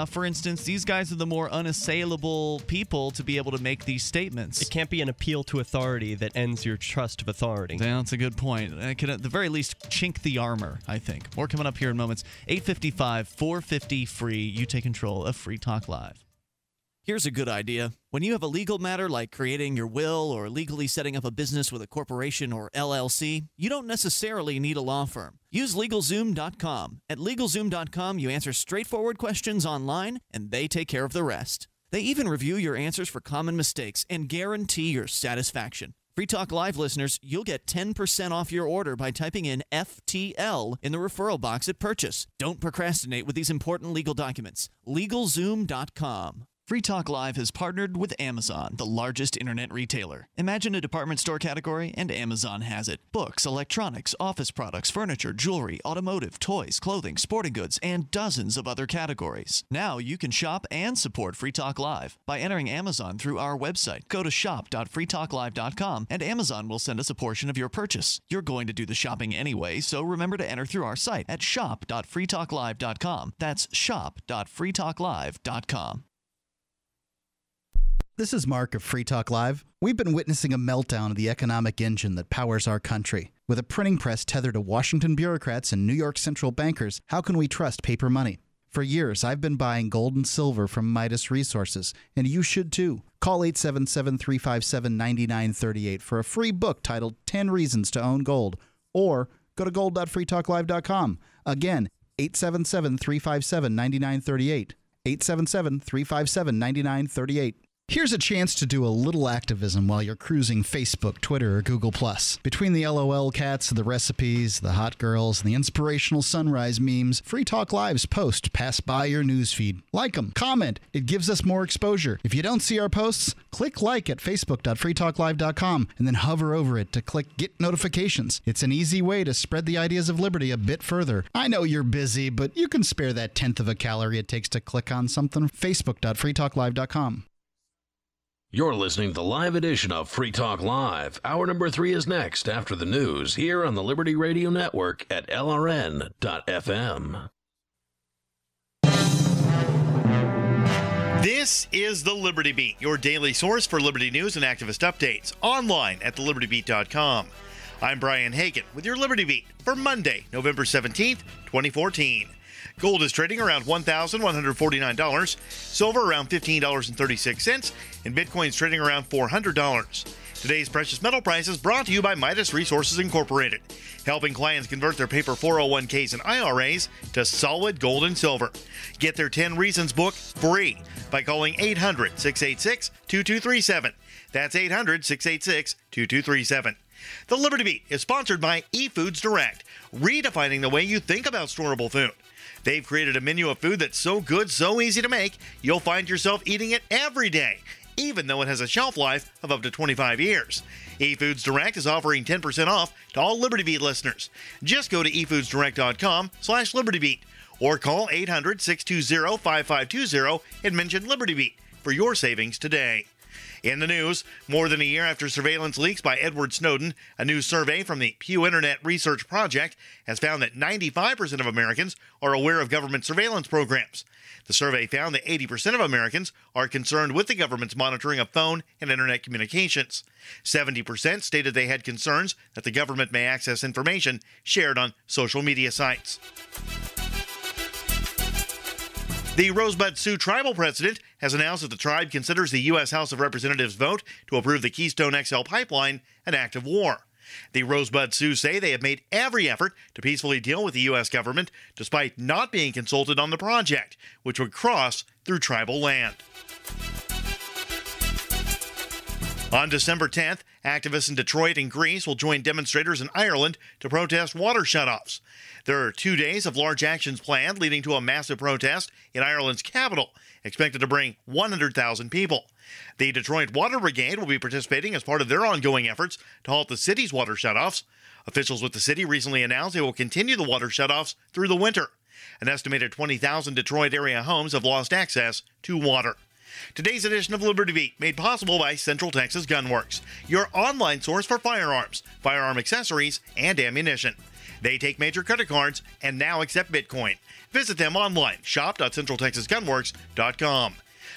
for instance, these guys are the more unassailable people to be able to make these statements. It can't be an appeal to authority that ends your trust of authority. Yeah, that's a good point. It can, at the very least, chink the armor, I think. More coming up here in moments. 855-450-FREE. You take control of Free Talk Live. Here's a good idea. When you have a legal matter like creating your will or legally setting up a business with a corporation or LLC, you don't necessarily need a law firm. Use LegalZoom.com. At LegalZoom.com, you answer straightforward questions online, and they take care of the rest. They even review your answers for common mistakes and guarantee your satisfaction. Free Talk Live listeners, you'll get 10% off your order by typing in FTL in the referral box at purchase. Don't procrastinate with these important legal documents. LegalZoom.com. Free Talk Live has partnered with Amazon, the largest internet retailer. Imagine a department store category, and Amazon has it. Books, electronics, office products, furniture, jewelry, automotive, toys, clothing, sporting goods, and dozens of other categories. Now you can shop and support Free Talk Live by entering Amazon through our website. Go to shop.freetalklive.com, and Amazon will send us a portion of your purchase. You're going to do the shopping anyway, so remember to enter through our site at shop.freetalklive.com. That's shop.freetalklive.com. This is Mark of Free Talk Live. We've been witnessing a meltdown of the economic engine that powers our country. With a printing press tethered to Washington bureaucrats and New York central bankers, how can we trust paper money? For years, I've been buying gold and silver from Midas Resources, and you should too. Call 877-357-9938 for a free book titled 10 Reasons to Own Gold, or go to gold.freetalklive.com. Again, 877-357-9938. 877-357-9938. Here's a chance to do a little activism while you're cruising Facebook, Twitter, or Google+. Between the LOL cats, the recipes, the hot girls, and the inspirational sunrise memes, Free Talk Live's posts pass by your newsfeed. Like them, comment. It gives us more exposure. If you don't see our posts, click like at facebook.freetalklive.com and then hover over it to click Get Notifications. It's an easy way to spread the ideas of liberty a bit further. I know you're busy, but you can spare that 1/10 of a calorie it takes to click on something. facebook.freetalklive.com. You're listening to the live edition of Free Talk Live. Hour number 3 is next after the news here on the Liberty Radio Network at LRN.FM. This is the Liberty Beat, your daily source for Liberty news and activist updates, online at thelibertybeat.com. I'm Brian Hagan with your Liberty Beat for Monday, November 17th, 2014. Gold is trading around $1,149, silver around $15.36, and Bitcoin's trading around $400. Today's precious metal price is brought to you by Midas Resources Incorporated, helping clients convert their paper 401ks and IRAs to solid gold and silver. Get their 10 Reasons book free by calling 800-686-2237. That's 800-686-2237. The Liberty Beat is sponsored by eFoods Direct, redefining the way you think about storable food. They've created a menu of food that's so good, so easy to make, you'll find yourself eating it every day, even though it has a shelf life of up to 25 years. eFoods Direct is offering 10% off to all Liberty Beat listeners. Just go to efoodsdirect.com/LibertyBeat or call 800-620-5520 and mention Liberty Beat for your savings today. In the news, more than a year after surveillance leaks by Edward Snowden, a new survey from the Pew Internet Research Project has found that 95% of Americans are aware of government surveillance programs. The survey found that 80% of Americans are concerned with the government's monitoring of phone and internet communications. 70% stated they had concerns that the government may access information shared on social media sites. The Rosebud Sioux tribal president has announced that the tribe considers the U.S. House of Representatives vote to approve the Keystone XL pipeline an act of war. The Rosebud Sioux say they have made every effort to peacefully deal with the U.S. government despite not being consulted on the project, which would cross through tribal land. On December 10th, activists in Detroit and Greece will join demonstrators in Ireland to protest water shutoffs. There are 2 days of large actions planned, leading to a massive protest in Ireland's capital, expected to bring 100,000 people. The Detroit Water Brigade will be participating as part of their ongoing efforts to halt the city's water shutoffs. Officials with the city recently announced they will continue the water shutoffs through the winter. An estimated 20,000 Detroit area homes have lost access to water. Today's edition of Liberty Beat made possible by Central Texas Gunworks, your online source for firearms, firearm accessories, and ammunition. They take major credit cards and now accept Bitcoin. Visit them online, shop.centraltexasgunworks.com.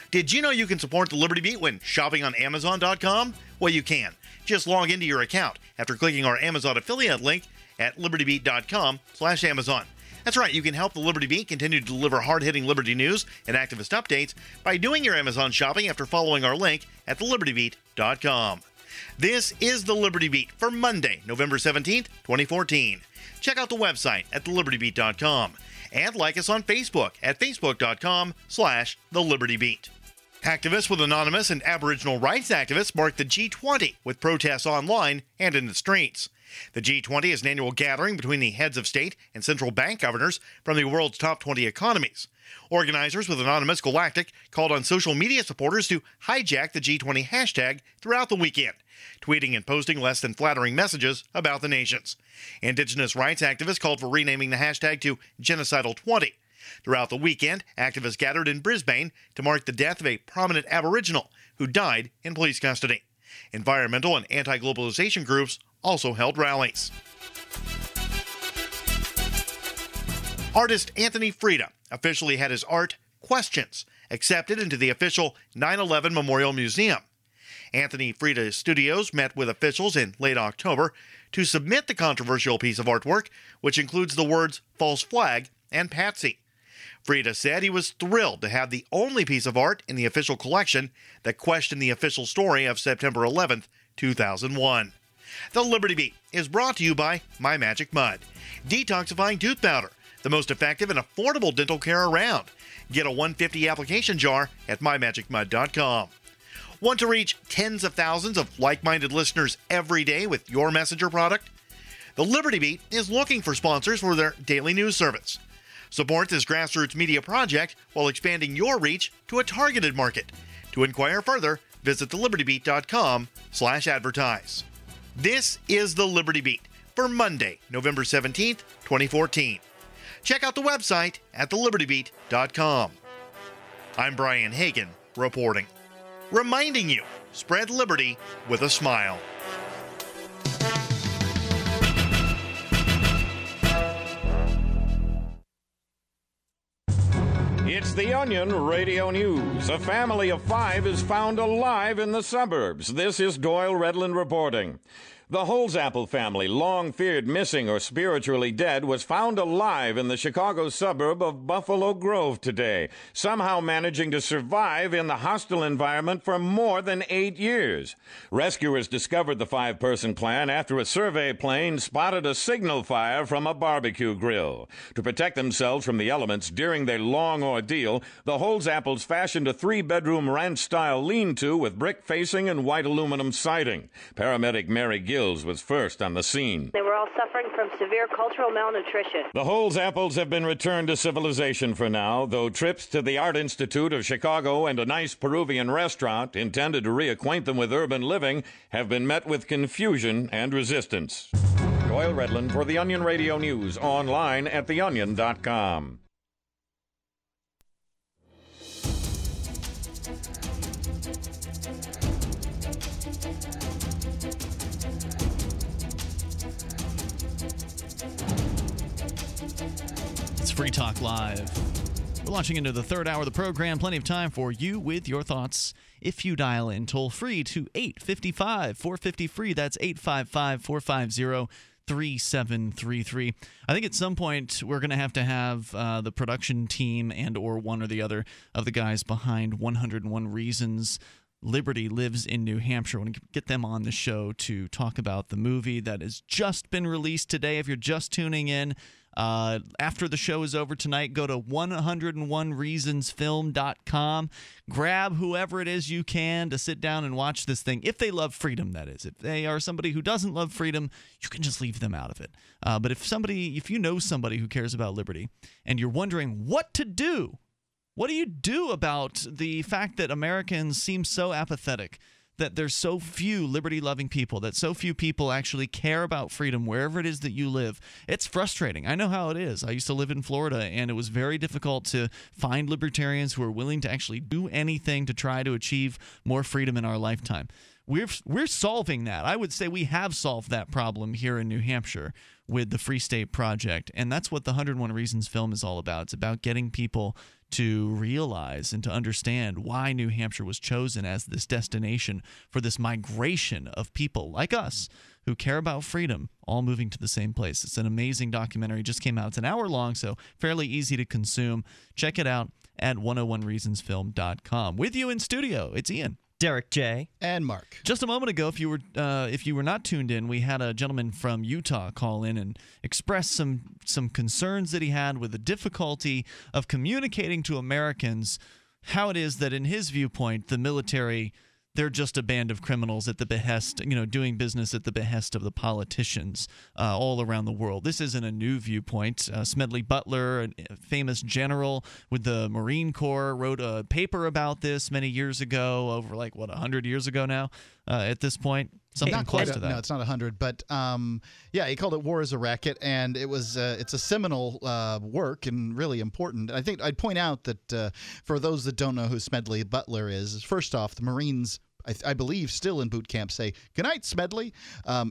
Did you know you can support the Liberty Beat when shopping on Amazon.com? Well, you can. Just log into your account after clicking our Amazon affiliate link at libertybeat.com/Amazon. That's right, you can help the Liberty Beat continue to deliver hard-hitting Liberty news and activist updates by doing your Amazon shopping after following our link at thelibertybeat.com. This is the Liberty Beat for Monday, November 17th, 2014. Check out the website at thelibertybeat.com and like us on Facebook at facebook.com/thelibertybeat. Activists with Anonymous and Aboriginal rights activists marked the G20 with protests online and in the streets. The G20 is an annual gathering between the heads of state and central bank governors from the world's top 20 economies. Organizers with Anonymous Galactic called on social media supporters to hijack the G20 hashtag throughout the weekend, tweeting and posting less than flattering messages about the nations. Indigenous rights activists called for renaming the hashtag to Genocidal20. Throughout the weekend, activists gathered in Brisbane to mark the death of a prominent Aboriginal who died in police custody. Environmental and anti-globalization groups also held rallies. Artist Anthony Freda officially had his art, Questions, accepted into the official 9/11 Memorial Museum. Anthony Freda's studios met with officials in late October to submit the controversial piece of artwork, which includes the words false flag and patsy. Freda said he was thrilled to have the only piece of art in the official collection that questioned the official story of September 11th, 2001. The Liberty Beat is brought to you by My Magic Mud, detoxifying tooth powder, the most effective and affordable dental care around. Get a 150 application jar at mymagicmud.com. Want to reach tens of thousands of like-minded listeners every day with your messenger product? The Liberty Beat is looking for sponsors for their daily news service. Support this grassroots media project while expanding your reach to a targeted market. To inquire further, visit thelibertybeat.com/advertise. This is the Liberty Beat for Monday, November 17th, 2014. Check out the website at thelibertybeat.com. I'm Brian Hagan, reporting. Reminding you, spread liberty with a smile. It's the Onion Radio News. A family of 5 is found alive in the suburbs. This is Doyle Redland reporting. The Holzapple family, long feared missing or spiritually dead, was found alive in the Chicago suburb of Buffalo Grove today, somehow managing to survive in the hostile environment for more than 8 years. Rescuers discovered the 5-person clan after a survey plane spotted a signal fire from a barbecue grill. To protect themselves from the elements during their long ordeal, the Holzapples fashioned a 3-bedroom ranch-style lean-to with brick facing and white aluminum siding. Paramedic Mary Gills was first on the scene. They were all suffering from severe cultural malnutrition. The Holzapples have been returned to civilization for now, though trips to the Art Institute of Chicago and a nice Peruvian restaurant intended to reacquaint them with urban living have been met with confusion and resistance. Doyle Redland for the Onion Radio News, online at theonion.com. Free Talk Live. We're launching into the third hour of the program. Plenty of time for you with your thoughts if you dial in toll free to 855-450-FREE. That's 855-450-3733. I think at some point we're going to have the production team and or one or the other of the guys behind 101 Reasons Liberty Lives in New Hampshire. I want to get them on the show to talk about the movie that has just been released today. If you're just tuning in, after the show is over tonight, go to 101reasonsfilm.com. Grab whoever it is you can to sit down and watch this thing. If they love freedom, that is. If they are somebody who doesn't love freedom, you can just leave them out of it. But if you know somebody who cares about liberty and you're wondering what to do, what do you do about the fact that Americans seem so apathetic, that there's so few liberty-loving people, that so few people actually care about freedom wherever it is that you live? It's frustrating. I know how it is. I used to live in Florida, and it was very difficult to find libertarians who are willing to actually do anything to try to achieve more freedom in our lifetime. We're solving that. I would say we have solved that problem here in New Hampshire with the Free State Project, and that's what the 101 Reasons film is all about. It's about getting people to realize and to understand why New Hampshire was chosen as this destination for this migration of people like us who care about freedom, all moving to the same place. It's an amazing documentary. It just came out. It's an hour long, so fairly easy to consume. Check it out at 101reasonsfilm.com. With you in studio, it's Ian, Derek J. and Mark. Just a moment ago, if you were not tuned in, we had a gentleman from Utah call in and express some concerns that he had with the difficulty of communicating to Americans how it is that, in his viewpoint, the military they're just a band of criminals at the behest, doing business at the behest of the politicians all around the world. This isn't a new viewpoint. Smedley Butler, a famous general with the Marine Corps, wrote a paper about this many years ago, over 100 years ago now at this point. Something close to that. No, it's not 100, but yeah, he called it "War is a Racket," and it's a seminal work and really important. I think I'd point out that for those that don't know who Smedley Butler is, first off, the Marines, I believe, still in boot camp say "Good night, Smedley"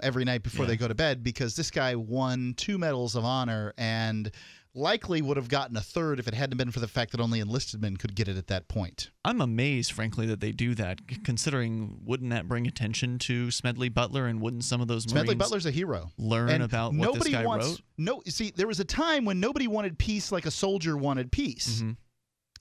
every night before they go to bed, because this guy won 2 medals of honor and likely would have gotten a 3rd if it hadn't been for the fact that only enlisted men could get it at that point. I'm amazed, frankly, that they do that, considering wouldn't that bring attention to Smedley Butler, and wouldn't some of those Marines Smedley Butler's a hero. Learn about what this guy wrote? No, see, there was a time when nobody wanted peace like a soldier wanted peace. Mm-hmm.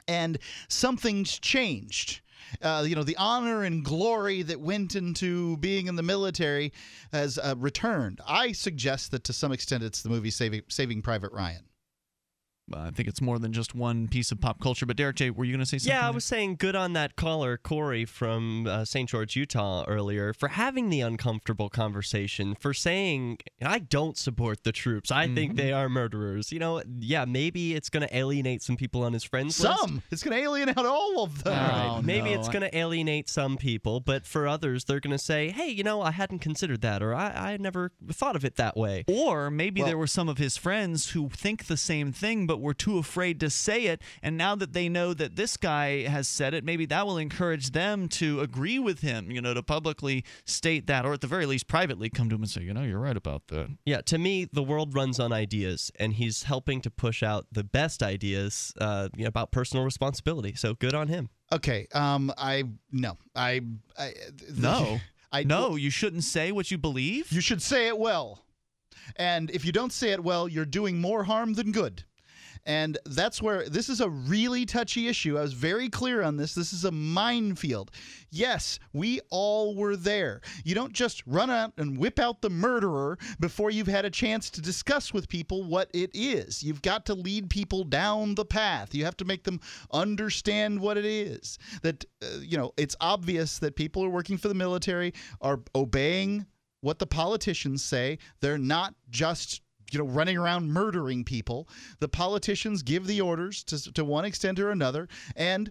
And something's changed. The honor and glory that went into being in the military has returned. I suggest that to some extent it's the movie Saving Private Ryan. I think it's more than just one piece of pop culture. But Derek J., were you going to say something? Yeah, I was saying good on that caller, Corey from St. George, Utah, earlier, for having the uncomfortable conversation, for saying, I don't support the troops. I think they are murderers. Yeah, maybe it's going to alienate some people on his friends list. It's going to alienate all of them. All right. Maybe it's going to alienate some people, but for others, they're going to say, hey, I hadn't considered that, or I never thought of it that way. Or maybe there were some of his friends who think the same thing, but were too afraid to say it, and now that they know that this guy has said it, maybe that will encourage them to agree with him, to publicly state that, or at the very least privately come to him and say, you're right about that. Yeah, to me, the world runs on ideas, and he's helping to push out the best ideas about personal responsibility, so good on him. Okay, No, you shouldn't say what you believe? You should say it well. And if you don't say it well, you're doing more harm than good. And that's where this is a really touchy issue. I was very clear on this. This is a minefield. Yes, we all were there. You don't just run out and whip out the murderer before you've had a chance to discuss with people what it is. You've got to lead people down the path. You have to make them understand what it is. That, it's obvious that people who are working for the military are obeying what the politicians say. They're not just running around murdering people. The politicians give the orders to one extent or another, and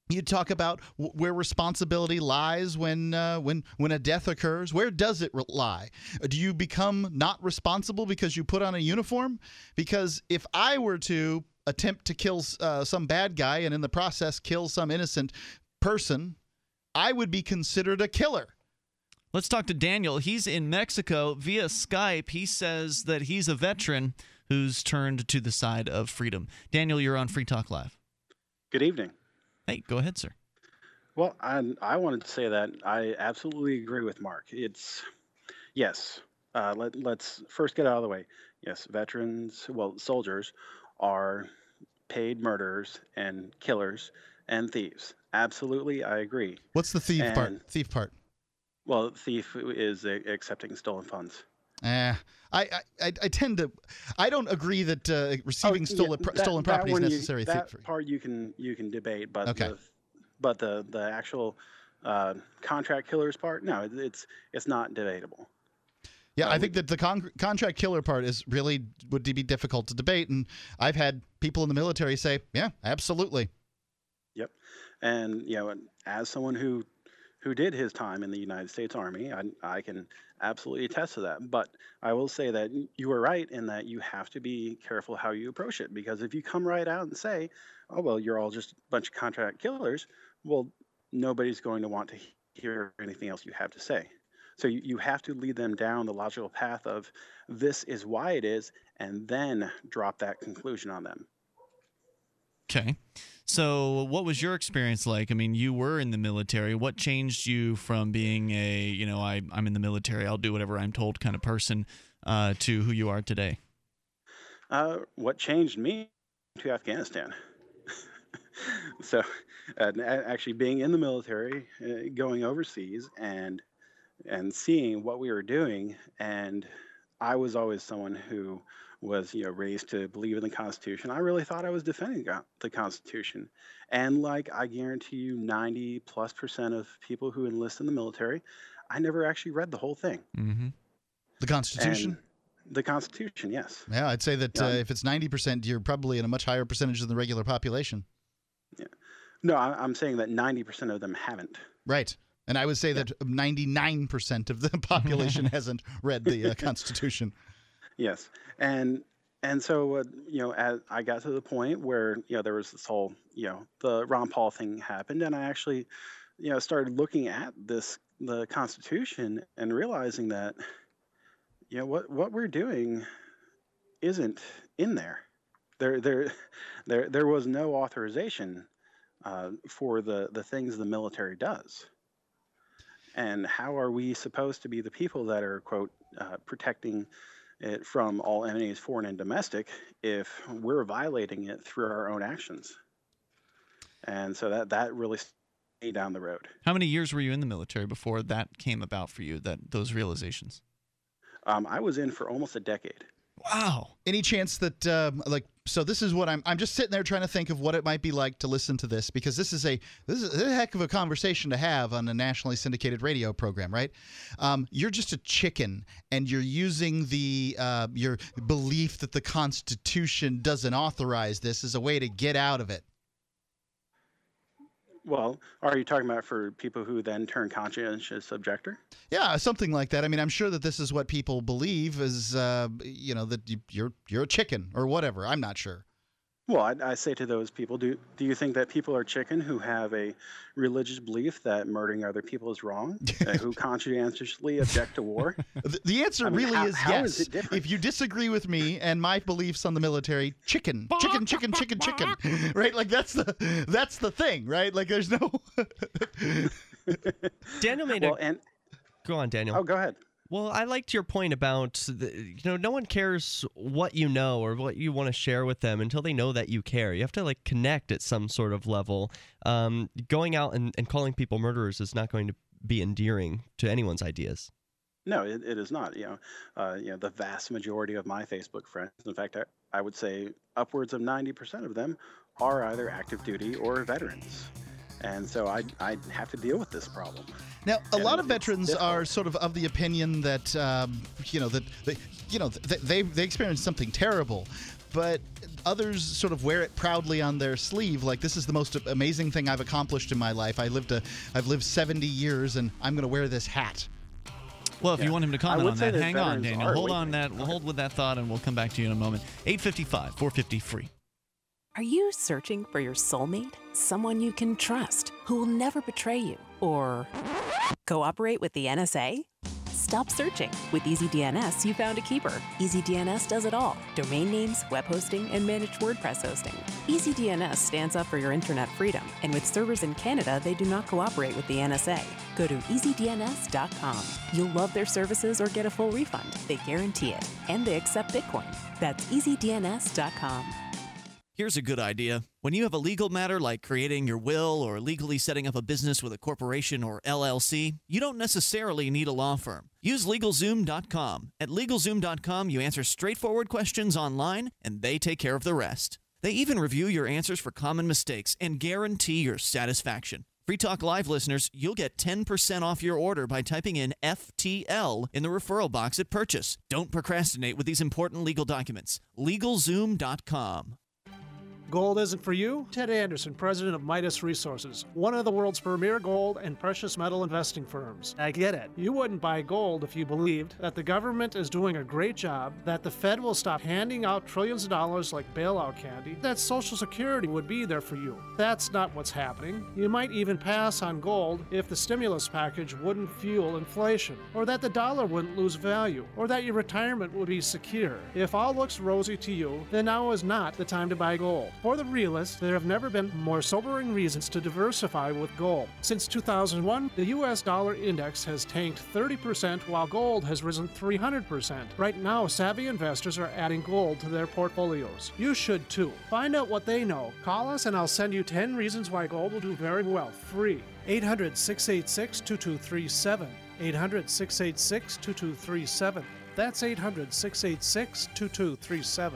you talk about where responsibility lies when a death occurs. Where does it lie? Do you become not responsible because you put on a uniform? Because if I were to attempt to kill some bad guy and in the process kill some innocent person, I would be considered a killer. Let's talk to Daniel. He's in Mexico via Skype. He says that he's a veteran who's turned to the side of freedom. Daniel, you're on Free Talk Live. Good evening. Hey, go ahead, sir. Well, I wanted to say that I absolutely agree with Mark. Yes, let's first get out of the way. Yes, soldiers are paid murderers and killers and thieves. Absolutely, I agree. What's the thief part? Well, thief is accepting stolen funds. I tend to. I don't agree that receiving stolen property is necessary. That part you can debate, but okay. the actual contract killers part, no, it's not debatable. Yeah, I think that the contract killer part would be difficult to debate, and I've had people in the military say, "Yeah, absolutely." Yep, and as someone who did his time in the United States Army, I can absolutely attest to that. But I will say that you were right in that you have to be careful how you approach it, because if you come right out and say, oh, well, you're all just a bunch of contract killers, well, nobody's going to want to hear anything else you have to say. So you have to lead them down the logical path of this is why it is, and then drop that conclusion on them. Okay. So what was your experience like? I mean, you were in the military. What changed you from being I'm in the military, I'll do whatever I'm told kind of person to who you are today? What changed me to Afghanistan. So actually being in the military, going overseas and seeing what we were doing, and I was always someone who was raised to believe in the Constitution, I really thought I was defending the Constitution. And like I guarantee you, 90+% of people who enlist in the military, I never actually read the whole thing. Mm-hmm. The Constitution? The Constitution, yes. Yeah, I'd say that if it's 90%, you're probably in a much higher percentage than the regular population. Yeah. No, I'm saying that 90% of them haven't. Right. And I would say that 99% of the population hasn't read the Constitution. Yes. And so, as I got to the point where, there was this whole, the Ron Paul thing happened, and I actually, started looking at the Constitution and realizing that, what we're doing isn't in there. There was no authorization for the things the military does. And how are we supposed to be the people that are, quote, protecting it from all enemies, foreign and domestic, if we're violating it through our own actions? And so that really stayed down the road. How many years were you in the military before that came about for you, those realizations? I was in for almost a decade. Wow. Any chance that, so this is what I'm just sitting there trying to think of what it might be like to listen to this, because this is a heck of a conversation to have on a nationally syndicated radio program, right? You're just a chicken, and you're using your belief that the Constitution doesn't authorize this as a way to get out of it. Well, are you talking about for people who then turn conscientious objector? Yeah, something like that. I mean, I'm sure that this is what people believe is, that you're a chicken or whatever. I'm not sure. Well, I say to those people, do you think that people are chicken who have a religious belief that murdering other people is wrong, who conscientiously object to war? The answer is yes. How is it different? If you disagree with me and my beliefs on the military, chicken, right? Like that's the thing, right? Like there's no. Daniel made Go on, Daniel. Oh, go ahead. Well, I liked your point about, no one cares what you know or what you want to share with them until they know that you care. You have to, connect at some sort of level. Going out and calling people murderers is not going to be endearing to anyone's ideas. No, it is not. The vast majority of my Facebook friends, in fact, I would say upwards of 90% of them are either active duty or veterans. And so I have to deal with this problem. Now, a lot of veterans are sort of the opinion that, they experienced something terrible, but others sort of wear it proudly on their sleeve. Like, this is the most amazing thing I've accomplished in my life. I've lived 70 years, and I'm going to wear this hat. Well, if you want him to comment on that, hang on, Daniel. Hold on that. We'll hold with that thought, and we'll come back to you in a moment. 855-450-FREE. Are you searching for your soulmate? Someone you can trust, who will never betray you? Or cooperate with the NSA? Stop searching. With EasyDNS, you found a keeper. EasyDNS does it all. Domain names, web hosting, and managed WordPress hosting. EasyDNS stands up for your internet freedom. And with servers in Canada, they do not cooperate with the NSA. Go to EasyDNS.com. You'll love their services or get a full refund. They guarantee it. And they accept Bitcoin. That's EasyDNS.com. Here's a good idea. When you have a legal matter like creating your will or legally setting up a business with a corporation or LLC, you don't necessarily need a law firm. Use LegalZoom.com. At LegalZoom.com, you answer straightforward questions online, and they take care of the rest. They even review your answers for common mistakes and guarantee your satisfaction. Free Talk Live listeners, you'll get 10% off your order by typing in FTL in the referral box at purchase. Don't procrastinate with these important legal documents. LegalZoom.com. Gold isn't for you? Ted Anderson, president of Midas Resources, one of the world's premier gold and precious metal investing firms. I get it. You wouldn't buy gold if you believed that the government is doing a great job, that the Fed will stop handing out trillions of dollars like bailout candy, that Social Security would be there for you. That's not what's happening. You might even pass on gold if the stimulus package wouldn't fuel inflation, or that the dollar wouldn't lose value, or that your retirement would be secure. If all looks rosy to you, then now is not the time to buy gold. For the realists, there have never been more sobering reasons to diversify with gold. Since 2001, the U.S. dollar index has tanked 30% while gold has risen 300%. Right now, savvy investors are adding gold to their portfolios. You should too. Find out what they know. Call us and I'll send you 10 reasons why gold will do very well, free. 800-686-2237. 800-686-2237. That's 800-686-2237.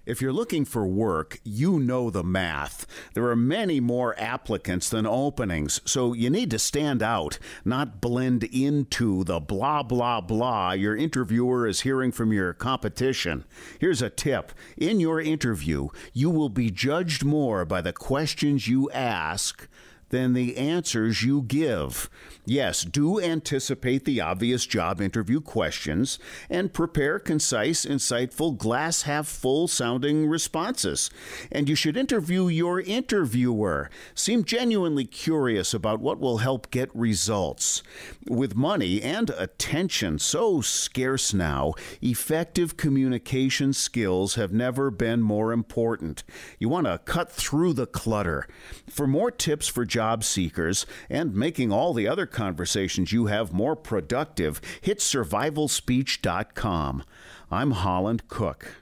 If you're looking for work, you know the math. There are many more applicants than openings, so you need to stand out, not blend into the blah, blah, blah your interviewer is hearing from your competition. Here's a tip. In your interview, you will be judged more by the questions you ask than the answers you give. Yes, do anticipate the obvious job interview questions and prepare concise, insightful, glass-half-full sounding responses. And you should interview your interviewer. Seem genuinely curious about what will help get results. With money and attention so scarce now, effective communication skills have never been more important. You want to cut through the clutter. For more tips for job seekers and making all the other conversations you have more productive, hit survivalspeech.com. I'm Holland Cook.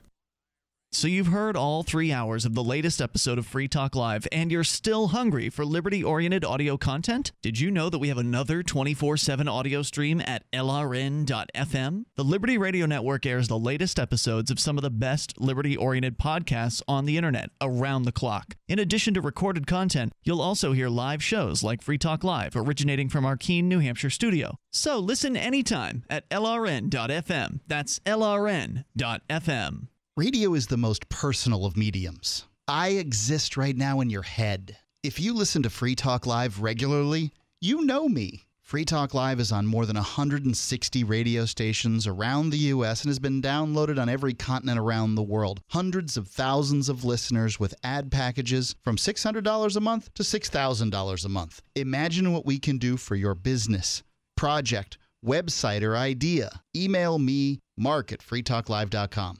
So you've heard all 3 hours of the latest episode of Free Talk Live, and you're still hungry for liberty-oriented audio content? Did you know that we have another 24/7 audio stream at LRN.FM? The Liberty Radio Network airs the latest episodes of some of the best liberty-oriented podcasts on the internet around the clock. In addition to recorded content, you'll also hear live shows like Free Talk Live, originating from our Keene, New Hampshire studio. So listen anytime at LRN.FM. That's LRN.FM. Radio is the most personal of mediums. I exist right now in your head. If you listen to Free Talk Live regularly, you know me. Free Talk Live is on more than 160 radio stations around the U.S. and has been downloaded on every continent around the world. Hundreds of thousands of listeners with ad packages from $600 a month to $6,000 a month. Imagine what we can do for your business, project, website, or idea. Email me, mark@freetalklive.com.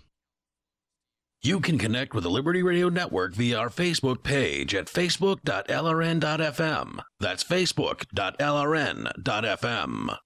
You can connect with the Liberty Radio Network via our Facebook page at facebook.lrn.fm. That's facebook.lrn.fm.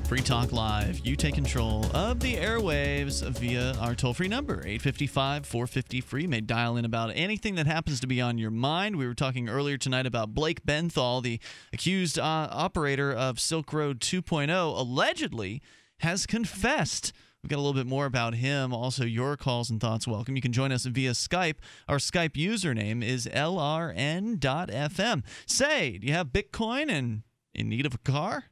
Free Talk Live. You take control of the airwaves via our toll-free number, 855-450-FREE. You may dial in about anything that happens to be on your mind. We were talking earlier tonight about Blake Benthall, the accused operator of Silk Road 2.0, allegedly has confessed. We've got a little bit more about him. Also, your calls and thoughts welcome. You can join us via Skype. Our Skype username is LRN.FM. Say, do you have Bitcoin and in need of a car?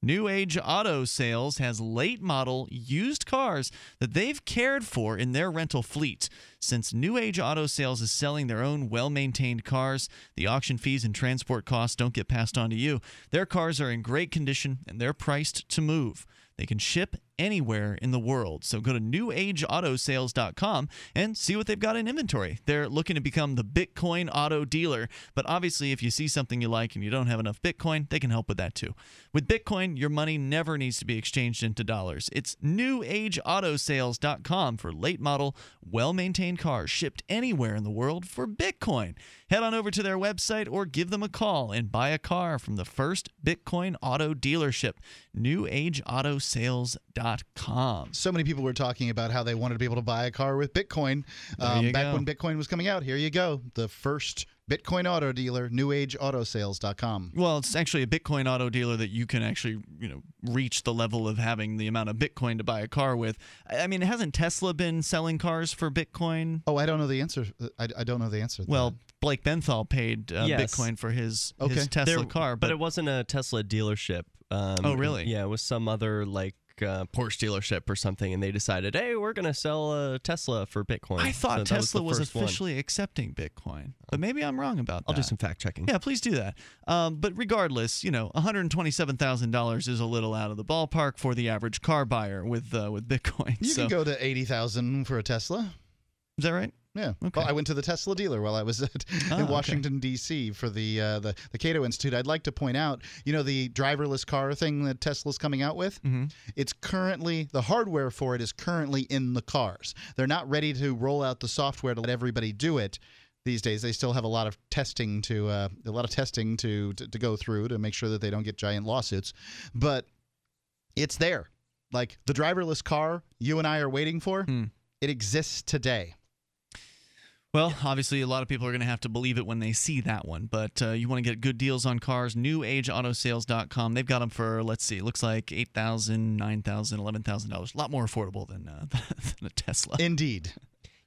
New Age Auto Sales has late model used cars that they've cared for in their rental fleet. Since New Age Auto Sales is selling their own well-maintained cars, the auction fees and transport costs don't get passed on to you. Their cars are in great condition and they're priced to move. They can ship anywhere in the world. So go to newageautosales.com and see what they've got in inventory. They're looking to become the Bitcoin auto dealer, but obviously if you see something you like and you don't have enough Bitcoin, they can help with that too. With Bitcoin, your money never needs to be exchanged into dollars. It's newageautosales.com for late model, well-maintained cars shipped anywhere in the world for Bitcoin. Head on over to their website or give them a call and buy a car from the first Bitcoin auto dealership, newageautosales.com. So many people were talking about how they wanted to be able to buy a car with Bitcoin back when Bitcoin was coming out. Here you go. The first Bitcoin auto dealer, newageautosales.com. Well, it's actually a Bitcoin auto dealer that you can actually, reach the level of having the amount of Bitcoin to buy a car with. I mean, hasn't Tesla been selling cars for Bitcoin? Oh, I don't know the answer. I don't know the answer. Well, Blake Benthall paid Bitcoin for his Tesla car. But it wasn't a Tesla dealership. Oh, really? Yeah, it was some other, Porsche dealership or something, and they decided, hey, we're going to sell a Tesla for Bitcoin. I thought Tesla was officially accepting Bitcoin, but maybe I'm wrong about that. I'll do some fact checking. Yeah, please do that. But regardless, $127,000 is a little out of the ballpark for the average car buyer with Bitcoin. You can go to $80,000 for a Tesla. Is that right? Yeah. Okay. Well, I went to the Tesla dealer while I was in Washington, D.C. for the Cato Institute. I'd like to point out, the driverless car thing that Tesla's coming out with? Mm-hmm. It's currently, the hardware for it is currently in the cars. They're not ready to roll out the software to let everybody do it these days. They still have a lot of testing to go through to make sure that they don't get giant lawsuits. But it's there. Like the driverless car you and I are waiting for, it exists today. Well, obviously, a lot of people are going to have to believe it when they see that one. But you want to get good deals on cars, newageautosales.com. They've got them for, let's see, it looks like $8,000, $9,000, $11,000. A lot more affordable than a Tesla. Indeed.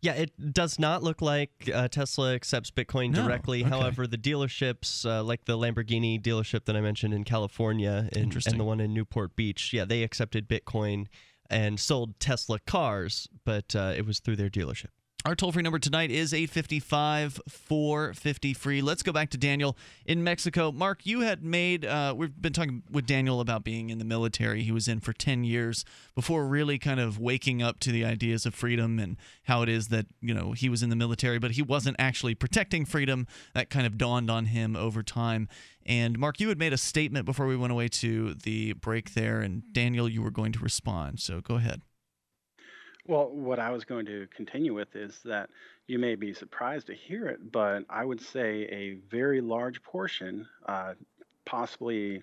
Yeah, it does not look like Tesla accepts Bitcoin directly. Okay. However, the dealerships, like the Lamborghini dealership that I mentioned in California and the one in Newport Beach, yeah, they accepted Bitcoin and sold Tesla cars, but it was through their dealership. Our toll-free number tonight is 855-450-FREE. Let's go back to Daniel in Mexico. Mark, you had made we've been talking with Daniel about being in the military. He was in for 10 years before really kind of waking up to the ideas of freedom and how it is that, he was in the military, but he wasn't actually protecting freedom. That kind of dawned on him over time. And Mark, you had made a statement before we went away to the break there, and Daniel, you were going to respond. So go ahead. Well, what I was going to continue with is that you may be surprised to hear it, but I would say a very large portion, possibly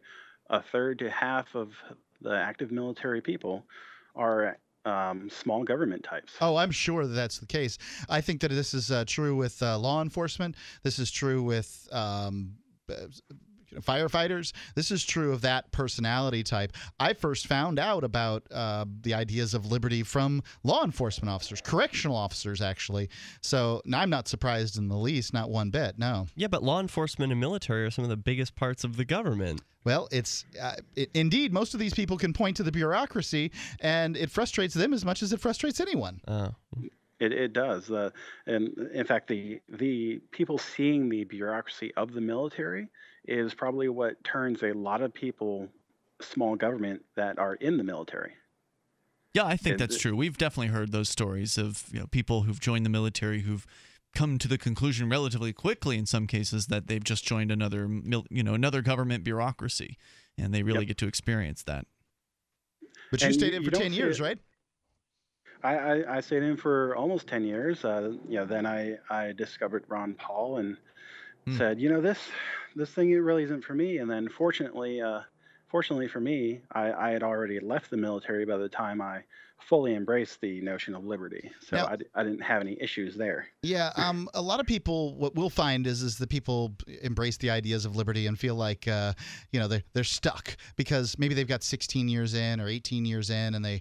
a third to half of the active military people are small government types. Oh, I'm sure that's the case. I think that this is true with law enforcement. This is true with firefighters. This is true of that personality type. I first found out about the ideas of liberty from law enforcement officers, correctional officers, actually. So I'm not surprised in the least, not one bit, no. Yeah, but law enforcement and military are some of the biggest parts of the government. Well, indeed, most of these people can point to the bureaucracy, and it frustrates them as much as it frustrates anyone. Oh. It does. And in fact, the people seeing the bureaucracy of the military is probably what turns a lot of people small government that are in the military. Yeah, I think that's true. We've definitely heard those stories of people who've joined the military who've come to the conclusion relatively quickly in some cases that they've just joined another government bureaucracy, and they really get to experience that. But you stayed in for 10 years, right? I stayed in for almost 10 years. Then I discovered Ron Paul and said, this thing really isn't for me. And then fortunately for me, I had already left the military by the time I fully embraced the notion of liberty. So now, I didn't have any issues there. Yeah, a lot of people, what we'll find is the people embrace the ideas of liberty and feel like, they're stuck because maybe they've got 16 years in or 18 years in and they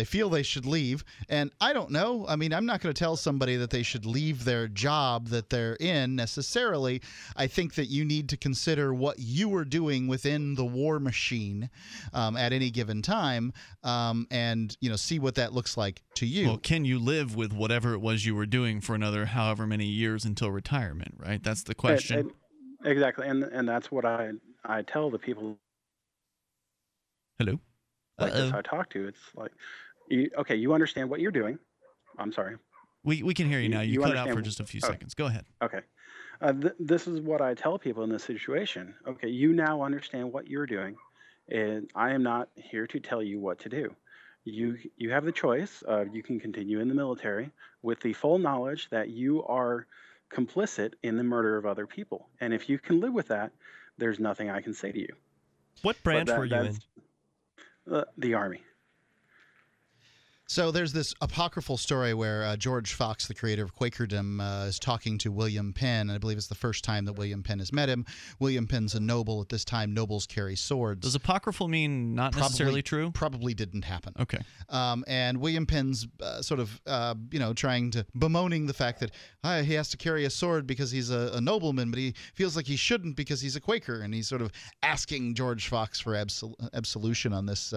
feel they should leave. And I don't know. I mean, I'm not going to tell somebody that they should leave their job that they're in necessarily. I think that you need to consider what you are doing within the war machine at any given time and, see what that looks like to you. Well, can you live with whatever it was you were doing for another however many years until retirement, right? That's the question. Exactly. And that's what I tell the people. Hello? Like this I talk to. It's like, you understand what you're doing. I'm sorry. We can hear you now. You cut out for just a few seconds. Go ahead. Okay. This is what I tell people in this situation. Okay, you now understand what you're doing, and I am not here to tell you what to do. You have the choice. You can continue in the military with the full knowledge that you are complicit in the murder of other people. And if you can live with that, there's nothing I can say to you. What branch were you in? The Army. So there's this apocryphal story where George Fox, the creator of Quakerdom, is talking to William Penn. And I believe it's the first time that William Penn has met him. William Penn's a noble. At this time, nobles carry swords. Does apocryphal mean not necessarily true? Probably didn't happen. Okay. And William Penn's trying to bemoaning the fact that he has to carry a sword because he's a nobleman, but he feels like he shouldn't because he's a Quaker. And he's sort of asking George Fox for absolution on this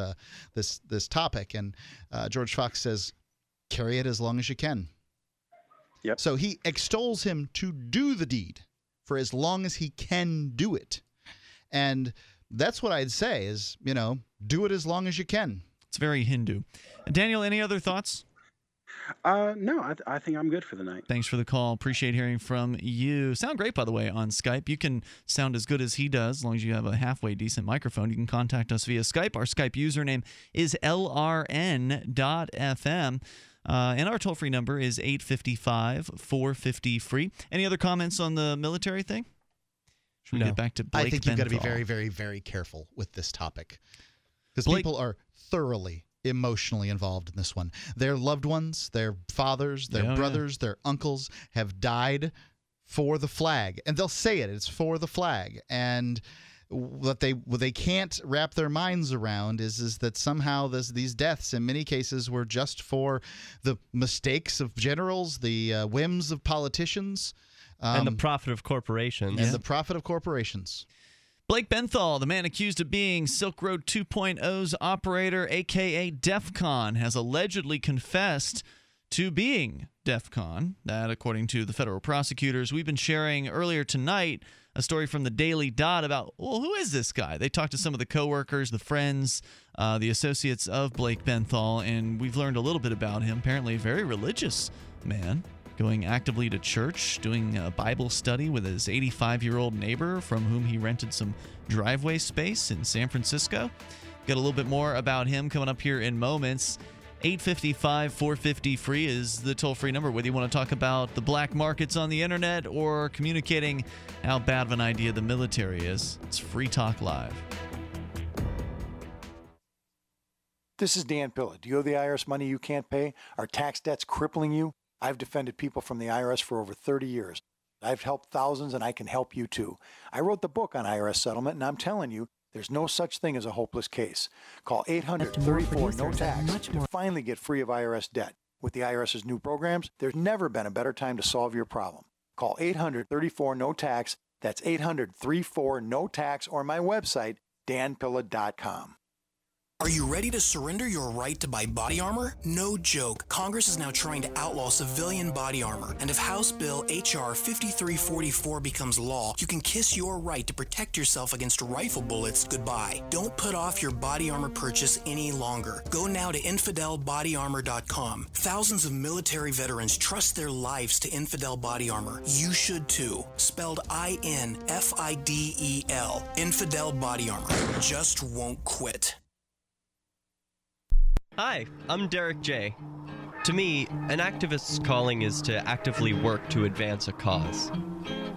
topic. And George Fox says, carry it as long as you can. Yep. So he extols him to do the deed for as long as he can do it. And that's what I'd say is, do it as long as you can. It's very Hindu. Daniel, any other thoughts? No, I think I'm good for the night. Thanks for the call. Appreciate hearing from you. Sound great, by the way, on Skype. You can sound as good as he does as long as you have a halfway decent microphone. You can contact us via Skype. Our Skype username is LRN.FM. And our toll-free number is 855-450-FREE. Any other comments on the military thing? Should we get back to Blake I think you've got to be Benthall? very, very, very careful with this topic because people are thoroughly emotionally involved in this one. Their loved ones, their fathers, their brothers, their uncles have died for the flag. And they'll say it's for the flag. And what they can't wrap their minds around is that somehow these deaths in many cases were just for the mistakes of generals, the whims of politicians. And the profit of corporations. And the profit of corporations. Blake Benthall, the man accused of being Silk Road 2.0's operator, a.k.a. DEF CON, has allegedly confessed to being DEF CON. That, according to the federal prosecutors. We've been sharing earlier tonight a story from the Daily Dot about, well, who is this guy? They talked to some of the coworkers, the friends, the associates of Blake Benthall, and we've learned a little bit about him. Apparently a very religious man, going actively to church, doing a Bible study with his 85-year-old neighbor from whom he rented some driveway space in San Francisco. Got a little bit more about him coming up here in moments. 855-450-FREE is the toll-free number, whether you want to talk about the black markets on the internet or communicating how bad of an idea the military is. It's Free Talk Live. This is Dan Pilla. Do you owe the IRS money you can't pay? Are tax debts crippling you? I've defended people from the IRS for over 30 years. I've helped thousands, and I can help you too. I wrote the book on IRS settlement, and I'm telling you, there's no such thing as a hopeless case. Call 800-34-NO-TAX to finally get free of IRS debt. With the IRS's new programs, there's never been a better time to solve your problem. Call 800-34-NO-TAX. That's 800-34-NO-TAX, or my website, danpilla.com. Are you ready to surrender your right to buy body armor? No joke. Congress is now trying to outlaw civilian body armor. And if House Bill H.R. 5344 becomes law, you can kiss your right to protect yourself against rifle bullets goodbye. Don't put off your body armor purchase any longer. Go now to InfidelBodyArmor.com. Thousands of military veterans trust their lives to Infidel Body Armor. You should too. Spelled I-N-F-I-D-E-L. Infidel Body Armor. Just won't quit. Hi, I'm Derek J. To me, an activist's calling is to actively work to advance a cause.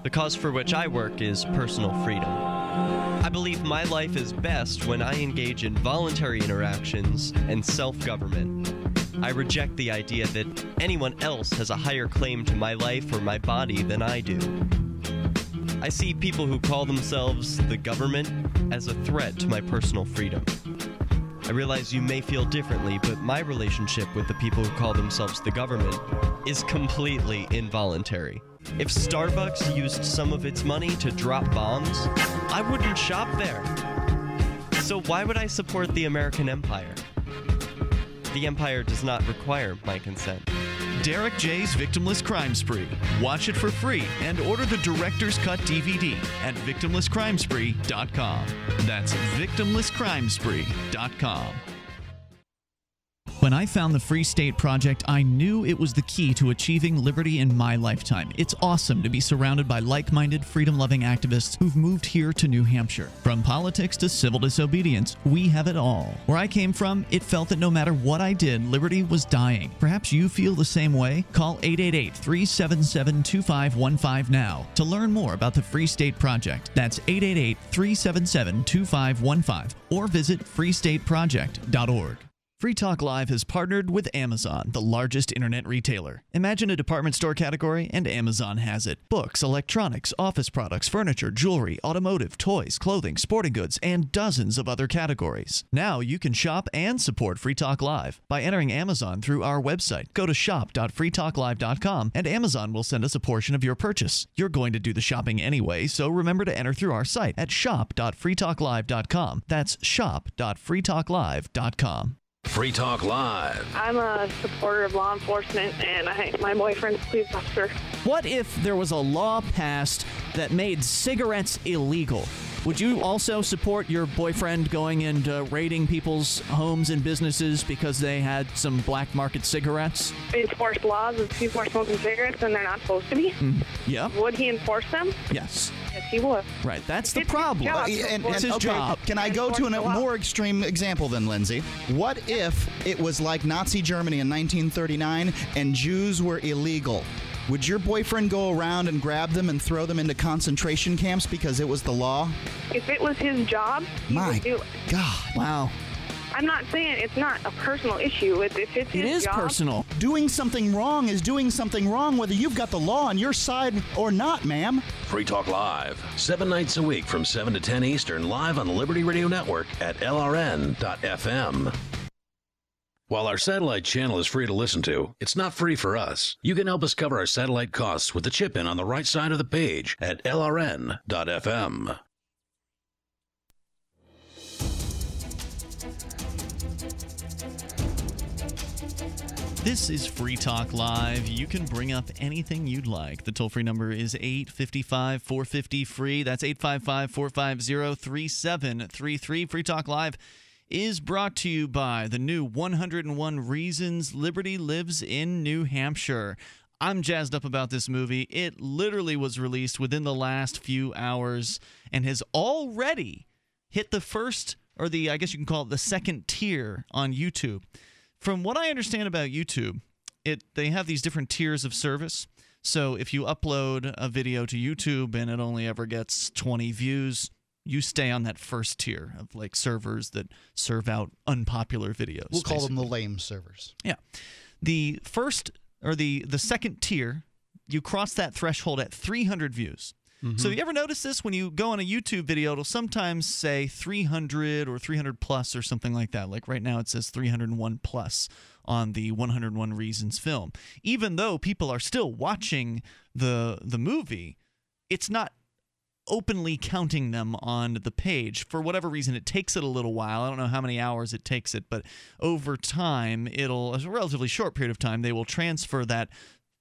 The cause for which I work is personal freedom. I believe my life is best when I engage in voluntary interactions and self-government. I reject the idea that anyone else has a higher claim to my life or my body than I do. I see people who call themselves the government as a threat to my personal freedom. I realize you may feel differently, but my relationship with the people who call themselves the government is completely involuntary. If Starbucks used some of its money to drop bombs, I wouldn't shop there. So why would I support the American empire? The empire does not require my consent. Derek J's Victimless Crime Spree. Watch it for free and order the Director's Cut DVD at victimlesscrimespree.com. That's victimlesscrimespree.com. When I found the Free State Project, I knew it was the key to achieving liberty in my lifetime. It's awesome to be surrounded by like-minded, freedom-loving activists who've moved here to New Hampshire. From politics to civil disobedience, we have it all. Where I came from, it felt that no matter what I did, liberty was dying. Perhaps you feel the same way? Call 888-377-2515 now to learn more about the Free State Project. That's 888-377-2515 or visit freestateproject.org. Free Talk Live has partnered with Amazon, the largest internet retailer. Imagine a department store category, and Amazon has it. Books, electronics, office products, furniture, jewelry, automotive, toys, clothing, sporting goods, and dozens of other categories. Now you can shop and support Free Talk Live by entering Amazon through our website. Go to shop.freetalklive.com, and Amazon will send us a portion of your purchase. You're going to do the shopping anyway, so remember to enter through our site at shop.freetalklive.com. That's shop.freetalklive.com. Free Talk Live. I'm a supporter of law enforcement, and my boyfriend's a police officer. What if there was a law passed that made cigarettes illegal? Would you also support your boyfriend going and raiding people's homes and businesses because they had some black market cigarettes? Enforce laws if people are smoking cigarettes and they're not supposed to be? Yeah. Would he enforce them? Yes. Yes, he would. Right, that's the problem. It's his job. Can I go to a more extreme example then, Lindsay? What if it was like Nazi Germany in 1939 and Jews were illegal? Would your boyfriend go around and grab them and throw them into concentration camps because it was the law? If it was his job, he would do it. God. Wow. I'm not saying it's not a personal issue. If it's his It is job, personal. Doing something wrong is doing something wrong, whether you've got the law on your side or not, ma'am. Free Talk Live, 7 nights a week from 7 to 10 Eastern, live on the Liberty Radio Network at LRN.FM. While our satellite channel is free to listen to, it's not free for us. You can help us cover our satellite costs with the chip-in on the right side of the page at LRN.FM. This is Free Talk Live. You can bring up anything you'd like. The toll-free number is 855-450-FREE. That's 855-450-3733. Free Talk Live is brought to you by the new 101 Reasons Liberty Lives in New Hampshire. I'm jazzed up about this movie. It literally was released within the last few hours and has already hit the first, or the, I guess you can call it the second tier on YouTube. From what I understand about YouTube, they have these different tiers of service. So if you upload a video to YouTube and it only ever gets 20 views, you stay on that first tier of like servers that serve out unpopular videos. We'll call them the lame servers. Yeah. The first or the second tier, you cross that threshold at 300 views. Mm-hmm. So you ever notice this when you go on a YouTube video, it'll sometimes say 300 or 300 plus or something like that. Like right now it says 301 plus on the 101 Reasons film. Even though people are still watching the movie, it's not openly counting them on the page. For whatever reason, it takes it a little while. I don't know how many hours it takes it, but over time, a relatively short period of time, they will transfer that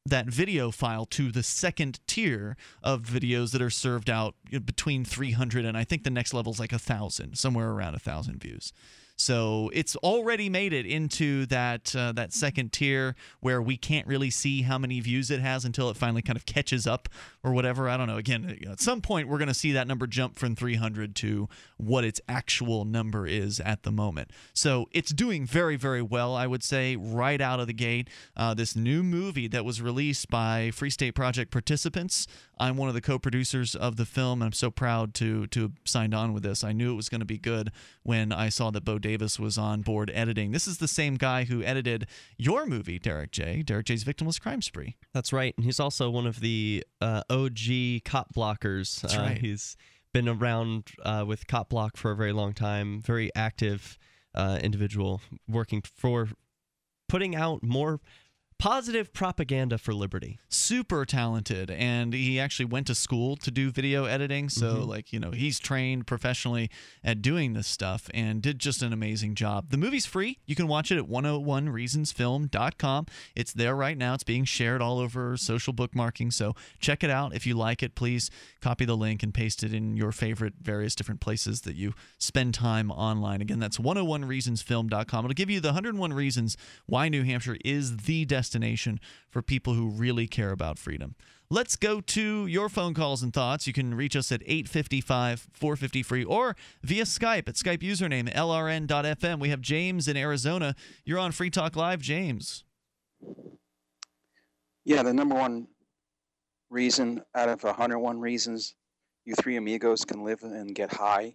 video file to the second tier of videos that are served out between 300 and I think the next level is like 1,000, somewhere around 1,000 views. So it's already made it into that second tier where we can't really see how many views it has until it finally kind of catches up or whatever. I don't know. Again, at some point we're going to see that number jump from 300 to what its actual number is at the moment. So it's doing very, very well, I would say, right out of the gate. This new movie that was released by Free State Project participants. I'm one of the co-producers of the film, and I'm so proud to have signed on with this. I knew it was going to be good when I saw that Bo Davis was on board editing. This is the same guy who edited your movie, Derek J. Derek J's Victimless Crime Spree. That's right. And he's also one of the OG cop blockers. That's right. He's been around with Cop Block for a very long time. Very active individual working for putting out more positive propaganda for liberty. Super talented, and he actually went to school to do video editing, so he's trained professionally at doing this stuff and did just an amazing job. The movie's free. You can watch it at 101reasonsfilm.com. It's there right now. It's being shared all over social bookmarking, so check it out. If you like it, please copy the link and paste it in your favorite various different places that you spend time online. Again, that's 101reasonsfilm.com. It'll give you the 101 reasons why New Hampshire is the destination for people who really care about freedom. Let's go to your phone calls and thoughts. You can reach us at 855-450-FREE or via Skype at Skype username LRN.FM. We have James in Arizona. You're on Free Talk Live, James. Yeah, the number one reason out of 101 reasons you three amigos can live and get high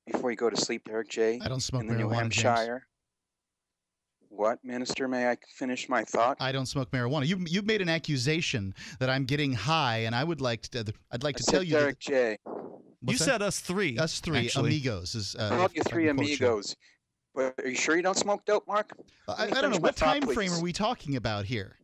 before you go to sleep, Derek J. I don't smoke in the New marijuana, Hampshire. James. What, Minister? May I finish my thought? I don't smoke marijuana. You've made an accusation that I'm getting high, and I'd like to tell you. Derek J. You said us three. Us three, actually. amigos. Is, I called you three amigos. But are you sure you don't smoke dope, Mark? I don't know. What time frame are we talking about here?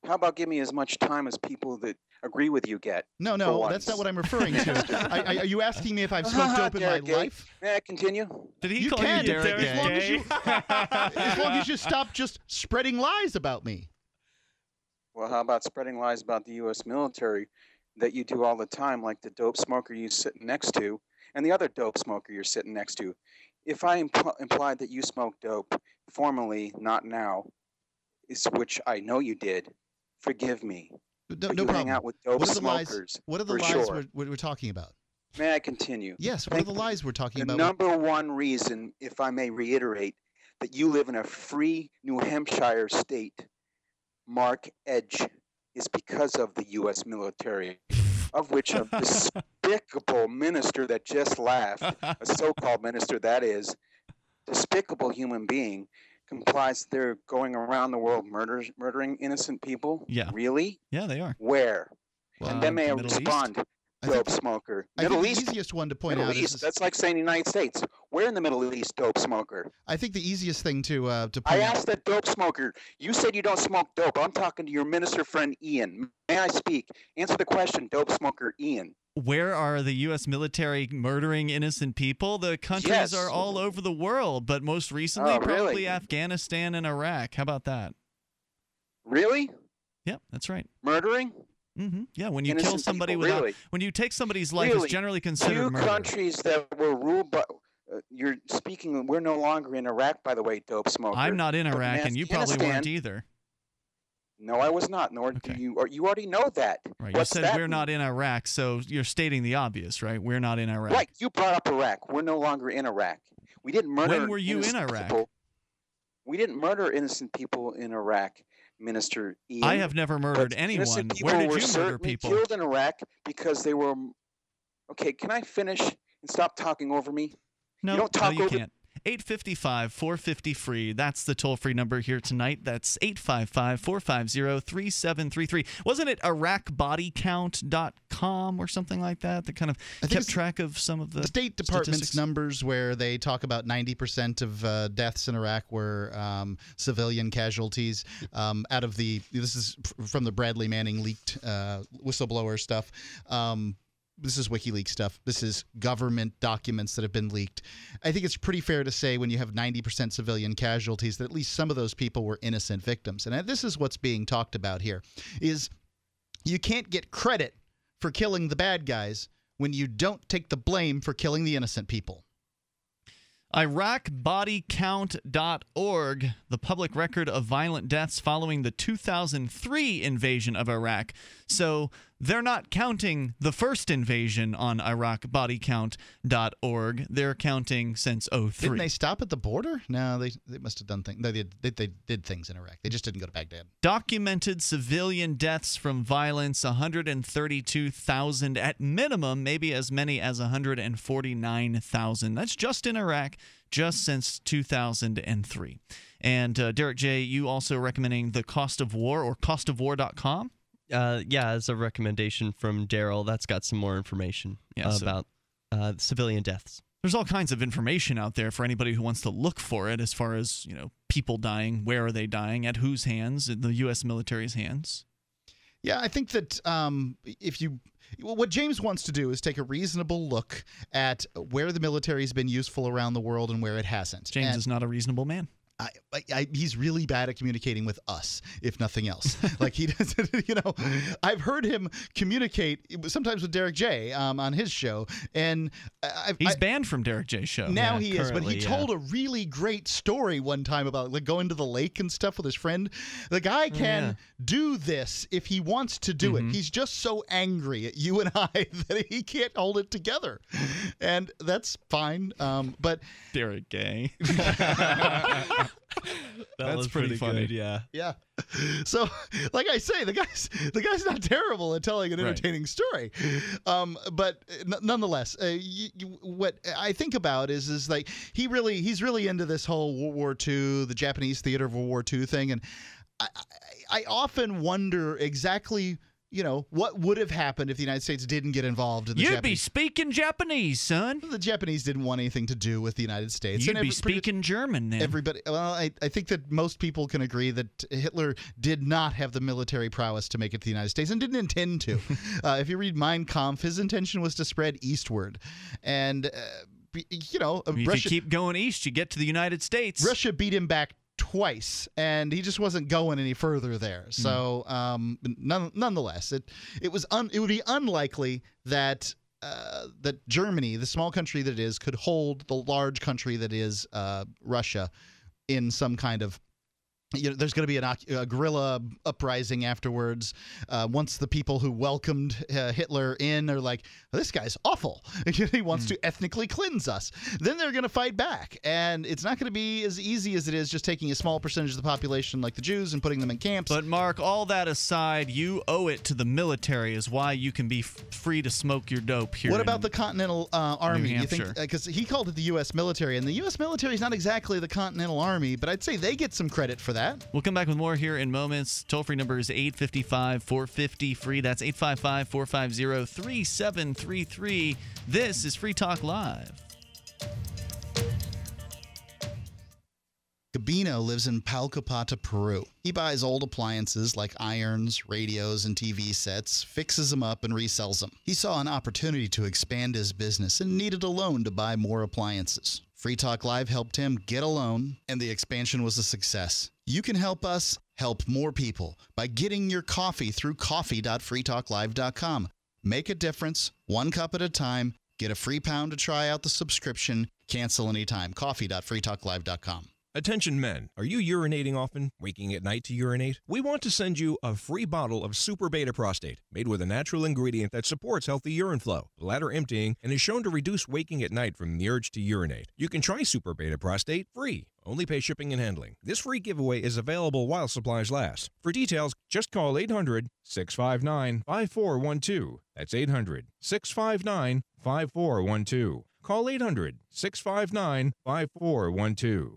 How about give me as much time as people that agree with you get? No, that's not what I'm referring to. Are you asking me if I've smoked dope in my life? May I continue? Did he you call can, you Derek as long as you stop just spreading lies about me. Well, how about spreading lies about the U.S. military that you do all the time, like the dope smoker you're sitting next to and the other dope smoker you're sitting next to? If I implied that you smoked dope formerly, not now, which I know you did, forgive me. No you problem. Hang out with dope what are the smokers. Lies? What are the lies sure. we're talking about? May I continue? Yes. What are the lies we're talking about? The number one reason, if I may reiterate, that you live in a free New Hampshire state, Mark Edge, is because of the U.S. military, of which a despicable minister that just laughed, a so-called minister that is, despicable human being implies they're going around the world murdering innocent people? Yeah. Really? Yeah, they are. Where? And then may I the Middle respond, dope smoker? I think Middle the East? easiest one to point Middle out East. is That's like saying United States. Where in the Middle East, dope smoker? I think the easiest thing to point I out. asked that dope smoker. You said you don't smoke dope. I'm talking to your minister friend Ian. May I speak? Answer the question, dope smoker Ian. Where are the U.S. military murdering innocent people? The countries are all over the world, but most recently, Oh, really? probably Afghanistan and Iraq. How about that? Really? Yeah, that's right. Murdering? Mm-hmm. Yeah, when you Innocent kill somebody people, without, really? when you take somebody's life, Really? it's generally considered Two murder. countries that were ruled by. You're speaking. We're no longer in Iraq, by the way, dope smoker. I'm not in But Iraq, and you probably weren't Afghanistan- either. No, I was not. Nor do you. Or you already know that. Right. What's you said that we're mean? not in Iraq, so you're stating the obvious, right? We're not in Iraq. Right. You brought up Iraq. We're no longer in Iraq. We didn't murder. When were you in innocent Iraq? people. We didn't murder innocent people in Iraq, Minister Ian. I have never murdered But anyone. innocent people Where did were you murder certainly people? Killed in Iraq because they were. Okay, can I finish and stop talking over me? No, you don't talk no, you over. can't. 855-450-FREE. That's the toll-free number here tonight. That's 855-450-3733. Wasn't it IraqBodyCount.com or something like that that kind of kept track of some of the State Department's statistics? numbers where they talk about 90% of deaths in Iraq were civilian casualties. Out of this is from the Bradley Manning leaked whistleblower stuff. This is WikiLeaks stuff. This is government documents that have been leaked. I think it's pretty fair to say when you have 90% civilian casualties that at least some of those people were innocent victims. And this is what's being talked about here, is you can't get credit for killing the bad guys when you don't take the blame for killing the innocent people. IraqBodyCount.org, the public record of violent deaths following the 2003 invasion of Iraq. So they're not counting the first invasion on IraqBodyCount.org. They're counting since 2003. Didn't they stop at the border? No, they must have done things. They did things in Iraq. They just didn't go to Baghdad. Documented civilian deaths from violence, 132,000 at minimum, maybe as many as 149,000. That's just in Iraq, just since 2003. And Derek J., you also recommending The Cost of War or costofwar.com? Yeah, as a recommendation from Daryl, that's got some more information about civilian deaths. There's all kinds of information out there for anybody who wants to look for it as far as, people dying, where are they dying, at whose hands, in the U.S. military's hands. Yeah, I think that what James wants to do is take a reasonable look at where the military has been useful around the world and where it hasn't. James is not a reasonable man. He's really bad at communicating with us, if nothing else. Like he does, I've heard him communicate sometimes with Derek J. On his show, and he's banned from Derek J's show. Now he is, but he told a really great story one time about going to the lake and stuff with his friend. The guy can do this if he wants to do it. He's just so angry at you and I that he can't hold it together, and that's fine. But Derek Gay. That's pretty funny. Good, yeah. So, like I say, the guy's not terrible at telling an entertaining story. But nonetheless, what I think about is like he's really into this whole World War II, the Japanese theater of World War II thing, and I often wonder exactly. What would have happened if the United States didn't get involved in the You'd be speaking Japanese, son. The Japanese didn't want anything to do with the United States. You'd be speaking German then. Everybody. Well, I think that most people can agree that Hitler did not have the military prowess to make it to the United States and didn't intend to. If you read Mein Kampf, his intention was to spread eastward. And, if you keep going east, you get to the United States. Russia beat him back twice, and he just wasn't going any further there. So, nonetheless, it would be unlikely that that Germany, the small country that it is, could hold the large country that is Russia in some kind of there's going to be a guerrilla uprising afterwards. Once the people who welcomed Hitler in are like, this guy's awful. He wants to ethnically cleanse us. Then they're going to fight back. And it's not going to be as easy as it is just taking a small percentage of the population like the Jews and putting them in camps. But, Mark, all that aside, you owe it to the military is why you can be free to smoke your dope here. What about the Continental Army? New You think, because he called it the U.S. military, and the U.S. military is not exactly the Continental Army, but I'd say they get some credit for that. We'll come back with more here in moments. Toll-free number is 855-450-FREE. That's 855-450-3733. This is Free Talk Live. Gabino lives in Palcopata, Peru. He buys old appliances like irons, radios, and TV sets, fixes them up, and resells them. He saw an opportunity to expand his business and needed a loan to buy more appliances. Free Talk Live helped him get a loan, and the expansion was a success. You can help us help more people by getting your coffee through coffee.freetalklive.com. Make a difference, one cup at a time. Get a free pound to try out the subscription. Cancel anytime. Coffee.freetalklive.com. Attention men, are you urinating often, waking at night to urinate? We want to send you a free bottle of Super Beta Prostate, made with a natural ingredient that supports healthy urine flow, bladder emptying, and is shown to reduce waking at night from the urge to urinate. You can try Super Beta Prostate free. Only pay shipping and handling. This free giveaway is available while supplies last. For details, just call 800-659-5412. That's 800-659-5412. Call 800-659-5412.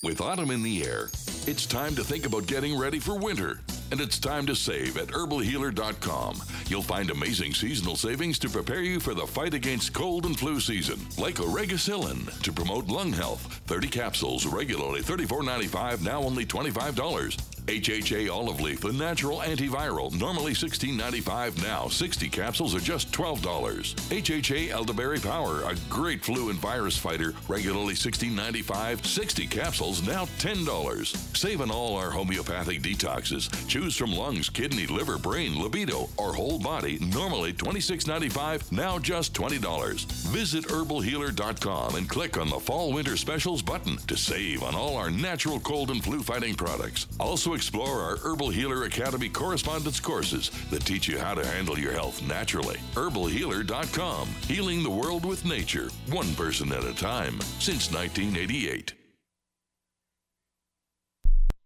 With autumn in the air, it's time to think about getting ready for winter. And it's time to save at herbalhealer.com. You'll find amazing seasonal savings to prepare you for the fight against cold and flu season. Like Oregacillin to promote lung health. 30 capsules, regularly $34.95, now only $25. HHA olive leaf, the natural antiviral, normally $16.95, now 60 capsules are just $12. HHA elderberry power, a great flu and virus fighter, regularly $16.95, 60 capsules, now $10. Save on all our homeopathic detoxes. Choose from lungs, kidney, liver, brain, libido, or whole body, normally $26.95, now just $20. Visit herbalhealer.com and click on the Fall Winter Specials button to save on all our natural cold and flu fighting products. Also explore our Herbal Healer Academy correspondence courses that teach you how to handle your health naturally. herbalhealer.com, healing the world with nature, one person at a time, since 1988.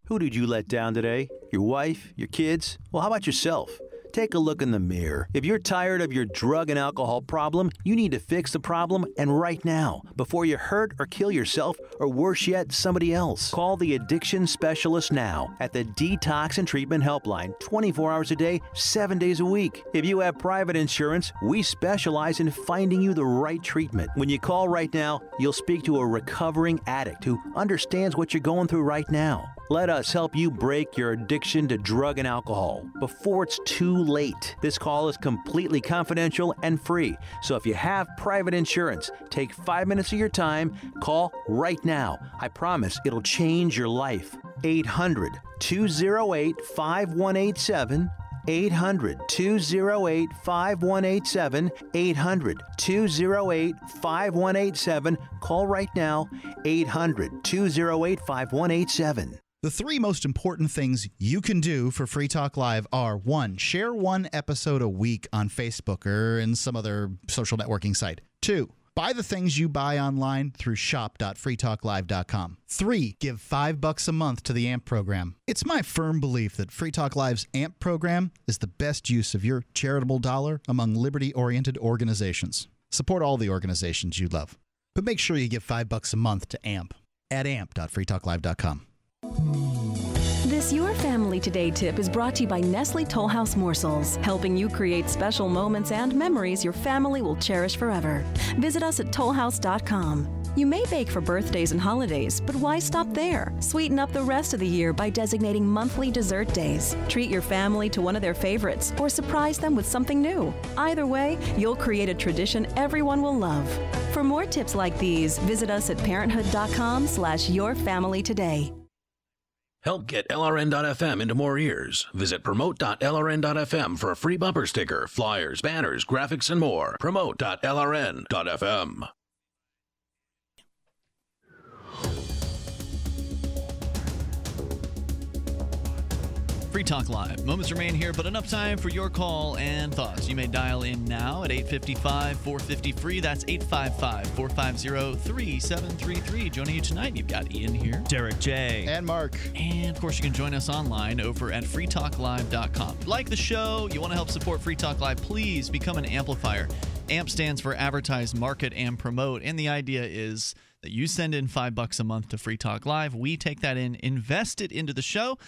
Who did you let down today? Your wife? Your kids? Well, how about yourself? Take a look in the mirror. If you're tired of your drug and alcohol problem, you need to fix the problem, and right now, before you hurt or kill yourself, or worse yet, somebody else. Call the addiction specialist now at the Detox and Treatment Helpline, 24 hours a day, 7 days a week. If you have private insurance, we specialize in finding you the right treatment. When you call right now, you'll speak to a recovering addict who understands what you're going through right now. Let us help you break your addiction to drug and alcohol before it's too late. This call is completely confidential and free. So if you have private insurance, take 5 minutes of your time, call right now. I promise it'll change your life. 800-208-5187. 800-208-5187. 800-208-5187. Call right now. 800-208-5187. The three most important things you can do for Free Talk Live are: 1, share one episode a week on Facebook or in some other social networking site. 2, buy the things you buy online through shop.freetalklive.com. 3, give $5 a month to the AMP program. It's my firm belief that Free Talk Live's AMP program is the best use of your charitable dollar among liberty-oriented organizations. Support all the organizations you love, but make sure you give $5 a month to AMP at amp.freetalklive.com. This Your Family Today tip is brought to you by Nestle Toll House Morsels, helping you create special moments and memories your family will cherish forever. Visit us at tollhouse.com. You may bake for birthdays and holidays, but why stop there? Sweeten up the rest of the year by designating monthly dessert days. Treat your family to one of their favorites or surprise them with something new. Either way, you'll create a tradition everyone will love. For more tips like these, visit us at parenthood.com/yourfamilytoday. Help get LRN.FM into more ears. Visit promote.lrn.fm for a free bumper sticker, flyers, banners, graphics, and more. Promote.lrn.fm. Free Talk Live. Moments remain here, but enough time for your call and thoughts. You may dial in now at 855-450-FREE. That's 855-450-3733. Joining you tonight, you've got Ian here. Derek J. And Mark. And, of course, you can join us online over at freetalklive.com. Like the show, you want to help support Free Talk Live, please become an amplifier. AMP stands for Advertise, Market, and Promote. And the idea is that you send in $5 a month to Free Talk Live. We take that in, invest it into the show,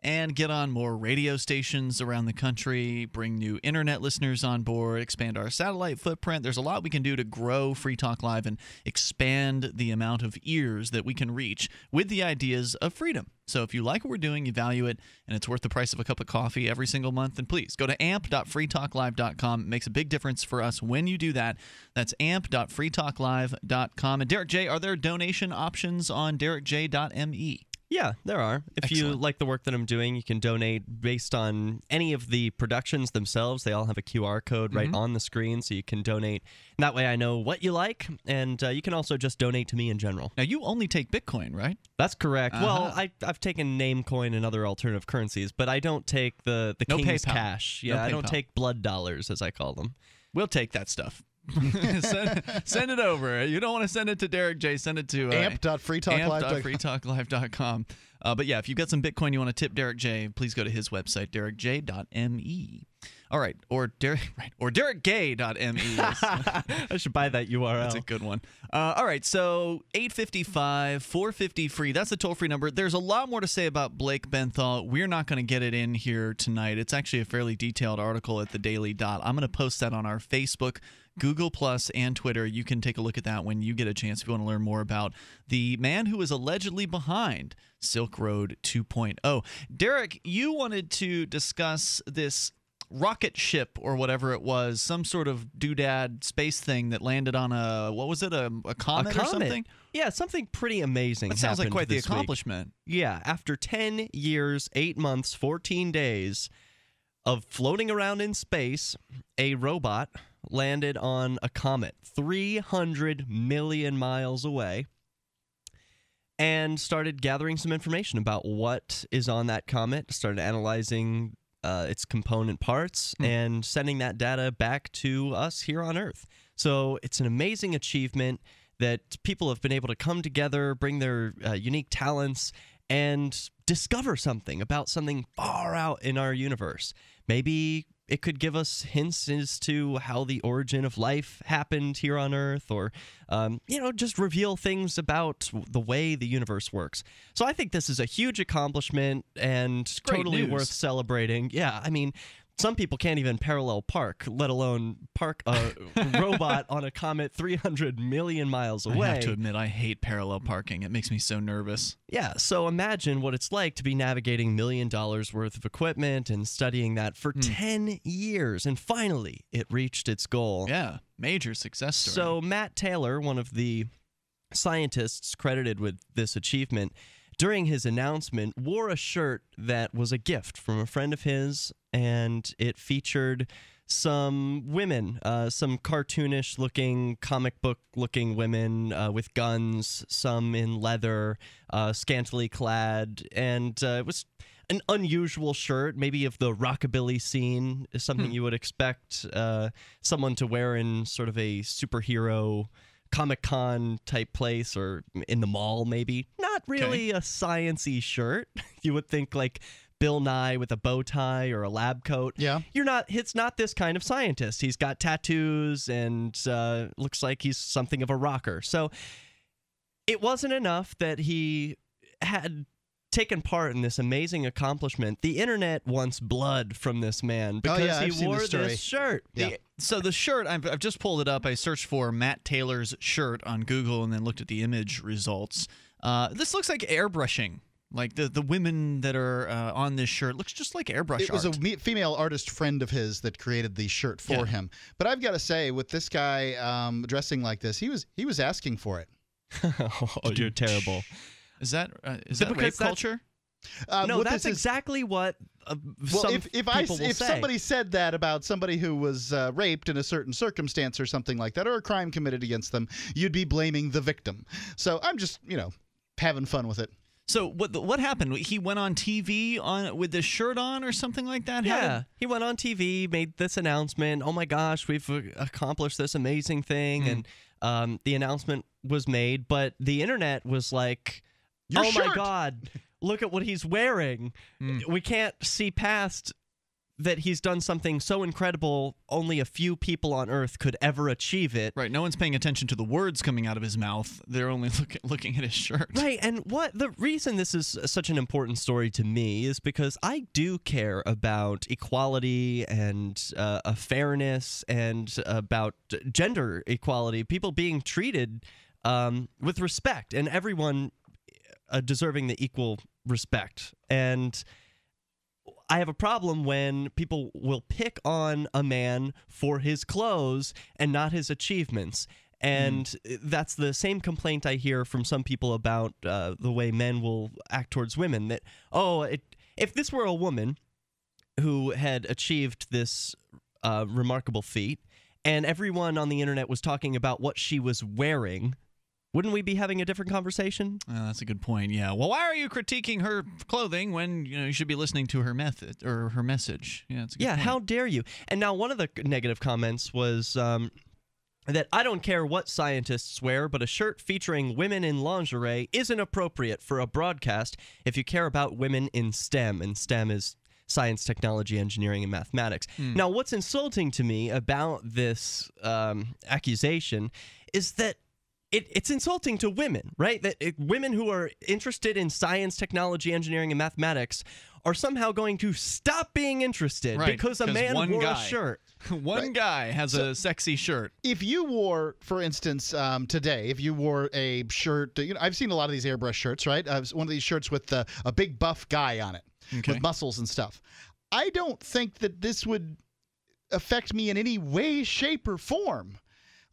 and get on more radio stations around the country, bring new internet listeners on board, expand our satellite footprint. There's a lot we can do to grow Free Talk Live and expand the amount of ears that we can reach with the ideas of freedom. So if you like what we're doing, you value it, and it's worth the price of a cup of coffee every single month, then please go to amp.freetalklive.com. It makes a big difference for us when you do that. That's amp.freetalklive.com. And Derek J., are there donation options on derekj.me? Yeah, there are. If you like the work that I'm doing, you can donate based on any of the productions themselves. They all have a QR code right on the screen, so you can donate. And that way I know what you like, and you can also just donate to me in general. Now, you only take Bitcoin, right? That's correct. Well, I've taken Namecoin and other alternative currencies, but I don't take the No King's PayPal. Cash. Yeah, No I don't PayPal. take blood dollars, as I call them. We'll take that stuff. send it over. You don't want to send it to Derek J. Send it to amp.freetalklive.com. But yeah, if you've got some Bitcoin you want to tip Derek J., please go to his website, derekj.me. All right, or derekgay.me. I should buy that URL. That's a good one. All right, so 855-450-FREE. That's the toll-free number. There's a lot more to say about Blake Benthall. We're not going to get it in here tonight. It's actually a fairly detailed article at the Daily Dot. I'm going to post that on our Facebook, Google+, and Twitter. You can take a look at that when you get a chance if you want to learn more about the man who is allegedly behind Silk Road 2.0. Derek, you wanted to discuss this rocket ship or whatever it was, some sort of doodad space thing that landed on a comet or something? Yeah, something pretty amazing. That sounds like happened quite the this week. accomplishment. Yeah, after 10 years, 8 months, 14 days of floating around in space, a robot landed on a comet 300 million miles away and started gathering some information about what is on that comet, started analyzing its component parts and sending that data back to us here on Earth. So it's an amazing achievement that people have been able to come together, bring their unique talents, and discover something about something far out in our universe. Maybe it could give us hints as to how the origin of life happened here on Earth, or, just reveal things about the way the universe works. So I think this is a huge accomplishment and totally news. worth celebrating. Yeah, I mean, some people can't even parallel park, let alone park a robot on a comet 300 million miles away. I have to admit, I hate parallel parking. It makes me so nervous. Yeah, so imagine what it's like to be navigating $1 million worth of equipment and studying that for 10 years. And finally, it reached its goal. Yeah, major success story. So Matt Taylor, one of the scientists credited with this achievement, during his announcement, wore a shirt that was a gift from a friend of his, and it featured some women, some cartoonish-looking, comic book-looking women with guns, some in leather, scantily clad, and it was an unusual shirt, maybe of the rockabilly scene, is something you would expect someone to wear in sort of a superhero Comic-Con type place, or in the mall maybe. Not really a science-y shirt. You would think like Bill Nye with a bow tie or a lab coat. Yeah. It's not this kind of scientist. He's got tattoos and looks like he's something of a rocker. So it wasn't enough that he had taken part in this amazing accomplishment. The internet wants blood from this man because he wore this shirt. Yeah. So the shirt, I've just pulled it up. I searched for Matt Taylor's shirt on Google and then looked at the image results. This looks like airbrushing. Like the women that are on this shirt looks just like airbrush It was a female artist friend of his that created the shirt for him. But I've got to say, with this guy dressing like this, he was asking for it. Oh, you're terrible. Is that rape culture? No, that's exactly what some people will say. If somebody said that about somebody who was raped in a certain circumstance or something like that, or a crime committed against them, you'd be blaming the victim. So I'm just, having fun with it. So what happened? He went on TV with this shirt on or something like that? Yeah, he went on TV, made this announcement. Oh my gosh, we've accomplished this amazing thing, and the announcement was made, but the internet was like, Your "Oh shirt. my God, look at what he's wearing." We can't see past that he's done something so incredible only a few people on Earth could ever achieve it. Right, no one's paying attention to the words coming out of his mouth. They're only looking at his shirt. Right, and the reason this is such an important story to me is because I do care about equality and fairness and about gender equality, people being treated with respect, and everyone deserving the equal respect. And I have a problem when people will pick on a man for his clothes and not his achievements. And that's the same complaint I hear from some people about the way men will act towards women. That, if this were a woman who had achieved this remarkable feat and everyone on the internet was talking about what she was wearing, wouldn't we be having a different conversation? That's a good point, yeah. Well, why are you critiquing her clothing when you should be listening to her method or her message? Yeah, that's a good point. How dare you? And now one of the negative comments was that I don't care what scientists wear, but a shirt featuring women in lingerie isn't appropriate for a broadcast if you care about women in STEM. And STEM is science, technology, engineering, and mathematics. Now, what's insulting to me about this accusation is that it's insulting to women, right? That women who are interested in science, technology, engineering, and mathematics are somehow going to stop being interested because a man wore a shirt. One guy has a sexy shirt. If you wore, for instance, today, if you wore a shirt, I've seen a lot of these airbrush shirts, right? One of these shirts with a big buff guy on it with muscles and stuff. I don't think that this would affect me in any way, shape, or form.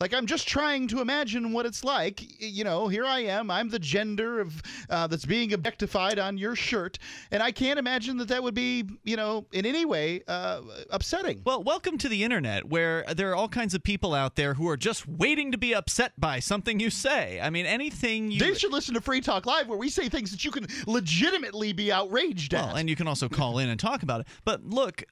Like, I'm just trying to imagine what it's like. Here I am. I'm the gender of that's being objectified on your shirt, and I can't imagine that would be, in any way upsetting. Well, welcome to the internet, where there are all kinds of people out there who are just waiting to be upset by something you say. I mean, anything you... They should listen to Free Talk Live, where we say things that you can legitimately be outraged at. Well, and you can also call in and talk about it. But look,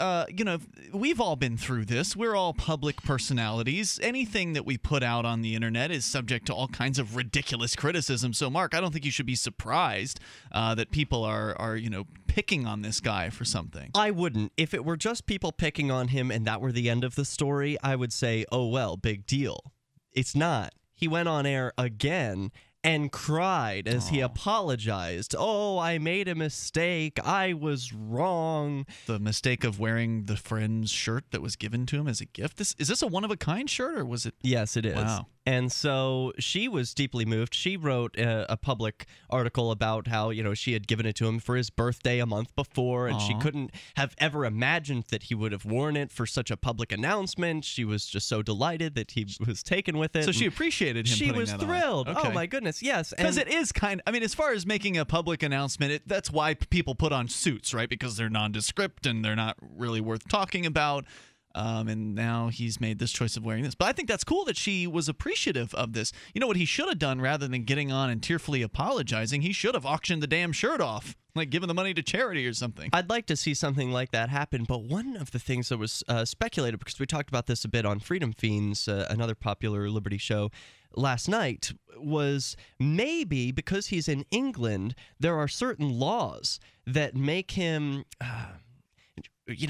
we've all been through this. We're all public personalities. Anything that we put out on the internet is subject to all kinds of ridiculous criticism. So, Mark, I don't think you should be surprised that people are picking on this guy for something. I wouldn't. If it were just people picking on him and that were the end of the story, I would say, oh, well, big deal. It's not. He went on air again and cried as he apologized. Oh, I made a mistake. I was wrong. The mistake of wearing the friend's shirt that was given to him as a gift? Is this a one-of-a-kind shirt, or was it? Yes, it is. Wow. And so she was deeply moved. She wrote a public article about how, she had given it to him for his birthday a month before, and she couldn't have ever imagined that he would have worn it for such a public announcement. She was just so delighted that he was taken with it. So she appreciated him She putting was that on. thrilled. Okay. Oh, my goodness, yes. Because it is as far as making a public announcement, that's why people put on suits, right? Because they're nondescript and they're not really worth talking about. And now he's made this choice of wearing this. But I think that's cool that she was appreciative of this. You know what he should have done, rather than getting on and tearfully apologizing? He should have auctioned the damn shirt off, like giving the money to charity or something. I'd like to see something like that happen. But one of the things that was speculated, because we talked about this a bit on Freedom Fiends, another popular Liberty show, last night, was maybe because he's in England, there are certain laws that make him...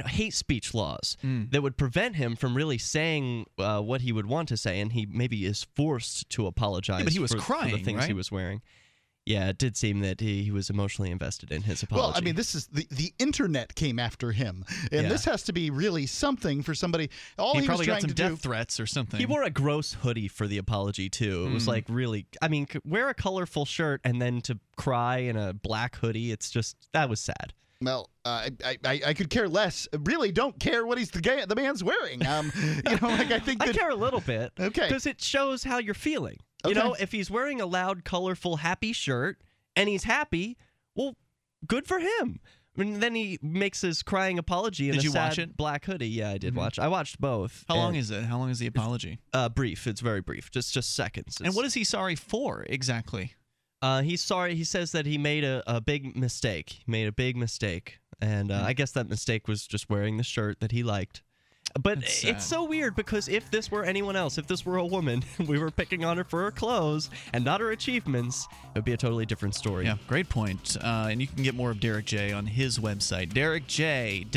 hate speech laws that would prevent him from really saying what he would want to say, and he maybe is forced to apologize but he was for crying, the things right? he was wearing. Yeah, it did seem that he was emotionally invested in his apology. Well, I mean, this is the internet came after him, and this has to be really something for somebody. He probably got some death threats or something. He wore a gross hoodie for the apology too. It was like really. I mean, wear a colorful shirt and then to cry in a black hoodie. It's just that was sad. Well, I could care less. Really, don't care what the man's wearing. I think I care a little bit. Okay, because it shows how you're feeling. Okay. If he's wearing a loud, colorful, happy shirt and he's happy, well, good for him. And then he makes his crying apology in Did a you sad watch it? black hoodie. Yeah, I did watch. I watched both. How long is it? How long is the apology? Brief. It's very brief. Just seconds. And what is he sorry for exactly? He's sorry. He says that he made a big mistake. He made a big mistake. And I guess that mistake was just wearing the shirt that he liked. But it's so weird because if this were anyone else, if this were a woman, we were picking on her for her clothes and not her achievements, it would be a totally different story. Yeah, great point. And you can get more of Derek J on his website, derekj.me.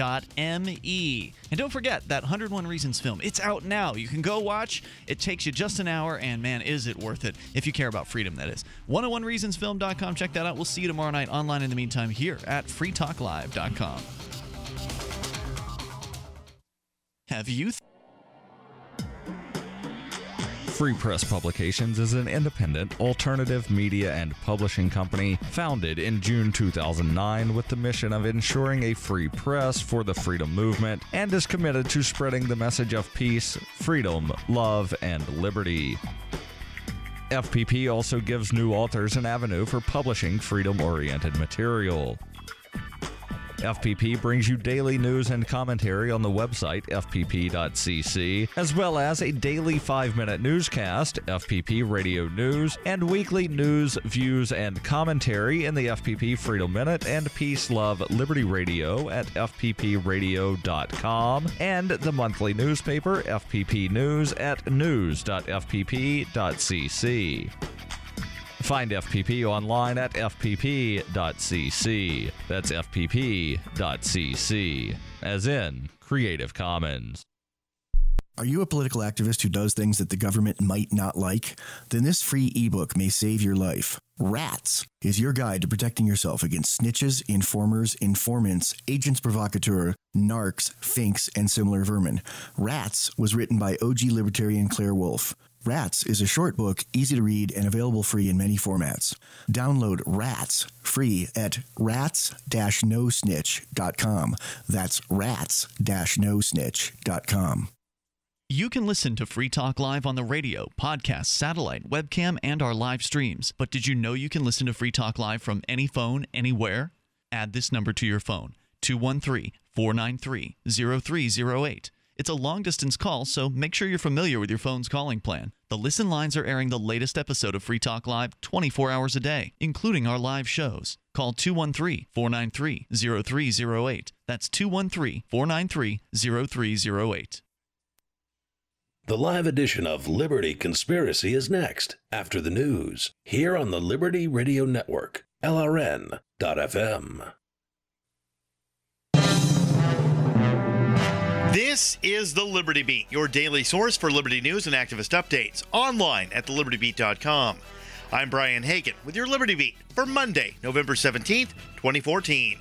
And don't forget that 101 Reasons film. It's out now. You can go watch. It takes you just an hour, and man, is it worth it. If you care about freedom, that is. 101reasonsfilm.com. Check that out. We'll see you tomorrow night online in the meantime here at freetalklive.com. Have you... Free Press Publications is an independent, alternative media and publishing company founded in June 2009 with the mission of ensuring a free press for the freedom movement and is committed to spreading the message of peace, freedom, love, and liberty. FPP also gives new authors an avenue for publishing freedom-oriented material. FPP brings you daily news and commentary on the website, fpp.cc, as well as a daily 5-minute newscast, FPP Radio News, and weekly news, views, and commentary in the FPP Freedom Minute and Peace, Love, Liberty Radio at fppradio.com, and the monthly newspaper, FPP News, at news.fpp.cc. Find FPP online at fpp.cc. That's fpp.cc, as in Creative Commons. Are you a political activist who does things that the government might not like? Then this free ebook may save your life. Rats is your guide to protecting yourself against snitches, informers, informants, agents provocateurs, narcs, finks, and similar vermin. Rats was written by OG libertarian Claire Wolfe. Rats is a short book, easy to read, and available free in many formats. Download Rats free at rats-nosnitch.com. That's rats-nosnitch.com. You can listen to Free Talk Live on the radio, podcast, satellite, webcam, and our live streams. But did you know you can listen to Free Talk Live from any phone, anywhere? Add this number to your phone, 213-493-0308. It's a long-distance call, so make sure you're familiar with your phone's calling plan. The listen lines are airing the latest episode of Free Talk Live 24 hours a day, including our live shows. Call 213-493-0308. That's 213-493-0308. The live edition of Liberty Conspiracy is next, after the news, here on the Liberty Radio Network, LRN.FM. This is the Liberty Beat, your daily source for liberty news and activist updates, online at thelibertybeat.com. I'm Brian Hagan with your Liberty Beat for Monday, November 17th, 2014.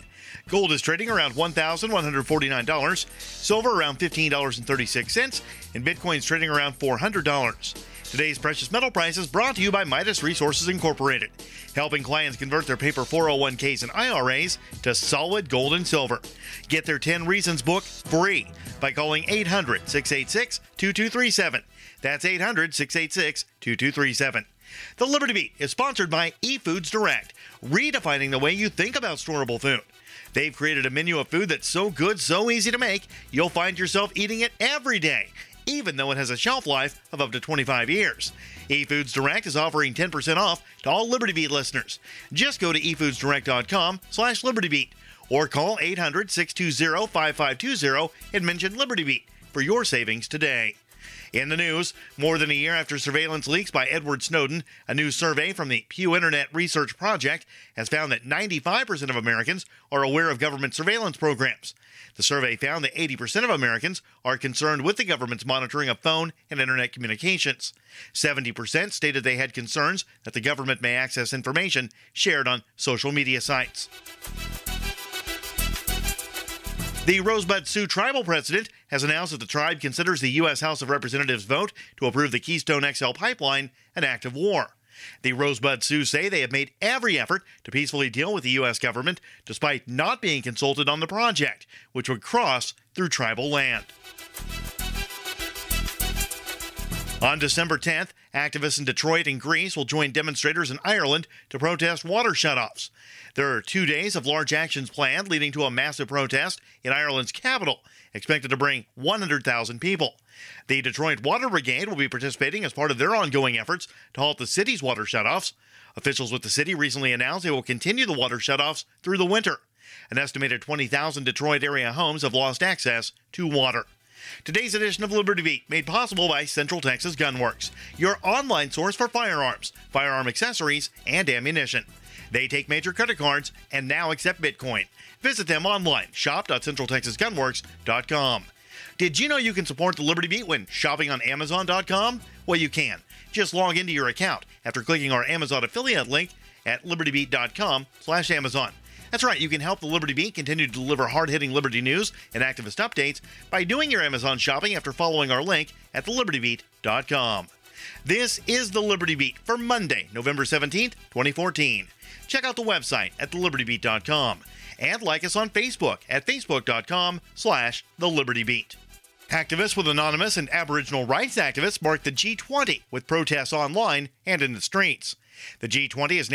Gold is trading around $1,149, silver around $15.36, and Bitcoin's trading around $400. Today's precious metal price is brought to you by Midas Resources Incorporated, helping clients convert their paper 401ks and IRAs to solid gold and silver. Get their 10 Reasons book free by calling 800-686-2237. That's 800-686-2237. The Liberty Beat is sponsored by eFoods Direct, redefining the way you think about storable food. They've created a menu of food that's so good, so easy to make, you'll find yourself eating it every day, even though it has a shelf life of up to 25 years. eFoods Direct is offering 10% off to all Liberty Beat listeners. Just go to efoodsdirect.com/LibertyBeat or call 800-620-5520 and mention Liberty Beat for your savings today. In the news, more than a year after surveillance leaks by Edward Snowden, a new survey from the Pew Internet Research Project has found that 95% of Americans are aware of government surveillance programs. The survey found that 80% of Americans are concerned with the government's monitoring of phone and internet communications. 70% stated they had concerns that the government may access information shared on social media sites. The Rosebud Sioux tribal president has announced that the tribe considers the U.S. House of Representatives vote to approve the Keystone XL pipeline an act of war. The Rosebud Sioux say they have made every effort to peacefully deal with the U.S. government despite not being consulted on the project, which would cross through tribal land. On December 10th, activists in Detroit and Greece will join demonstrators in Ireland to protest water shutoffs. There are 2 days of large actions planned, leading to a massive protest in Ireland's capital, expected to bring 100,000 people. The Detroit Water Brigade will be participating as part of their ongoing efforts to halt the city's water shutoffs. Officials with the city recently announced they will continue the water shutoffs through the winter. An estimated 20,000 Detroit area homes have lost access to water. Today's edition of Liberty Beat made possible by Central Texas Gunworks, your online source for firearms, firearm accessories, and ammunition. They take major credit cards and now accept Bitcoin. Visit them online, shop.centraltexasgunworks.com. Did you know you can support the Liberty Beat when shopping on Amazon.com? Well, you can. Just log into your account after clicking our Amazon affiliate link at libertybeat.com/Amazon. That's right, you can help the Liberty Beat continue to deliver hard-hitting Liberty news and activist updates by doing your Amazon shopping after following our link at thelibertybeat.com. This is the Liberty Beat for Monday, November 17th, 2014. Check out the website at thelibertybeat.com and like us on Facebook at facebook.com/thelibertybeat. Activists with Anonymous and Aboriginal rights activists marked the G20 with protests online and in the streets. The G20 is